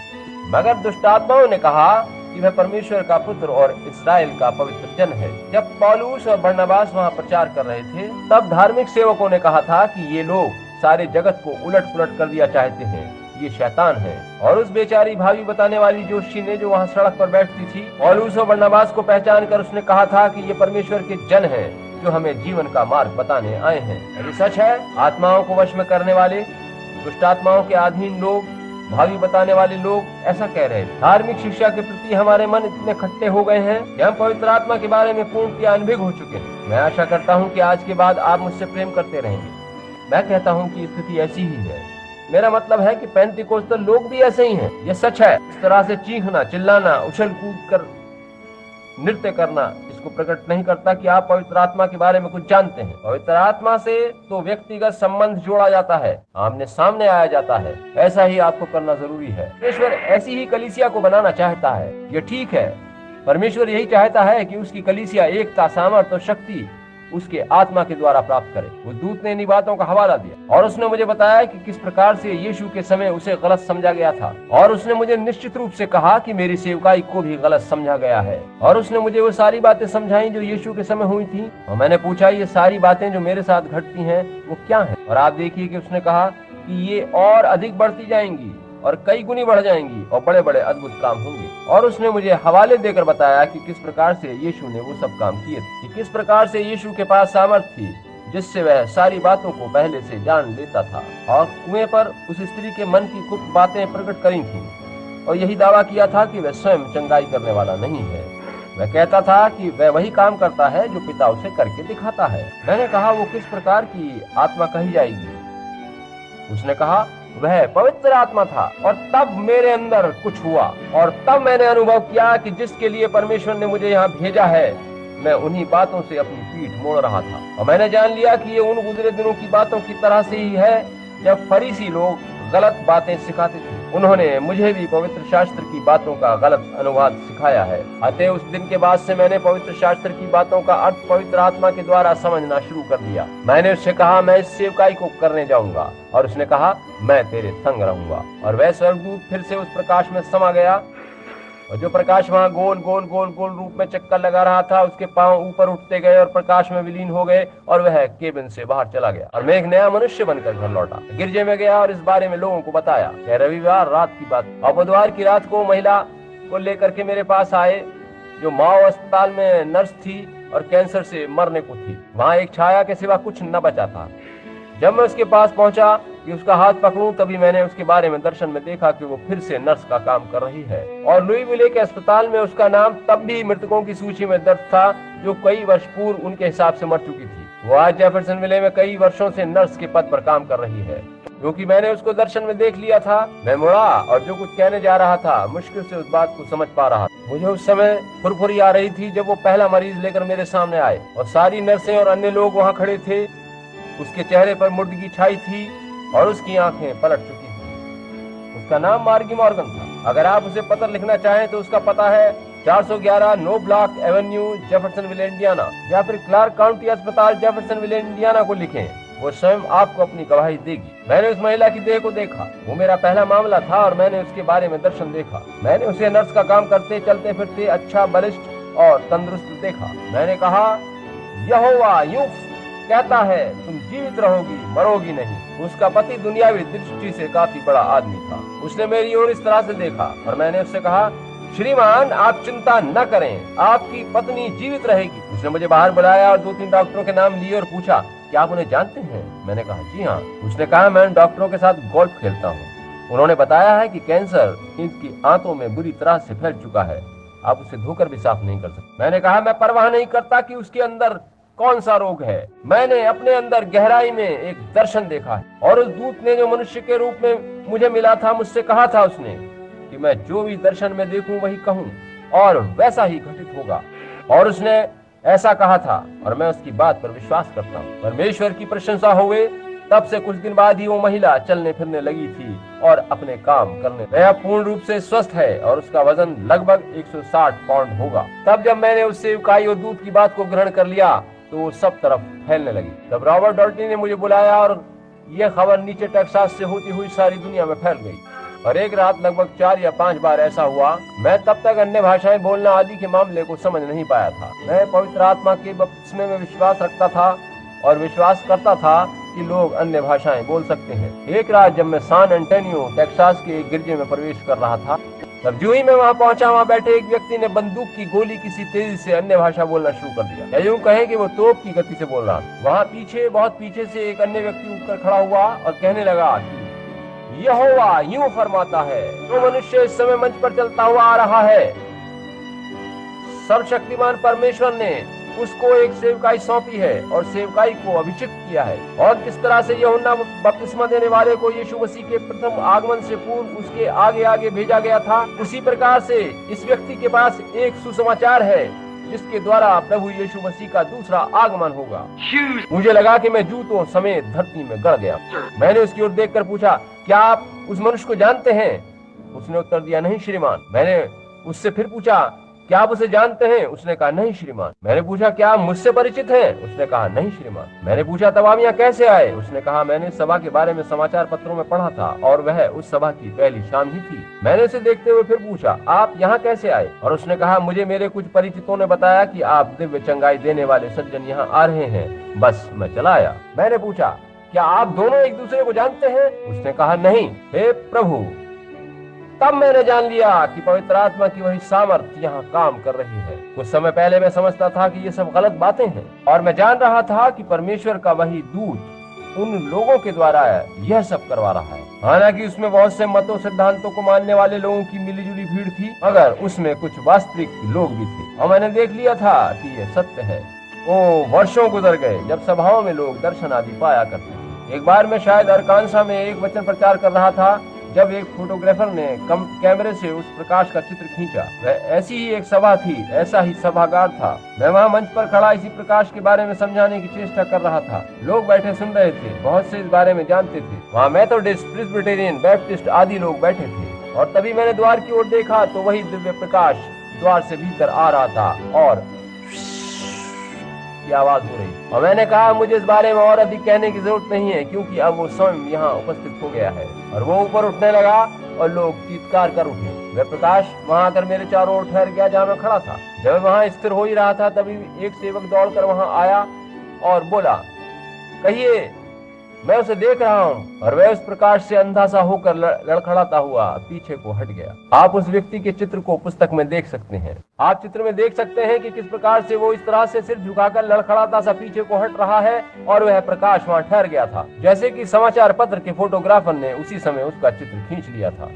मगर दुष्ट आत्माओं ने कहा कि वह परमेश्वर का पुत्र और इस्राएल का पवित्र जन है। जब पौलुस और बरनबास वहाँ प्रचार कर रहे थे तब धार्मिक सेवकों ने कहा था कि ये लोग सारे जगत को उलट पुलट कर दिया चाहते हैं, ये शैतान है। और उस बेचारी भावी बताने वाली जोशी ने, जो वहाँ सड़क पर बैठती थी, पौलुस और बरनबास को पहचान कर उसने कहा था कि ये परमेश्वर के जन है जो हमें जीवन का मार्ग बताने आए हैं। ये सच है। आत्माओं को वश में करने वाले, दुष्ट आत्माओं के अधीन लोग, भावी बताने वाले लोग ऐसा कह रहे हैं। धार्मिक शिक्षा के प्रति हमारे मन इतने खट्टे हो गए हैं कि हम पवित्र आत्मा के बारे में पूर्णतः अनभिज्ञ हो चुके हैं। मैं आशा करता हूं कि आज के बाद आप मुझसे प्रेम करते रहेंगे। मैं कहता हूं कि स्थिति ऐसी ही है। मेरा मतलब है कि पेंतिकोस्तल लोग भी ऐसे ही हैं। यह सच है। इस तरह से चीखना, चिल्लाना, उछल कूद कर नृत्य करना इसको प्रकट नहीं करता कि आप पवित्र आत्मा के बारे में कुछ जानते हैं। पवित्र आत्मा से तो व्यक्तिगत संबंध जोड़ा जाता है, आमने सामने आया जाता है। ऐसा ही आपको करना जरूरी है। परमेश्वर ऐसी ही कलीसिया को बनाना चाहता है। ये ठीक है। परमेश्वर यही चाहता है कि उसकी कलीसिया एकता, सामर्थ्य और शक्ति उसके आत्मा के द्वारा प्राप्त करे। वो दूत ने इन बातों का हवाला दिया और उसने मुझे बताया कि किस प्रकार से यीशु के समय उसे गलत समझा गया था। और उसने मुझे निश्चित रूप से कहा कि मेरी सेवकाई को भी गलत समझा गया है। और उसने मुझे वो सारी बातें समझाई जो यीशु के समय हुई थी। और मैंने पूछा, ये सारी बातें जो मेरे साथ घटती हैं वो क्या है? और आप देखिए कि उसने कहा कि ये और अधिक बढ़ती जाएंगी और कई गुनी बढ़ जाएंगी और बड़े बड़े अद्भुत काम होंगे। और उसने मुझे हवाले देकर बताया कि किस प्रकार से यीशु ने वो सब काम किए थे, कि किस प्रकार से यीशु के पास सामर्थ थी जिससे वह सारी बातों को पहले से जान लेता था। और कुएं पर उस स्त्री के मन की कुछ बातें प्रकट करी थी और यही दावा किया था कि वह स्वयं चंगाई करने वाला नहीं है। वह कहता था कि वह वही काम करता है जो पिता उसे करके दिखाता है। मैंने कहा, वो किस प्रकार की आत्मा कही जाएगी? उसने कहा, वह पवित्र आत्मा था। और तब मेरे अंदर कुछ हुआ और तब मैंने अनुभव किया कि जिसके लिए परमेश्वर ने मुझे यहाँ भेजा है, मैं उन्हीं बातों से अपनी पीठ मोड़ रहा था। और मैंने जान लिया कि ये उन गुजरे दिनों की बातों की तरह से ही है जब फरीसी लोग गलत बातें सिखाते थे। उन्होंने मुझे भी पवित्र शास्त्र की बातों का गलत अनुवाद सिखाया है। अतः उस दिन के बाद से मैंने पवित्र शास्त्र की बातों का अर्थ पवित्र आत्मा के द्वारा समझना शुरू कर दिया। मैंने उससे कहा, मैं इस सेवकाई को करने जाऊंगा। और उसने कहा, मैं तेरे संग रहूंगा। और वह स्वर्गदूत फिर से उस प्रकाश में समा गया और जो प्रकाश वहाँ गोल गोल गोल गोल रूप में चक्कर लगा रहा था, उसके पांव ऊपर उठते गए और प्रकाश में विलीन हो गए और वह केबिन से बाहर चला गया। और मैं एक नया मनुष्य बनकर घर लौटा। गिरजे में गया और इस बारे में लोगों को बताया। यह रविवार रात की बात। और बुधवार की रात को महिला को लेकर के मेरे पास आए जो माओ अस्पताल में नर्स थी और कैंसर से मरने को थी। वहाँ एक छाया के सिवा कुछ न बचा था। जब मैं उसके पास पहुंचा कि उसका हाथ पकड़ूं, तभी मैंने उसके बारे में दर्शन में देखा कि वो फिर से नर्स का काम कर रही है। और लुईविले के अस्पताल में उसका नाम तब भी मृतकों की सूची में दर्ज था जो कई वर्ष पूर्व उनके हिसाब से मर चुकी थी। वो आज जेफरसन विले में कई वर्षों से नर्स के पद पर काम कर रही है। क्योंकि मैंने उसको दर्शन में देख लिया था, मैं मुड़ा और जो कुछ कहने जा रहा था मुश्किल से उस बात को समझ पा रहा था। मुझे उस समय फुरफुरी आ रही थी जब वो पहला मरीज लेकर मेरे सामने आए और सारी नर्सें और अन्य लोग वहाँ खड़े थे। उसके चेहरे पर मुर्दगी छाई थी और उसकी आंखें पलट चुकी थी। उसका नाम मार्गी मॉर्गन था। अगर आप उसे पत्र लिखना चाहें तो उसका पता है 411 no block avenue, Jeffersonville, Indiana, या फिर क्लार्क काउंटी अस्पताल, जेफरसनविल, इंडियाना को लिखें। वो स्वयं आपको अपनी गवाही देगी। मैंने उस महिला की देह को देखा। वो मेरा पहला मामला था और मैंने उसके बारे में दर्शन देखा। मैंने उसे नर्स का काम करते, चलते फिरते, अच्छा, बलिष्ठ और तंदुरुस्त देखा। मैंने कहा, यहोवा यूं कहता है, तुम जीवित रहोगी, मरोगी नहीं। उसका पति दुनियावी दृष्टि से काफी बड़ा आदमी था। उसने मेरी ओर इस तरह से देखा और मैंने उससे कहा, श्रीमान, आप चिंता न करें, आपकी पत्नी जीवित रहेगी। उसने मुझे बाहर बुलाया और 2-3 डॉक्टरों के नाम लिए और पूछा, क्या आप उन्हें जानते हैं? मैंने कहा, जी हाँ। उसने कहा, मैं डॉक्टरों के साथ गोल्फ खेलता हूँ। उन्होंने बताया है कि कैंसर इसकी आंतों में बुरी तरह से फैल चुका है, आप उसे धोकर भी साफ नहीं कर सकते। मैंने कहा, मैं परवाह नहीं करता कि उसके अंदर कौन सा रोग है। मैंने अपने अंदर गहराई में एक दर्शन देखा है और उस दूत ने जो मनुष्य के रूप में मुझे मिला था, मुझसे कहा था उसने कि मैं जो भी दर्शन में देखूं वही कहूं और वैसा ही घटित होगा। और उसने ऐसा कहा था और मैं उसकी बात पर विश्वास करता हूँ। परमेश्वर की प्रशंसा होवे। तब से कुछ दिन बाद ही वो महिला चलने फिरने लगी थी और अपने काम करने। वह पूर्ण रूप से स्वस्थ है और उसका वजन लगभग 160 पाउंड होगा। तब जब मैंने उससे इकाई और दूध की बात को ग्रहण कर लिया तो वो सब तरफ फैलने लगी। तब रॉबर्ट डॉल्टी ने मुझे बुलाया और यह खबर नीचे टेक्सास से होती हुई सारी दुनिया में फैल गई। और एक रात लगभग 4 या 5 बार ऐसा हुआ। मैं तब तक अन्य भाषाएं बोलना आदि के मामले को समझ नहीं पाया था। मैं पवित्र आत्मा के बपतिस्मे में विश्वास रखता था और विश्वास करता था कि लोग अन्य भाषाएं बोल सकते हैं। एक रात जब मैं सैन एंटोनियो टेक्सास के एक गिरजे में प्रवेश कर रहा था, तब जो ही मैं वहां पहुंचा, वहां बैठे एक व्यक्ति ने बंदूक की गोली किसी तेजी से अन्य भाषा बोलना शुरू कर दिया, या यूं कहें कि वो तोप की गति से बोल रहा था। वहां पीछे, बहुत पीछे से एक अन्य व्यक्ति उठकर खड़ा हुआ और कहने लगा कि यहोवा यूं फरमाता है, जो मनुष्य इस समय मंच पर चलता हुआ आ रहा है, सर्वशक्तिमान परमेश्वर ने उसको एक सेवकाई सौंपी है और सेवकाई को अभिषिक्त किया है। और किस तरह से यूहन्ना बपतिस्मा देने वाले को यीशु मसीह के प्रथम आगमन से पूर्व उसके आगे आगे भेजा गया था, उसी प्रकार से इस व्यक्ति के पास एक सुसमाचार है जिसके द्वारा प्रभु यीशु मसीह का दूसरा आगमन होगा। मुझे लगा कि मैं जूतों समेत धरती में गड़ गया। मैंने उसकी ओर देखकर पूछा, क्या आप उस मनुष्य को जानते हैं? उसने उत्तर दिया, नहीं श्रीमान। मैंने उससे फिर पूछा, क्या आप उसे जानते हैं? उसने कहा, नहीं श्रीमान। मैंने पूछा, क्या आप मुझसे परिचित हैं? उसने कहा, नहीं श्रीमान। मैंने पूछा, तब आप यहाँ कैसे आए? उसने कहा, मैंने सभा के बारे में समाचार पत्रों में पढ़ा था और वह उस सभा की पहली शाम ही थी। मैंने उसे देखते हुए फिर पूछा, आप यहाँ कैसे आए? और उसने कहा, मुझे मेरे कुछ परिचितों ने बताया कि आप दिव्य चंगाई देने वाले सज्जन यहाँ आ रहे हैं, बस मैं चला आया। मैंने पूछा, क्या आप दोनों एक दूसरे को जानते हैं? उसने कहा, नहीं। हे प्रभु, तब मैंने जान लिया कि पवित्र आत्मा की वही सामर्थ्य यहाँ काम कर रही है। कुछ समय पहले मैं समझता था कि ये सब गलत बातें हैं और मैं जान रहा था कि परमेश्वर का वही दूत उन लोगों के द्वारा यह सब करवा रहा है। हालांकि उसमें बहुत से मतों सिद्धांतों को मानने वाले लोगों की मिलीजुली भीड़ थी, मगर उसमें कुछ वास्तविक लोग भी थे और मैंने देख लिया था कि यह सत्य है। ओ वर्षों गुजर गए जब सभाओं में लोग दर्शन आदि पाया करते थे। एक बार मैं शायद अरकानसा में एक वचन प्रचार कर रहा था जब एक फोटोग्राफर ने कैमरे से उस प्रकाश का चित्र खींचा। वह ऐसी ही एक सभा थी, ऐसा ही सभागार था। मैं वहां मंच पर खड़ा इसी प्रकाश के बारे में समझाने की चेष्टा कर रहा था। लोग बैठे सुन रहे थे, बहुत से इस बारे में जानते थे। वहां मेथोडिस्ट, प्रेस्बिटेरियन, बैप्टिस्ट आदि लोग बैठे थे। और तभी मैंने द्वार की ओर देखा तो वही दिव्य प्रकाश द्वार से भीतर आ रहा था और की आवाज हो रही। और मैंने कहा, मुझे इस बारे में और अधिक कहने की जरूरत नहीं है क्योंकि अब वो स्वयं यहाँ उपस्थित हो गया है। और वो ऊपर उठने लगा और लोग चीत्कार कर उठे। वह प्रकाश वहां आकर मेरे चारों ओर ठहर गया जहाँ मैं खड़ा था। जब वहां स्थिर हो ही रहा था तभी एक सेवक दौड़कर वहां आया और बोला, कहिए, मैं उसे देख रहा हूँ। और वह उस प्रकाश से अंधा सा होकर लड़खड़ाता हुआ पीछे को हट गया। आप उस व्यक्ति के चित्र को पुस्तक में देख सकते हैं। आप चित्र में देख सकते हैं कि किस प्रकार से वो इस तरह से सिर झुकाकर लड़खड़ाता सा पीछे को हट रहा है और वह प्रकाश वहाँ ठहर गया था, जैसे कि समाचार पत्र के फोटोग्राफर ने उसी समय उसका चित्र खींच लिया था।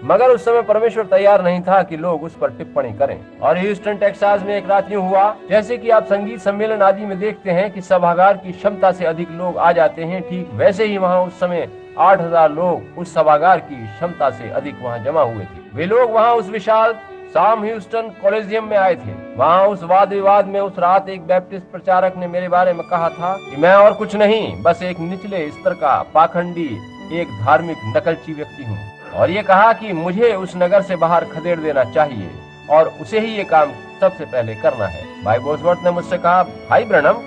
मगर उस समय परमेश्वर तैयार नहीं था कि लोग उस पर टिप्पणी करें। और ह्यूस्टन टेक्सास में एक रात यूं हुआ, जैसे कि आप संगीत सम्मेलन आदि में देखते हैं कि सभागार की क्षमता से अधिक लोग आ जाते हैं, ठीक वैसे ही वहाँ उस समय 8,000 लोग उस सभागार की क्षमता से अधिक वहाँ जमा हुए थे। वे लोग वहाँ उस विशाल साम ह्यूस्टन कॉलेजियम में आए थे। वहाँ उस वाद विवाद में उस रात एक बैप्टिस्ट प्रचारक ने मेरे बारे में कहा था कि मैं और कुछ नहीं, बस एक निचले स्तर का पाखंडी, एक धार्मिक नकलची व्यक्ति हूँ, और ये कहा कि मुझे उस नगर से बाहर खदेड़ देना चाहिए और उसे ही ये काम सबसे पहले करना है। भाई बोसवर्थ ने मुझसे कहा, भाई ब्रैनम,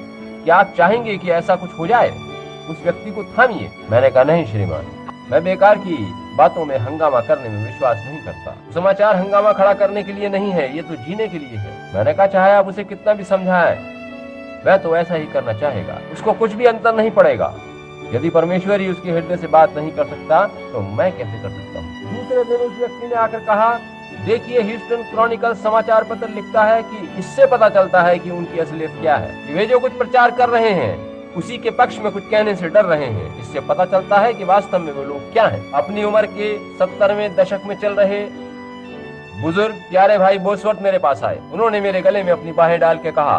क्या आप चाहेंगे कि ऐसा कुछ हो जाए? उस व्यक्ति को थामिए। मैंने कहा, नहीं श्रीमान, मैं बेकार की बातों में हंगामा करने में विश्वास नहीं करता। समाचार हंगामा खड़ा करने के लिए नहीं है, ये तो जीने के लिए है। मैंने कहा, चाहे आप उसे कितना भी समझाएं, वह तो ऐसा ही करना चाहेगा, उसको कुछ भी अंतर नहीं पड़ेगा। यदि परमेश्वर ही उसके हृदय से बात नहीं कर सकता तो मैं कैसे कर सकता हूँ? दूसरे दिन उस व्यक्ति ने आकर कहा, देखिए, ह्यूस्टन क्रॉनिकल समाचार पत्र लिखता है कि इससे पता चलता है कि उनकी असलियत क्या है, कि वे जो कुछ प्रचार कर रहे हैं उसी के पक्ष में कुछ कहने से डर रहे हैं। इससे पता चलता है कि वास्तव में वो लोग क्या हैं। अपनी उम्र के 70वें दशक में चल रहे बुजुर्ग प्यारे भाई बोसवर्थ मेरे पास आए। उन्होंने मेरे गले में अपनी बाहें डाल के कहा,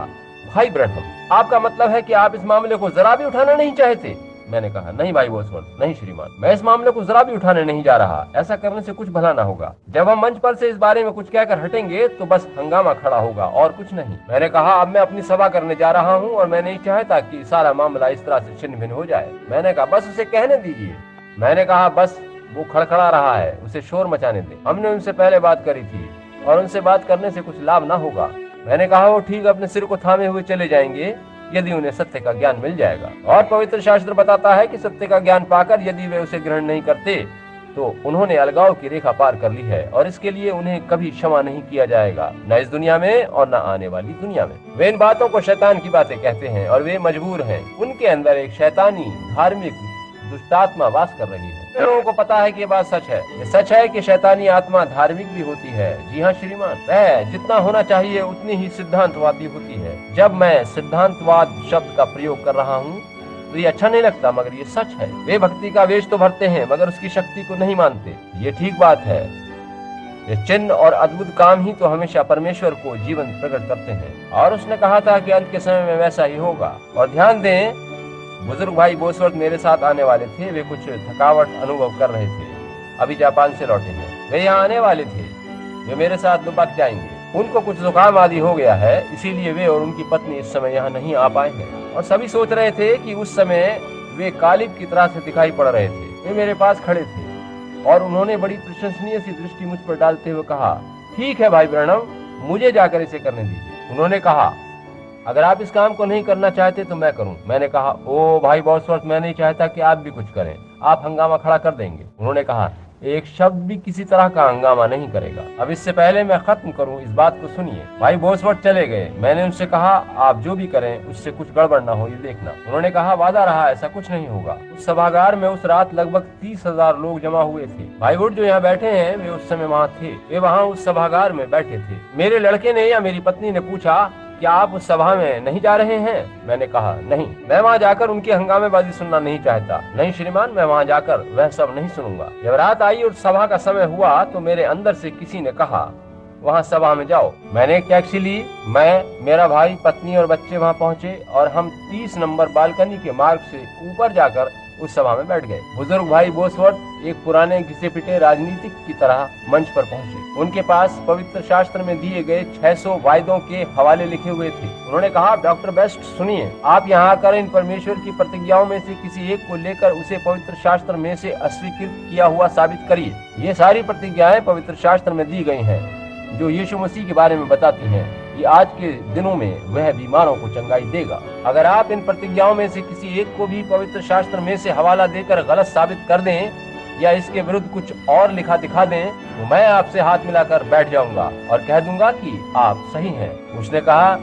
भाई ब्रैनम, आपका मतलब है कि आप इस मामले को जरा भी उठाना नहीं चाहते? मैंने कहा, नहीं भाई बोसवर्थ, नहीं श्रीमान, मैं इस मामले को जरा भी उठाने नहीं जा रहा। ऐसा करने से कुछ भला ना होगा। जब हम मंच पर से इस बारे में कुछ कहकर हटेंगे तो बस हंगामा खड़ा होगा और कुछ नहीं। मैंने कहा, अब मैं अपनी सभा करने जा रहा हूँ और मैं नहीं चाहता कि सारा मामला इस तरह से छिन्न भिन्न हो जाए। मैंने कहा, बस उसे कहने दीजिए। मैंने कहा, बस वो खड़खड़ा रहा है, उसे शोर मचाने दे। हमने उनसे पहले बात करी थी और उनसे बात करने से कुछ लाभ ना होगा। मैंने कहा, वो ठीक अपने सिर को थामे हुए चले जाएंगे यदि उन्हें सत्य का ज्ञान मिल जाएगा। और पवित्र शास्त्र बताता है कि सत्य का ज्ञान पाकर यदि वे उसे ग्रहण नहीं करते तो उन्होंने अलगाव की रेखा पार कर ली है और इसके लिए उन्हें कभी क्षमा नहीं किया जाएगा, न इस दुनिया में और न आने वाली दुनिया में। वे इन बातों को शैतान की बातें कहते हैं और वे मजबूर हैं। उनके अंदर एक शैतानी धार्मिक दुष्टात्मा वास कर रही है। लोगों को पता है कि ये बात सच है। ये सच है कि शैतानी आत्मा धार्मिक भी होती है। जी हाँ श्रीमान, वह जितना होना चाहिए उतनी ही सिद्धांतवादी होती है। जब मैं सिद्धांतवाद शब्द का प्रयोग कर रहा हूँ तो ये अच्छा नहीं लगता, मगर ये सच है। वे भक्ति का वेश तो भरते हैं मगर उसकी शक्ति को नहीं मानते। ये ठीक बात है। ये चिन्ह और अद्भुत काम ही तो हमेशा परमेश्वर को जीवन प्रकट करते हैं। और उसने कहा था कि अंत के समय में वैसा ही होगा। और ध्यान दें, बुजुर्ग भाई बोसवर्थ मेरे साथ आने वाले थे। वे कुछ थकावट अनुभव कर रहे थे, अभी जापान से लौटे हैं। वे यहाँ आने वाले थे, वे मेरे साथ लुबक जाएंगे। उनको कुछ जुकाम आदि हो गया है, इसीलिए वे और उनकी पत्नी इस समय यहाँ नहीं आ पाए हैं। और सभी सोच रहे थे कि उस समय वे कालिब की तरह से दिखाई पड़ रहे थे। वे मेरे पास खड़े थे और उन्होंने बड़ी प्रशंसनीय सी दृष्टि मुझ पर डालते हुए कहा, ठीक है भाई ब्रैनम, मुझे जाकर इसे करने दीजिए। उन्होंने कहा, अगर आप इस काम को नहीं करना चाहते तो मैं करूं। मैंने कहा, ओ भाई बोसवर्थ, मैं नहीं चाहता कि आप भी कुछ करें, आप हंगामा खड़ा कर देंगे। उन्होंने कहा, एक शब्द भी किसी तरह का हंगामा नहीं करेगा। अब इससे पहले मैं खत्म करूं, इस बात को सुनिए। भाई बोसवर्थ चले गए। मैंने उनसे कहा, आप जो भी करें उससे कुछ गड़बड़ ना हो, ये देखना। उन्होंने कहा, वादा रहा, ऐसा कुछ नहीं होगा। उस सभागार में उस रात लगभग 30,000 लोग जमा हुए थे। भाई वुड जो यहाँ बैठे हैं वे उस समय वहाँ थे। वे वहाँ उस सभागार में बैठे थे। मेरे लड़के ने या मेरी पत्नी ने पूछा, क्या आप उस सभा में नहीं जा रहे हैं? मैंने कहा, नहीं, मैं वहाँ जाकर उनकी हंगामेबाजी सुनना नहीं चाहता। नहीं श्रीमान, मैं वहाँ जाकर वह सब नहीं सुनूंगा। जब रात आई और सभा का समय हुआ तो मेरे अंदर से किसी ने कहा, वहाँ सभा में जाओ। मैंने एक टैक्सी ली। मैं, मेरा भाई, पत्नी और बच्चे वहाँ पहुँचे और हम 30 नंबर बालकनी के मार्ग से ऊपर जाकर उस सभा में बैठ गए। बुजुर्ग भाई बोसवर्थ एक पुराने घिसे पिटे राजनीतिक की तरह मंच पर पहुंचे। उनके पास पवित्र शास्त्र में दिए गए 600 वायदों के हवाले लिखे हुए थे। उन्होंने कहा, डॉक्टर बेस्ट, सुनिए, आप यहाँ आकर इन परमेश्वर की प्रतिज्ञाओं में से किसी एक को लेकर उसे पवित्र शास्त्र में से अस्वीकृत किया हुआ साबित करिए। ये सारी प्रतिज्ञाएं पवित्र शास्त्र में दी गई हैं जो यीशु मसीह के बारे में बताती हैं कि आज के दिनों में वह बीमारों को चंगाई देगा। अगर आप इन प्रतिज्ञाओं में से किसी एक को भी पवित्र शास्त्र में से हवाला देकर गलत साबित कर दें या इसके विरुद्ध कुछ और लिखा दिखा दें तो मैं आपसे हाथ मिलाकर बैठ जाऊंगा और कह दूंगा कि आप सही हैं। उसने कहा,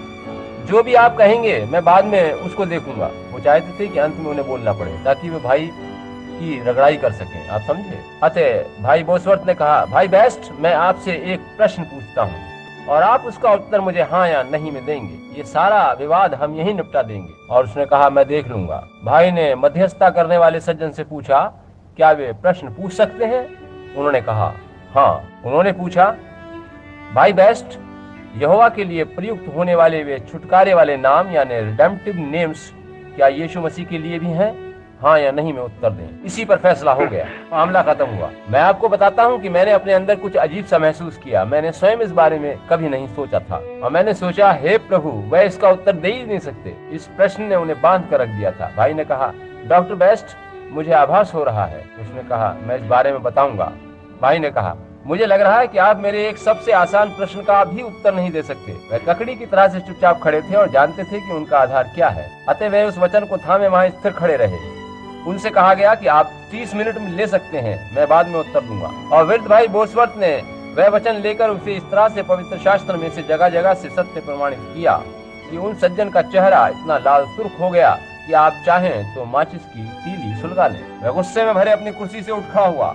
जो भी आप कहेंगे मैं बाद में उसको देखूंगा। वो चाहते थे कि अंत में उन्हें बोलना पड़े ताकि वे भाई की रगड़ाई कर सकें, आप समझे। अतः भाई बोसवर्थ ने कहा, भाई बेस्ट, मैं आपसे एक प्रश्न पूछता हूँ और आप उसका उत्तर मुझे हाँ या नहीं में देंगे। ये सारा विवाद हम यहीं निपटा देंगे। और उसने कहा, मैं देख लूंगा। भाई ने मध्यस्थता करने वाले सज्जन से पूछा, क्या वे प्रश्न पूछ सकते हैं? उन्होंने कहा, हाँ। उन्होंने पूछा, भाई बेस्ट, यहोवा के लिए प्रयुक्त होने वाले वे छुटकारे वाले नाम यानी रिडेम्पटिव नेम्स क्या यीशु मसीह के लिए भी हैं? हाँ या नहीं में उत्तर दें। इसी पर फैसला हो गया, मामला खत्म हुआ। मैं आपको बताता हूँ कि मैंने अपने अंदर कुछ अजीब सा महसूस किया। मैंने स्वयं इस बारे में कभी नहीं सोचा था और मैंने सोचा, हे प्रभु, वह इसका उत्तर दे ही नहीं सकते। इस प्रश्न ने उन्हें बांध कर रख दिया था। भाई ने कहा, डॉक्टर बेस्ट, मुझे आभास हो रहा है। उसने कहा, मैं इस बारे में बताऊंगा। भाई ने कहा, मुझे लग रहा है कि आप मेरे एक सबसे आसान प्रश्न का भी उत्तर नहीं दे सकते। वह ककड़ी की तरह से चुपचाप खड़े थे और जानते थे कि उनका आधार क्या है। अतः वे उस वचन को थामे वहां स्थिर खड़े रहे। उनसे कहा गया कि आप 30 मिनट में ले सकते हैं, मैं बाद में उत्तर दूंगा। और वृद्ध भाई बोसवर्थ ने वह वचन लेकर उसे इस तरह से पवित्र शास्त्र में से जगह जगह से सत्य प्रमाणित किया कि उन सज्जन का चेहरा इतना लाल सुर्ख हो गया कि आप चाहें तो माचिस की तीली सुलगा लें। वह गुस्से में भरे अपनी कुर्सी से उठ खड़ा हुआ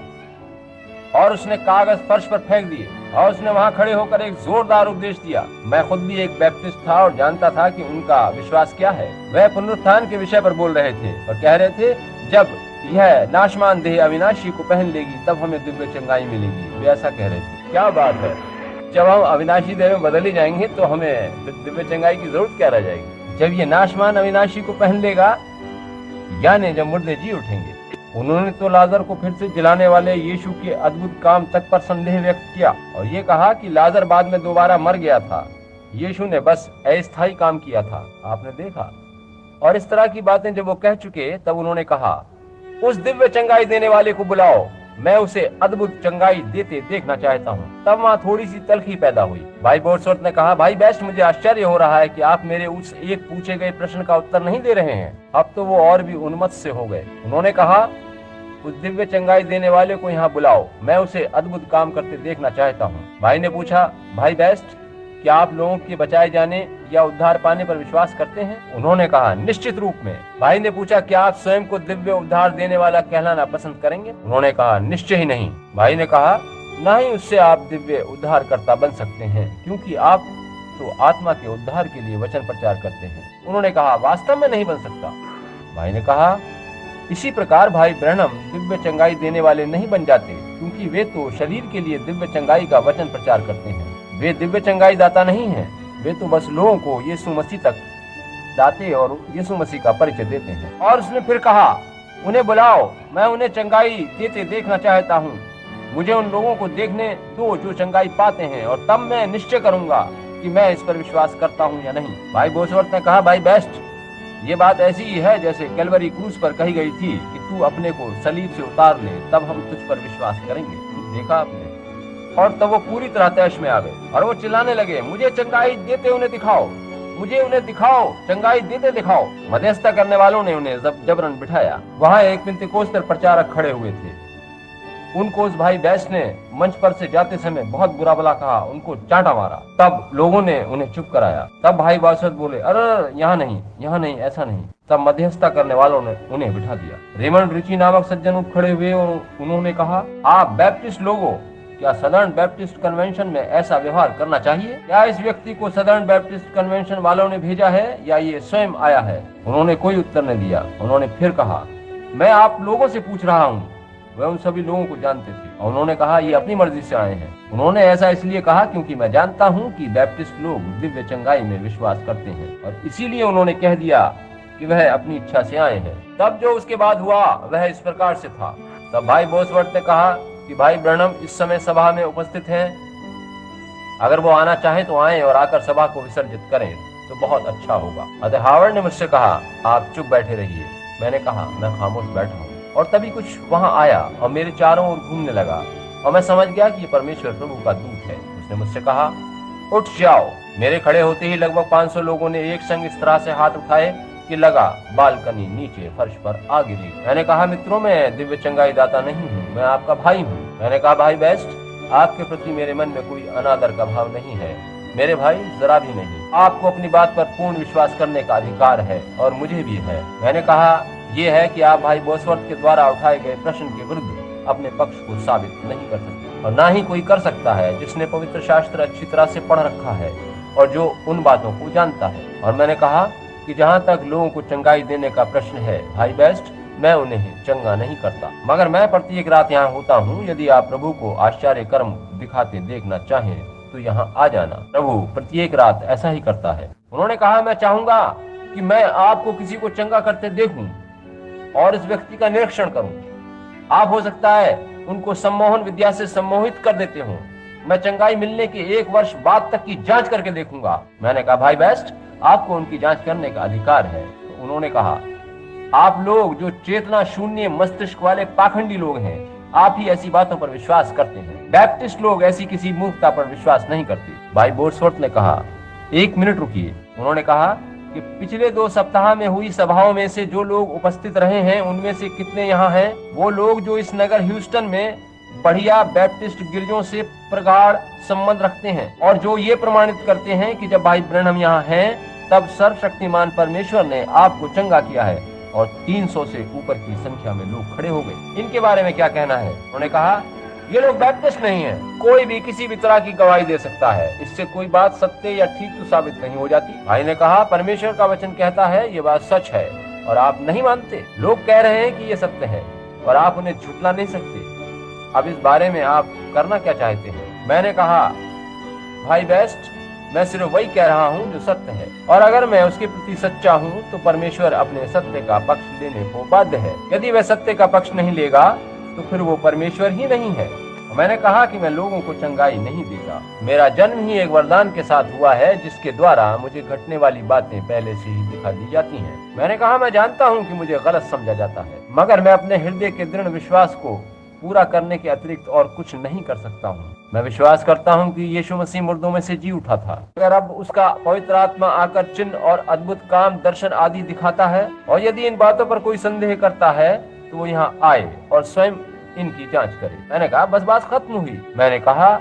और उसने कागज फर्श पर फेंक दिए और उसने वहां खड़े होकर एक जोरदार उपदेश दिया। मैं खुद भी एक बैप्टिस्ट था और जानता था कि उनका विश्वास क्या है। वह पुनरुत्थान के विषय पर बोल रहे थे और कह रहे थे, जब यह नाशमान देह अविनाशी को पहन लेगी तब हमें दिव्य चंगाई मिलेगी। वे ऐसा कह रहे थे। क्या बात है, जब हम अविनाशी देह में बदल ही जाएंगे तो हमें दिव्य चंगाई की जरूरत क्या रह जाएगी। जब ये नाशमान अविनाशी को पहन लेगा, यानी जब मुर्दे जी उठेंगे। उन्होंने तो लाजर को फिर से जिलाने वाले यीशु के अद्भुत काम तक पर संदेह व्यक्त किया और ये कहा कि लाजर बाद में दोबारा मर गया था। यीशु ने बस अस्थायी काम किया था, आपने देखा। और इस तरह की बातें जब वो कह चुके तब उन्होंने कहा, उस दिव्य चंगाई देने वाले को बुलाओ, मैं उसे अद्भुत चंगाई देते देखना चाहता हूँ। तब वहाँ थोड़ी सी तलखी पैदा हुई। भाई बोसवर्थ ने कहा, भाई बेस्ट, मुझे आश्चर्य हो रहा है कि आप मेरे उस एक पूछे गए प्रश्न का उत्तर नहीं दे रहे हैं। अब तो वो और भी उन्मत्त से हो गए। उन्होंने कहा, उस दिव्य चंगाई देने वाले को यहाँ बुलाओ, मैं उसे अद्भुत काम करते देखना चाहता हूँ। भाई ने पूछा, भाई बेस्ट, क्या आप लोगों के बचाए जाने या उद्धार पाने पर विश्वास करते हैं? उन्होंने कहा, निश्चित रूप में। भाई ने पूछा, क्या आप स्वयं को दिव्य उद्धार देने वाला कहलाना पसंद करेंगे? उन्होंने कहा, निश्चय ही नहीं। भाई ने कहा, न ही उससे आप दिव्य उद्धारकर्ता बन सकते हैं, क्योंकि आप तो आत्मा के उद्धार के लिए वचन प्रचार करते हैं। उन्होंने कहा, वास्तव में नहीं बन सकता। भाई ने कहा, इसी प्रकार भाई ब्रैनम दिव्य चंगाई देने वाले नहीं बन जाते, क्योंकि वे तो शरीर के लिए दिव्य चंगाई का वचन प्रचार करते हैं। वे दिव्य चंगाई दाता नहीं हैं, वे तो बस लोगों को यीशु मसीह तक लाते और यीशु मसीह का परिचय देते हैं। और उसने फिर कहा, उन्हें बुलाओ, मैं उन्हें चंगाई देते देखना चाहता हूँ। मुझे उन लोगों को देखने दो जो चंगाई पाते हैं, और तब मैं निश्चय करूंगा कि मैं इस पर विश्वास करता हूँ या नहीं। भाई बोसवर्थ ने कहा, भाई बेस्ट, ये बात ऐसी ही है जैसे कैलवरी क्रूस पर कही गई थी कि तू अपने को सलीब से उतार ले, तब हम तुझ पर विश्वास करेंगे। देखा आपने? और तब वो पूरी तरह तैश में आ गए और वो चिल्लाने लगे, मुझे चंगाई देते उन्हें दिखाओ, मुझे उन्हें दिखाओ, चंगाई देते दिखाओ। मध्यस्थता करने वालों ने उन्हें जबरन बिठाया। वहाँ एक पेंतीकोस्तर प्रचारक खड़े हुए थे। उनको उस भाई बेस्ट ने मंच पर से जाते समय बहुत बुरा भला कहा, उनको चांटा मारा। तब लोगों ने उन्हें चुप कराया। तब भाई बोसवर्थ बोले, अरे यहाँ नहीं, ऐसा नहीं। तब मध्यस्थता करने वालों ने उन्हें बिठा दिया। रेमंड रिची नामक सज्जन उठ खड़े हुए और उन्होंने कहा, आप बैप्टिस्ट लोगों, क्या सदर्न बैप्टिस्ट कन्वेंशन में ऐसा व्यवहार करना चाहिए? क्या इस व्यक्ति को सदर्न बैप्टिस्ट कन्वेंशन वालों ने भेजा है या ये स्वयं आया है? उन्होंने कोई उत्तर नहीं दिया। उन्होंने फिर कहा, मैं आप लोगों से पूछ रहा हूँ। वह उन सभी लोगों को जानते थे और उन्होंने कहा, ये अपनी मर्जी से आए हैं। उन्होंने ऐसा इसलिए कहा क्योंकि मैं जानता हूँ कि बैप्टिस्ट लोग दिव्य चंगाई में विश्वास करते हैं, और इसीलिए उन्होंने कह दिया कि वह अपनी इच्छा से आए हैं। तब जो उसके बाद हुआ वह इस प्रकार से था। तब भाई बोसवर्थ ने कहा कि भाई ब्रैनम इस समय सभा में उपस्थित हैं, अगर वो आना चाहे तो आए और आकर सभा को विसर्जित करें तो बहुत अच्छा होगा। अतः हावर्ड ने मुझसे कहा, आप चुप बैठे रहिए। मैंने कहा, मैं खामोश बैठा हूँ। और तभी कुछ वहां आया और मेरे चारों ओर घूमने लगा और मैं समझ गया कि ये परमेश्वर प्रभु का दूत है। उसने मुझसे कहा, उठ जाओ। मेरे खड़े होते ही लगभग 500 लोगों ने एक संग इस तरह से हाथ उठाए कि लगा बालकनी नीचे फर्श पर आ गिरी। मैंने कहा, मित्रों, मैं दिव्य चंगाई दाता नहीं हूँ, मैं आपका भाई हूँ। मैंने कहा, भाई बेस्ट, आपके प्रति मेरे मन में कोई अनादर का भाव नहीं है। मेरे भाई, जरा भी नहीं। आपको अपनी बात पर पूर्ण विश्वास करने का अधिकार है और मुझे भी है। मैंने कहा, यह है कि आप भाई बोसवर्थ के द्वारा उठाए गए प्रश्न के विरुद्ध अपने पक्ष को साबित नहीं कर सकते, और ना ही कोई कर सकता है जिसने पवित्र शास्त्र अच्छी तरह से पढ़ रखा है और जो उन बातों को जानता है। और मैंने कहा कि जहाँ तक लोगों को चंगाई देने का प्रश्न है, भाई बेस्ट, मैं उन्हें चंगा नहीं करता, मगर मैं प्रत्येक रात यहाँ होता हूँ। यदि आप प्रभु को आश्चर्य कर्म दिखाते देखना चाहें तो यहाँ आ जाना। प्रभु प्रत्येक रात ऐसा ही करता है। उन्होंने कहा, मैं चाहूंगा कि मैं आपको किसी को चंगा करते देखूं और इस व्यक्ति का निरीक्षण करूं। आप हो सकता है उनको सम्मोहन विद्या से सम्मोहित कर देते हो। मैं चंगाई मिलने के 1 वर्ष बाद तक की जांच करके देखूंगा। मैंने कहा, भाई बेस्ट, आपको उनकी जांच करने का अधिकार है। तो उन्होंने कहा, आप लोग जो चेतना शून्य मस्तिष्क वाले पाखंडी लोग हैं, आप ही ऐसी बातों पर विश्वास करते हैं। बैप्टिस्ट लोग ऐसी किसी मूर्खता पर विश्वास नहीं करते। भाई बोर्ड्सवर्थ ने कहा, 1 मिनट रुकिए। उन्होंने कहा कि पिछले 2 सप्ताह में हुई सभाओं में से जो लोग उपस्थित रहे हैं उनमें से कितने यहाँ हैं वो लोग जो इस नगर ह्यूस्टन में बढ़िया बैप्टिस्ट गिरजों से प्रगाढ़ संबंध रखते हैं और जो ये प्रमाणित करते हैं कि जब भाई ब्रैनम यहाँ हैं तब सर्वशक्तिमान परमेश्वर ने आपको चंगा किया है। और 300 से ऊपर की संख्या में लोग खड़े हो गए। इनके बारे में क्या कहना है? उन्होंने कहा, ये लोग बैप्टिस्ट नहीं है। कोई भी किसी भी तरह की गवाही दे सकता है, इससे कोई बात सत्य या ठीक तो साबित नहीं हो जाती। भाई ने कहा, परमेश्वर का वचन कहता है ये बात सच है और आप नहीं मानते। लोग कह रहे हैं कि ये सत्य है और आप उन्हें झुठला नहीं सकते। अब इस बारे में आप करना क्या चाहते हैं? मैंने कहा, भाई बेस्ट, मैं सिर्फ वही कह रहा हूँ जो सत्य है और अगर मैं उसके प्रति सच्चा हूँ तो परमेश्वर अपने सत्य का पक्ष लेने को बाध्य है। यदि वह सत्य का पक्ष नहीं लेगा तो फिर वो परमेश्वर ही नहीं है। मैंने कहा कि मैं लोगों को चंगाई नहीं देता। मेरा जन्म ही एक वरदान के साथ हुआ है जिसके द्वारा मुझे घटने वाली बातें पहले से ही दिखा दी जाती हैं। मैंने कहा, मैं जानता हूँ कि मुझे गलत समझा जाता है, मगर मैं अपने हृदय के दृढ़ विश्वास को पूरा करने के अतिरिक्त और कुछ नहीं कर सकता हूँ। मैं विश्वास करता हूँ कि यीशु मसीह मुर्दों में से जी उठा था। अगर अब उसका पवित्र आत्मा आकर चिन्ह और अद्भुत काम, दर्शन आदि दिखाता है और यदि इन बातों पर कोई संदेह करता है तो वो यहाँ आए और स्वयं इनकी जांच करे। मैंने कहा, बस बात खत्म हुई। मैंने कहा,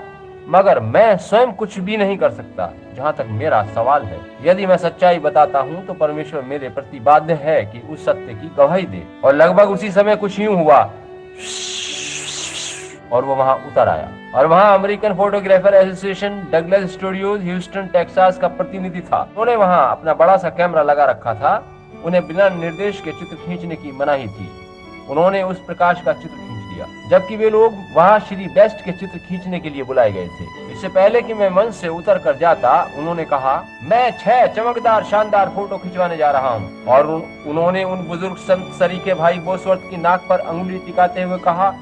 मगर मैं स्वयं कुछ भी नहीं कर सकता। जहाँ तक मेरा सवाल है, यदि मैं सच्चाई बताता हूँ तो परमेश्वर मेरे प्रति बाध्य है कि उस सत्य की गवाही दे। और लगभग उसी समय कुछ यूं हुआ और वो वहां उतर आया और वहां American photographer association Douglas studios Houston Texas का प्रतिनिधि था। उन्होंने वहां अपना बड़ा सा कैमरा लगा रखा था। उन्हें बिना निर्देश के चित्र खींचने की मनाही थी। उन्होंने उस प्रकाश का चित्र खींच लिया, जबकि वे लोग वहां श्री बेस्ट के चित्र खींचने के लिए बुलाए गए थे। इससे पहले कि मैं मंच से उतर कर जाता, उन्होंने कहा, मैं 6 चमकदार शानदार फोटो खिंचवाने जा रहा हूँ। और उन्होंने उन बुजुर्ग संत सरीखे भाई बोसवर्थ की नाक पर अंगुली टिकाते हुए कहा,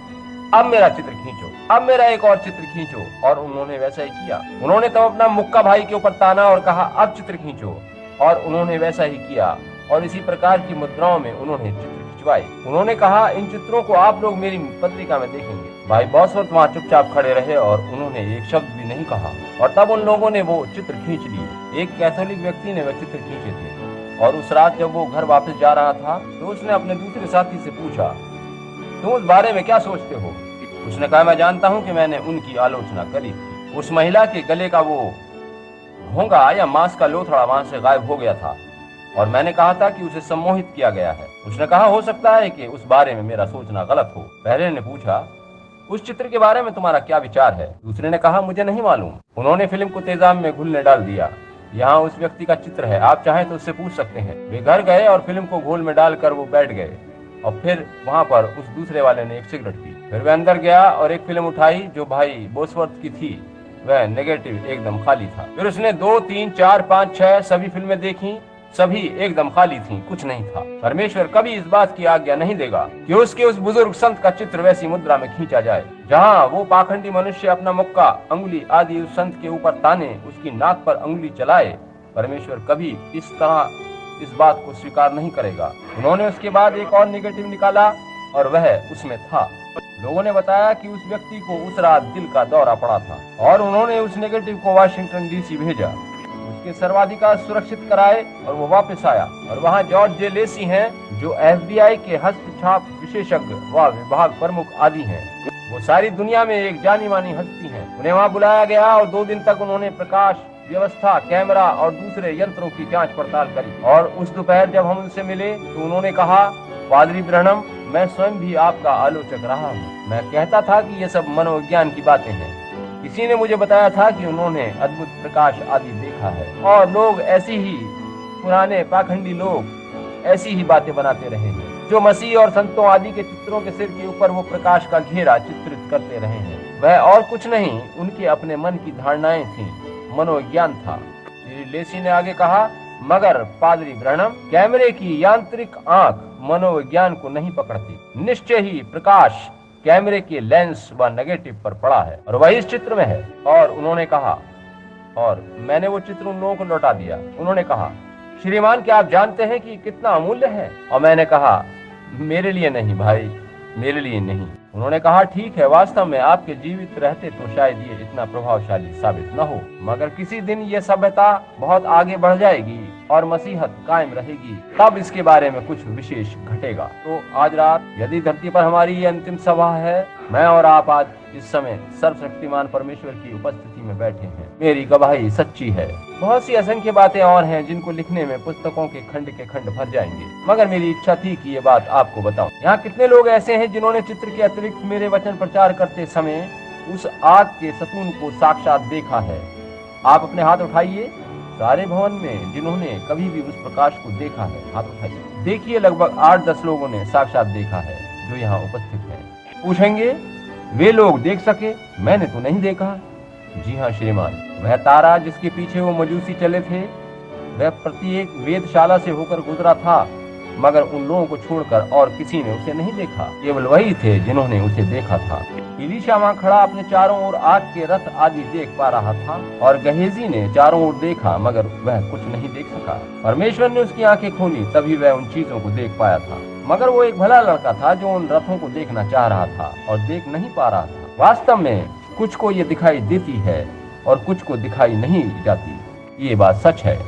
अब मेरा चित्र खींचो, अब मेरा एक और चित्र खींचो। और उन्होंने वैसा ही किया। उन्होंने तब अपना मुक्का भाई के ऊपर ताना और कहा, अब चित्र खींचो। और उन्होंने वैसा ही किया और इसी प्रकार की मुद्राओं में उन्होंने चित्र खिंचवाए। उन्होंने कहा, इन चित्रों को आप लोग मेरी पत्रिका में देखेंगे। भाई बोसवर्थ वहाँ चुपचाप खड़े रहे और उन्होंने एक शब्द भी नहीं कहा। और तब उन लोगों ने वो चित्र खींच लिए। एक कैथोलिक व्यक्ति ने वह चित्र खींचे थे और उस रात जब वो घर वापस जा रहा था तो उसने अपने दूसरे साथी से पूछा, तुम उस बारे में क्या सोचते हो? उसने कहा, मैं जानता हूं कि मैंने उनकी आलोचना करी थी। उस महिला के गले का वो घोंगा या मांस का लोथड़ा वहां से गायब हो गया था और मैंने कहा था कि उसे सम्मोहित किया गया है। उसने कहा, हो सकता है कि उस बारे में मेरा सोचना गलत हो। पहले ने पूछा, उस चित्र के बारे में तुम्हारा क्या विचार है? दूसरे ने कहा, मुझे नहीं मालूम। उन्होंने फिल्म को तेजाब में घुलने डाल दिया। यहाँ उस व्यक्ति का चित्र है, आप चाहें तो उससे पूछ सकते हैं। वे घर गए और फिल्म को घोल में डालकर वो बैठ गए और फिर वहां पर उस दूसरे वाले ने एक सिगरेट पी। फिर वह अंदर गया और एक फिल्म उठाई जो भाई बोसवर्थ की थी। वह नेगेटिव एकदम खाली था। फिर उसने 2, 3, 4, 5, 6 सभी फिल्में देखी। सभी एकदम खाली थीं, कुछ नहीं था। परमेश्वर कभी इस बात की आज्ञा नहीं देगा कि उसके उस बुजुर्ग संत का चित्र वैसी मुद्रा में खींचा जाए जहाँ वो पाखंडी मनुष्य अपना मुक्का, अंगुली आदि उस संत के ऊपर ताने, उसकी नाक पर अंगुली चलाए। परमेश्वर कभी इस तरह इस बात को स्वीकार नहीं करेगा। उन्होंने उसके बाद एक और नेगेटिव निकाला और वह उसमें था। लोगों ने बताया कि उस व्यक्ति को उस रात दिल का दौरा पड़ा था और उन्होंने उस नेगेटिव को वाशिंगटन डीसी भेजा। उसके सर्वाधिकार सुरक्षित कराए और वो वापस आया और वहाँ जॉर्ज जे लेसी हैं जो FBI के हस्तछाप विशेषज्ञ व विभाग प्रमुख आदि हैं। वो सारी दुनिया में एक जानी मानी हस्ती हैं। उन्हें वहाँ बुलाया गया और 2 दिन तक उन्होंने प्रकाश व्यवस्था, कैमरा और दूसरे यंत्रों की जांच पड़ताल करी। और उस दोपहर जब हम उनसे मिले तो उन्होंने कहा, पादरी ब्रैनम, मैं स्वयं भी आपका आलोचक रहा हूँ। मैं कहता था कि ये सब मनोविज्ञान की बातें हैं। किसी ने मुझे बताया था कि उन्होंने अद्भुत प्रकाश आदि देखा है और लोग ऐसी ही पुराने पाखंडी लोग ऐसी ही बातें बनाते रहे हैं। जो मसीह और संतों आदि के चित्रों के सिर के ऊपर वो प्रकाश का घेरा चित्रित करते रहे हैं, वह और कुछ नहीं उनके अपने मन की धारणाएं थी, मनोविज्ञान था। श्री लेसी ने आगे कहा, मगर पादरी ब्रैनम, कैमरे की यांत्रिक आंख मनोविज्ञान को नहीं पकड़ती। निश्चय ही प्रकाश कैमरे के लेंस व नेगेटिव पर पड़ा है और वही इस चित्र में है। और उन्होंने कहा, और मैंने वो चित्र उन लोगों को लौटा दिया। उन्होंने कहा, श्रीमान क्या आप जानते हैं कि कितना अमूल्य है? और मैंने कहा, मेरे लिए नहीं भाई, मेरे लिए नहीं। उन्होंने कहा, ठीक है, वास्तव में आपके जीवित रहते तो शायद ये इतना प्रभावशाली साबित न हो, मगर किसी दिन ये सभ्यता बहुत आगे बढ़ जाएगी और मसीहत कायम रहेगी, तब इसके बारे में कुछ विशेष घटेगा। तो आज रात यदि धरती पर हमारी ये अंतिम सभा है, मैं और आप आज इस समय सर्वशक्तिमान परमेश्वर की उपस्थिति में बैठे हैं, मेरी गवाही सच्ची है। बहुत सी असंख्य बातें और हैं जिनको लिखने में पुस्तकों के खंड भर जाएंगे, मगर मेरी इच्छा थी कि ये बात आपको बताऊं। यहाँ कितने लोग ऐसे हैं जिन्होंने चित्र के अतिरिक्त मेरे वचन प्रचार करते समय उस आग के सतून को साक्षात देखा है? आप अपने हाथ उठाइए, सारे भवन में जिन्होंने कभी भी उस प्रकाश को देखा है, हाथ उठाइए। देखिए, लगभग 8-10 लोगों ने साक्षात देखा है जो यहाँ उपस्थित हैं। पूछेंगे, वे लोग देख सके? मैंने तो नहीं देखा। जी हाँ श्रीमान, वह तारा जिसके पीछे वो मजूसी चले थे, वह प्रत्येक वेदशाला से होकर गुजरा था, मगर उन लोगों को छोड़कर और किसी ने उसे नहीं देखा। केवल वही थे जिन्होंने उसे देखा था। एलीशा वहाँ खड़ा अपने चारों ओर आग के रथ आदि देख पा रहा था, और गहेजी ने चारों ओर देखा, मगर वह कुछ नहीं देख सका। परमेश्वर ने उसकी आंखें खोली, तभी वह उन चीजों को देख पाया था। मगर वो एक भला लड़का था जो उन रथों को देखना चाह रहा था और देख नहीं पा रहा था। वास्तव में कुछ को ये दिखाई देती है और कुछ को दिखाई नहीं जाती, ये बात सच है।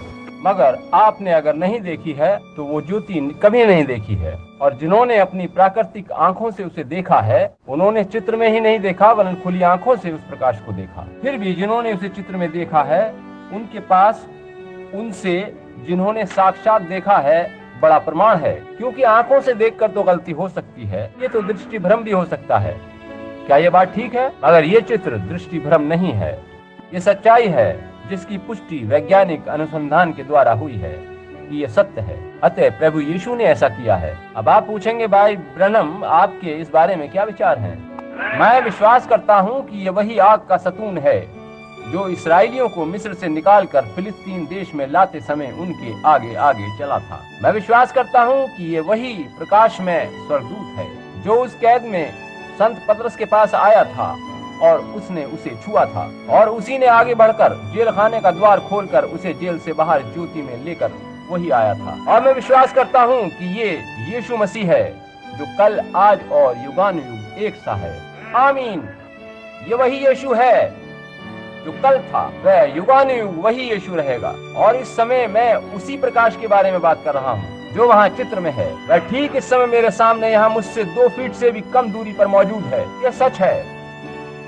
मगर आपने अगर नहीं देखी है तो वो ज्योति कभी नहीं देखी है, और जिन्होंने अपनी प्राकृतिक आंखों से उसे देखा है, उन्होंने चित्र में ही नहीं देखा वरन खुली आंखों से उस प्रकाश को देखा। फिर भी जिन्होंने उसे चित्र में देखा है, उनके पास उनसे जिन्होंने साक्षात देखा है बड़ा प्रमाण है, क्योंकि आंखों से देखकर तो गलती हो सकती है, ये तो दृष्टि भ्रम भी हो सकता है। क्या ये बात ठीक है? मगर ये चित्र दृष्टि भ्रम नहीं है, ये सच्चाई है जिसकी पुष्टि वैज्ञानिक अनुसंधान के द्वारा हुई है कि ये सत्य है। अतः प्रभु यीशु ने ऐसा किया है। अब आप पूछेंगे, भाई ब्रैनम, आपके इस बारे में क्या विचार हैं? मैं विश्वास करता हूँ कि ये वही आग का सतून है जो इस्राएलियों को मिस्र से निकालकर फिलिस्तीन देश में लाते समय उनके आगे आगे चला था। मैं विश्वास करता हूँ कि ये वही प्रकाश में स्वर्गदूत है जो उस कैद में संत पतरस के पास आया था और उसने उसे छुआ था, और उसी ने आगे बढ़कर जेल खाने का द्वार खोलकर उसे जेल से बाहर ज्योति में लेकर वही आया था। और मैं विश्वास करता हूँ कि ये यीशु मसीह है जो कल, आज और युगानुयुग एक सा है। आमीन। ये वही यीशु है जो कल था, वह युगानुयुग वही यीशु रहेगा। और इस समय मैं उसी प्रकाश के बारे में बात कर रहा हूँ जो वहाँ चित्र में है। वह ठीक इस समय मेरे सामने यहाँ मुझसे 2 फीट से भी कम दूरी पर मौजूद है। यह सच है।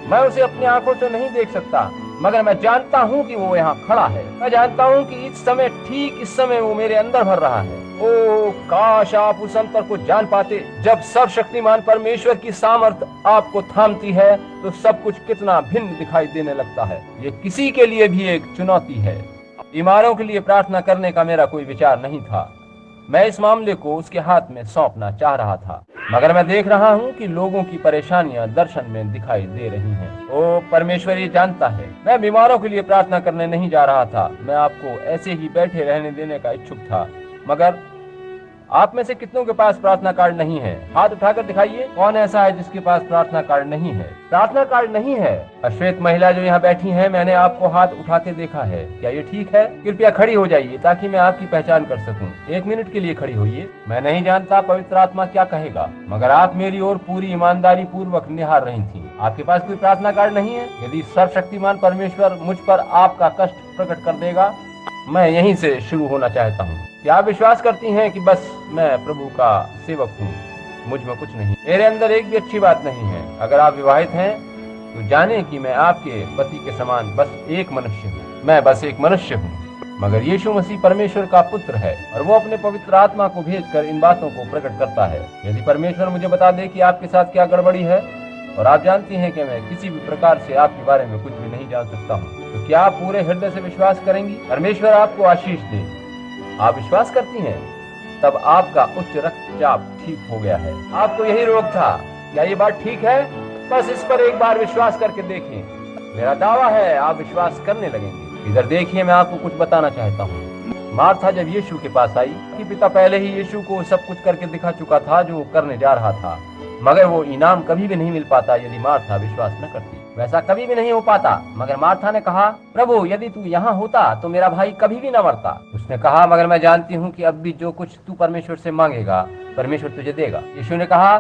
मैं उसे अपनी आंखों से नहीं देख सकता, मगर मैं जानता हूँ कि वो यहाँ खड़ा है। मैं जानता हूँ कि इस समय, ठीक इस समय वो मेरे अंदर भर रहा है। ओ काश आप उस अंतर को जान पाते। जब सर्वशक्तिमान परमेश्वर की सामर्थ आपको थामती है तो सब कुछ कितना भिन्न दिखाई देने लगता है। ये किसी के लिए भी एक चुनौती है। बीमारों के लिए प्रार्थना करने का मेरा कोई विचार नहीं था। मैं इस मामले को उसके हाथ में सौंपना चाह रहा था, मगर मैं देख रहा हूँ कि लोगों की परेशानियां दर्शन में दिखाई दे रही हैं। ओ परमेश्वर ये जानता है, मैं बीमारों के लिए प्रार्थना करने नहीं जा रहा था। मैं आपको ऐसे ही बैठे रहने देने का इच्छुक था। मगर आप में से कितनों के पास प्रार्थना कार्ड नहीं है? हाथ उठाकर दिखाइए, कौन ऐसा है जिसके पास प्रार्थना कार्ड नहीं है? प्रार्थना कार्ड नहीं है? अश्वेत महिला जो यहाँ बैठी है, मैंने आपको हाथ उठाते देखा है। क्या ये ठीक है? कृपया खड़ी हो जाइए ताकि मैं आपकी पहचान कर सकूं। 1 मिनट के लिए खड़ी होइए। मैं नहीं जानता पवित्र आत्मा क्या कहेगा, मगर आप मेरी ओर पूरी ईमानदारी पूर्वक निहार रही थी। आपके पास कोई प्रार्थना कार्ड नहीं है? यदि सर्वशक्तिमान परमेश्वर मुझ पर आपका कष्ट प्रकट कर देगा, मैं यहीं से शुरू होना चाहता हूँ। क्या आप विश्वास करती हैं कि बस मैं प्रभु का सेवक हूँ, मुझ में कुछ नहीं, मेरे अंदर एक भी अच्छी बात नहीं है? अगर आप विवाहित हैं तो जाने कि मैं आपके पति के समान बस एक मनुष्य हूँ। मैं बस एक मनुष्य हूँ, मगर यीशु मसीह परमेश्वर का पुत्र है और वो अपने पवित्र आत्मा को भेजकर इन बातों को प्रकट करता है। यदि परमेश्वर मुझे बता दे कि आपके साथ क्या गड़बड़ी है, और आप जानती हैं कि मैं किसी भी प्रकार से आपके बारे में कुछ भी नहीं जान सकता हूँ, तो क्या आप पूरे हृदय से विश्वास करेंगी? परमेश्वर आपको आशीष दे। आप विश्वास करती हैं? तब आपका उच्च रक्तचाप ठीक हो गया है। आपको यही रोग था, क्या ये बात ठीक है? बस इस पर एक बार विश्वास करके देखें। मेरा दावा है आप विश्वास करने लगेंगे। इधर देखिए, मैं आपको कुछ बताना चाहता हूँ। मार्था जब यीशु के पास आई, कि पिता पहले ही यीशु को सब कुछ करके दिखा चुका था जो वो करने जा रहा था, मगर वो इनाम कभी भी नहीं मिल पाता यदि मार्था विश्वास न करती। वैसा कभी भी नहीं हो पाता। मगर मार्था ने कहा, प्रभु यदि तू यहाँ होता तो मेरा भाई कभी भी न मरता। उसने कहा, मगर मैं जानती हूँ कि अब भी जो कुछ तू परमेश्वर से मांगेगा परमेश्वर तुझे देगा। यीशु ने कहा,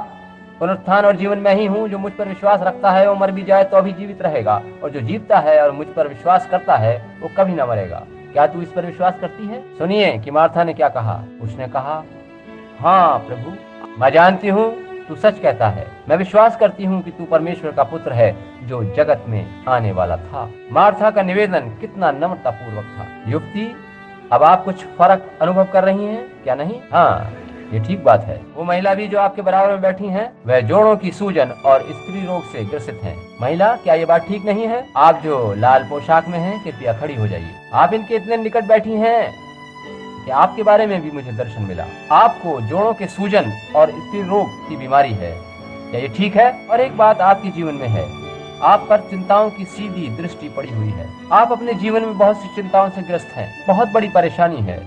पुनरुत्थान और जीवन मैं ही हूँ। जो मुझ पर विश्वास रखता है वो मर भी जाए तो भी जीवित रहेगा, और जो जीतता है और मुझ पर विश्वास करता है वो कभी न मरेगा। क्या तू इस पर विश्वास करती है? सुनिए कि मार्था ने क्या कहा। उसने कहा, हाँ प्रभु, मैं जानती हूँ तू सच कहता है। मैं विश्वास करती हूँ कि तू परमेश्वर का पुत्र है जो जगत में आने वाला था। मार्था का निवेदन कितना नम्रता पूर्वक था। युवती, अब आप कुछ फर्क अनुभव कर रही हैं क्या? नहीं? हाँ, ये ठीक बात है। वो महिला भी जो आपके बराबर में बैठी हैं, वह जोड़ों की सूजन और स्त्री रोग से ग्रसित हैं। महिला, क्या ये बात ठीक नहीं है? आप जो लाल पोशाक में हैं, कृपया खड़ी हो जाइए। आप इनके इतने निकट बैठी हैं कि आपके बारे में भी मुझे दर्शन मिला। आपको जोड़ों के सूजन और स्त्री रोग की बीमारी है, क्या ये ठीक है? और एक बात आपके जीवन में है, आप पर चिंताओं की सीधी दृष्टि पड़ी हुई है। आप अपने जीवन में बहुत सी चिंताओं से ग्रस्त हैं। बहुत बड़ी परेशानी है।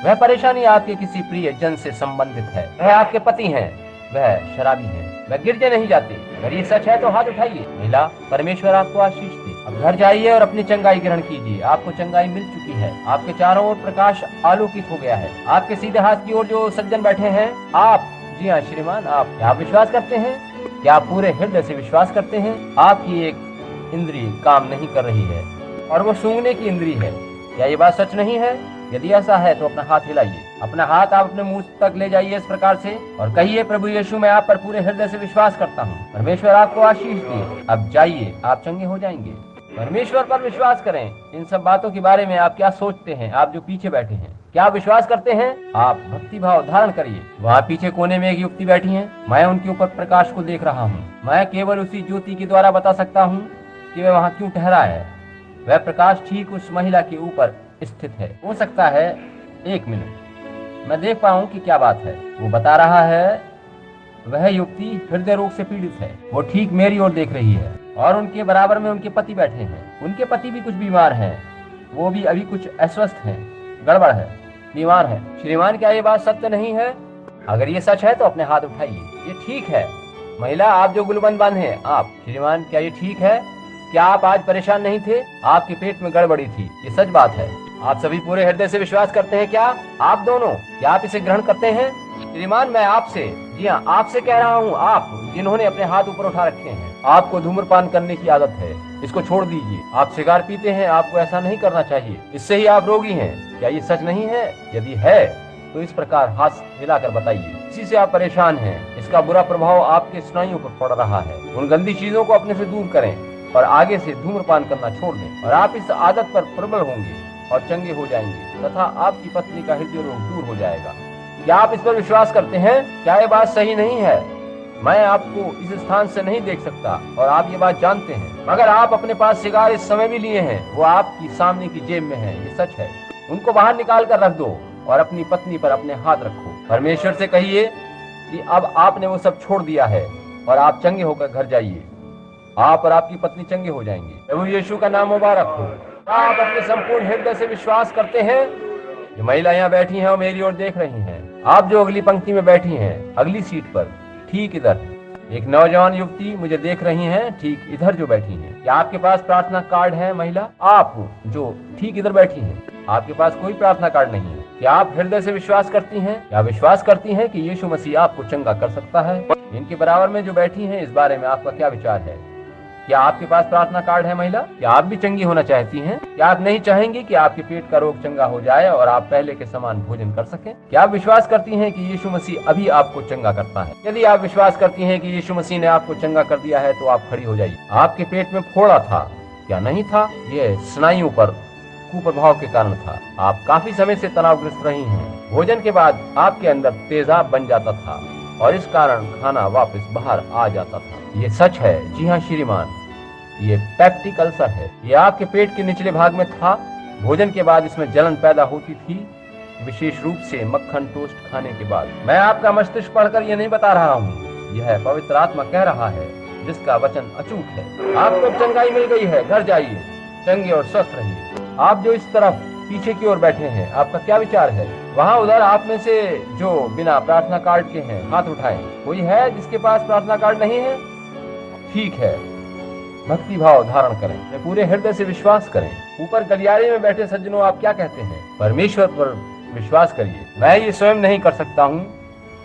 वह परेशानी आपके किसी प्रिय जन से संबंधित है। वह आपके पति हैं, वह शराबी हैं, वह गिरजे नहीं जाते। अगर ये सच है तो हाथ उठाइए। महिला, परमेश्वर आपको आशीष दे। अब घर जाइए और अपनी चंगाई ग्रहण कीजिए। आपको चंगाई मिल चुकी है। आपके चारों ओर प्रकाश आलोकित हो गया है। आपके सीधे हाथ की ओर जो सज्जन बैठे हैं, आप, जी हाँ श्रीमान, आप विश्वास करते हैं? क्या आप पूरे हृदय से विश्वास करते हैं? आपकी एक इंद्री काम नहीं कर रही है और वो सूंघने की इंद्री है। क्या ये बात सच नहीं है? यदि ऐसा है तो अपना हाथ हिलाइए। अपना हाथ आप अपने मुंह तक ले जाइए इस प्रकार से और कहिए, प्रभु यीशु, मैं आप पर पूरे हृदय से विश्वास करता हूँ। परमेश्वर आपको आशीष दे। अब जाइए, आप चंगे हो जाएंगे। परमेश्वर पर विश्वास करें। इन सब बातों के बारे में आप क्या सोचते हैं? आप जो पीछे बैठे हैं, क्या आप विश्वास करते हैं? आप भक्ति भाव धारण करिए। वहाँ पीछे कोने में एक युवती बैठी है। मैं उनके ऊपर प्रकाश को देख रहा हूँ। मैं केवल उसी ज्योति के द्वारा बता सकता हूँ कि वह वहाँ क्यों ठहरा है। वह प्रकाश ठीक उस महिला के ऊपर स्थित है। हो सकता है 1 मिनट मैं देख पाऊँ कि क्या बात है। वो बता रहा है, वह युवती हृदय रोग से पीड़ित है। वो ठीक मेरी ओर देख रही है और उनके बराबर में उनके पति बैठे हैं। उनके पति भी कुछ बीमार हैं। वो भी अभी कुछ अस्वस्थ हैं, गड़बड़ है, बीमार है। श्रीमान, क्या ये बात सत्य नहीं है? अगर ये सच है तो अपने हाथ उठाइए। ये ठीक है। महिला, आप जो गुलबंद बांधे हैं, आप। श्रीमान, क्या ये ठीक है? क्या आप आज परेशान नहीं थे? आपके पेट में गड़बड़ी थी। ये सच बात है। आप सभी पूरे हृदय से विश्वास करते हैं क्या? आप दोनों, क्या आप इसे ग्रहण करते हैं? श्रीमान, मैं आपसे, जी हाँ, आपसे कह रहा हूँ, आप जिन्होंने अपने हाथ ऊपर उठा रखे हैं। आपको धूम्रपान करने की आदत है, इसको छोड़ दीजिए। आप सिगार पीते हैं, आपको ऐसा नहीं करना चाहिए। इससे ही आप रोगी हैं। क्या ये सच नहीं है? यदि है तो इस प्रकार हाथ हिलाकर बताइए। इसी से आप परेशान हैं। इसका बुरा प्रभाव आपके स्नायुओं पर पड़ रहा है। उन गंदी चीजों को अपने से दूर करें और आगे से धूम्रपान करना छोड़ दें और आप इस आदत पर प्रबल होंगे और चंगे हो जाएंगे तथा आपकी पत्नी का हृदय रोग दूर हो जाएगा। क्या आप इस पर विश्वास करते हैं? क्या ये बात सही नहीं है? मैं आपको इस स्थान से नहीं देख सकता और आप ये बात जानते हैं, मगर आप अपने पास सिगार इस समय भी लिए हैं। वो आपकी सामने की जेब में है। ये सच है। उनको बाहर निकाल कर रख दो और अपनी पत्नी पर अपने हाथ रखो। परमेश्वर से कहिए कि अब आपने वो सब छोड़ दिया है और आप चंगे होकर घर जाइए। आप और आपकी पत्नी चंगे हो जाएंगे। प्रभु यीशु का नाम मुबारक हो। आप अपने संपूर्ण हृदय से विश्वास करते हैं? जो महिला यहाँ बैठी हैं और मेरी ओर देख रही हैं, आप जो अगली पंक्ति में बैठी हैं, अगली सीट पर, ठीक इधर एक नौजवान युवती मुझे देख रही हैं, ठीक इधर जो बैठी हैं। क्या आपके पास प्रार्थना कार्ड है? महिला, आप जो ठीक इधर बैठी हैं, आपके पास कोई प्रार्थना कार्ड नहीं है। क्या आप हृदय से विश्वास करती हैं? क्या विश्वास करती हैं कि यीशु मसीह आपको चंगा कर सकता है? इनके बराबर में जो बैठी हैं, इस बारे में आपका क्या विचार है? क्या आपके पास प्रार्थना कार्ड है? महिला, क्या आप भी चंगी होना चाहती हैं? क्या आप नहीं चाहेंगी कि आपके पेट का रोग चंगा हो जाए और आप पहले के समान भोजन कर सकें? क्या आप विश्वास करती हैं कि यीशु मसीह अभी आपको चंगा करता है? यदि आप विश्वास करती हैं कि यीशु मसीह ने आपको चंगा कर दिया है तो आप खड़ी हो जाइए। आपके पेट में फोड़ा था, क्या नहीं था? यह स्नायुओं पर कुप्रभाव के कारण था। आप काफी समय से तनावग्रस्त रही हैं। भोजन के बाद आपके अंदर तेजाब बन जाता था और इस कारण खाना वापस बाहर आ जाता था। ये सच है। जी हाँ श्रीमान, ये पेप्टिक अल्सर है। ये आपके पेट के निचले भाग में था। भोजन के बाद इसमें जलन पैदा होती थी। विशेष रूप से मक्खन टोस्ट खाने के बाद। मैं आपका मस्तिष्क पढ़कर ये नहीं बता रहा हूँ, यह पवित्र आत्मा कह रहा है, जिसका वचन अचूक है। आपको चंगाई मिल गई है, घर जाइए, चंगे और स्वस्थ रहिए। आप जो इस तरफ पीछे की ओर बैठे हैं, आपका क्या विचार है? वहाँ उधर आप में से जो बिना प्रार्थना कार्ड के हैं, हाथ उठाएं। कोई है जिसके पास प्रार्थना कार्ड नहीं है? ठीक है, भक्ति भाव धारण करें, मैं पूरे हृदय से विश्वास करें। ऊपर गलियारे में बैठे सज्जनों, आप क्या कहते हैं? परमेश्वर पर विश्वास करिए। मैं ये स्वयं नहीं कर सकता हूँ,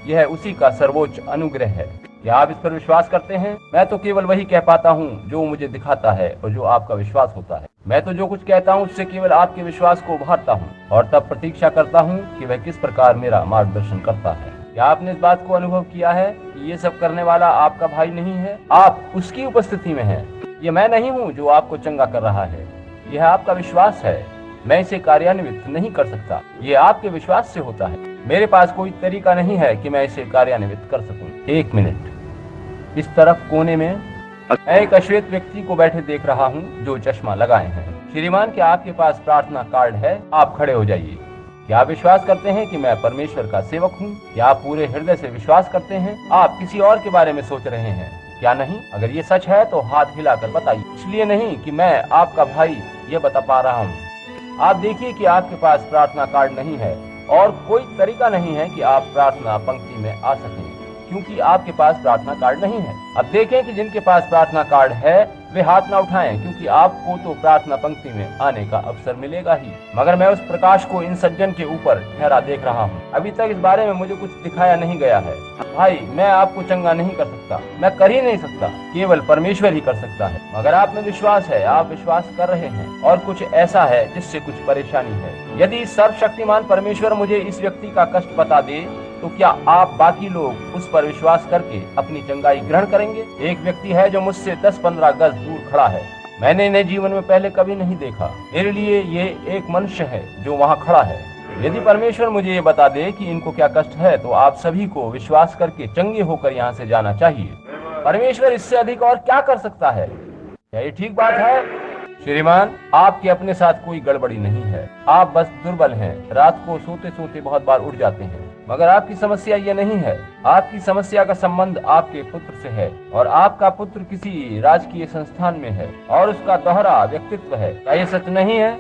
यह उसी का सर्वोच्च अनुग्रह है। क्या आप इस पर विश्वास करते हैं? मैं तो केवल वही कह पाता हूँ जो मुझे दिखाता है और जो आपका विश्वास होता है। मैं तो जो कुछ कहता हूँ उससे केवल आपके विश्वास को उभारता हूँ और तब प्रतीक्षा करता हूँ कि वह किस प्रकार मेरा मार्गदर्शन करता है। क्या आपने इस बात को अनुभव किया है कि ये सब करने वाला आपका भाई नहीं है? आप उसकी उपस्थिति में हैं। ये मैं नहीं हूँ जो आपको चंगा कर रहा है, यह आपका विश्वास है। मैं इसे कार्यान्वित नहीं कर सकता, ये आपके विश्वास से होता है। मेरे पास कोई तरीका नहीं है कि मैं इसे कार्यान्वित कर सकूं। एक मिनट, इस तरफ कोने में मैं एक अश्वेत व्यक्ति को बैठे देख रहा हूं जो चश्मा लगाए हैं। श्रीमान, क्या आपके पास प्रार्थना कार्ड है? आप खड़े हो जाइए। क्या आप विश्वास करते हैं कि मैं परमेश्वर का सेवक हूं? क्या आप पूरे हृदय से विश्वास करते हैं? आप किसी और के बारे में सोच रहे हैं क्या? नहीं? अगर ये सच है तो हाथ हिलाकर बताइए। इसलिए नहीं कि मैं आपका भाई ये बता पा रहा हूँ। आप देखिए कि आपके पास प्रार्थना कार्ड नहीं है और कोई तरीका नहीं है कि आप प्रार्थना पंक्ति में आ सकें, क्योंकि आपके पास प्रार्थना कार्ड नहीं है। अब देखें कि जिनके पास प्रार्थना कार्ड है वे हाथ ना उठाएं, क्योंकि आपको तो प्रार्थना पंक्ति में आने का अवसर मिलेगा ही। मगर मैं उस प्रकाश को इन सज्जन के ऊपर ठहरा देख रहा हूँ। अभी तक इस बारे में मुझे कुछ दिखाया नहीं गया है। भाई, मैं आपको चंगा नहीं कर सकता, मैं कर ही नहीं सकता, केवल परमेश्वर ही कर सकता है। मगर आप में विश्वास है, आप विश्वास कर रहे हैं और कुछ ऐसा है जिससे कुछ परेशानी है। यदि सर्वशक्तिमान परमेश्वर मुझे इस व्यक्ति का कष्ट बता दे तो क्या आप बाकी लोग उस पर विश्वास करके अपनी चंगाई ग्रहण करेंगे? एक व्यक्ति है जो मुझसे 10-15 गज दूर खड़ा है। मैंने इन्हें जीवन में पहले कभी नहीं देखा। मेरे लिए ये एक मनुष्य है जो वहाँ खड़ा है। यदि परमेश्वर मुझे ये बता दे कि इनको क्या कष्ट है तो आप सभी को विश्वास करके चंगे होकर यहाँ से जाना चाहिए। परमेश्वर इससे अधिक और क्या कर सकता है? क्या ये ठीक बात है? श्रीमान, आपके अपने साथ कोई गड़बड़ी नहीं है, आप बस दुर्बल हैं। रात को सोते सोते बहुत बार उठ जाते हैं। मगर आपकी समस्या ये नहीं है। आपकी समस्या का संबंध आपके पुत्र से है और आपका पुत्र किसी राजकीय संस्थान में है और उसका दोहरा व्यक्तित्व है। क्या ये सच नहीं है?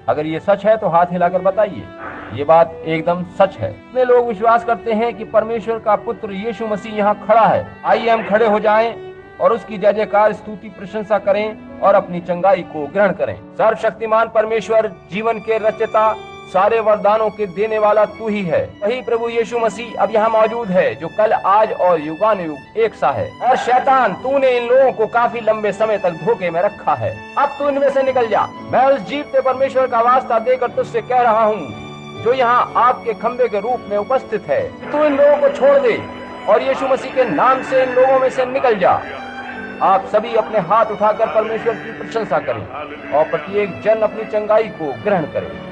अगर ये सच है तो हाथ हिलाकर बताइए। ये बात एकदम सच है। कितने लोग विश्वास करते हैं कि परमेश्वर का पुत्र यीशु मसीह यहाँ खड़ा है? आइए हम खड़े हो जाएं और उसकी जय जयकार, स्तुति, प्रशंसा करें और अपनी चंगाई को ग्रहण करें। सर्वशक्तिमान परमेश्वर, जीवन के रचयिता, सारे वरदानों के देने वाला तू ही है। वही प्रभु यीशु मसीह अब यहाँ मौजूद है जो कल, आज और युगानुयुग एक सा है। और शैतान, तूने इन लोगों को काफी लंबे समय तक धोखे में रखा है। अब तू इनमें से निकल जा। मैं उस जीवते परमेश्वर का वास्ता देकर तुझसे कह रहा हूँ जो यहाँ आपके खंबे के रूप में उपस्थित है, तू इन लोगों को छोड़ दे और यीशु मसीह के नाम से इन लोगों में से निकल जा। आप सभी अपने हाथ उठाकर परमेश्वर की प्रशंसा करें और प्रत्येक जन अपनी चंगाई को ग्रहण करे।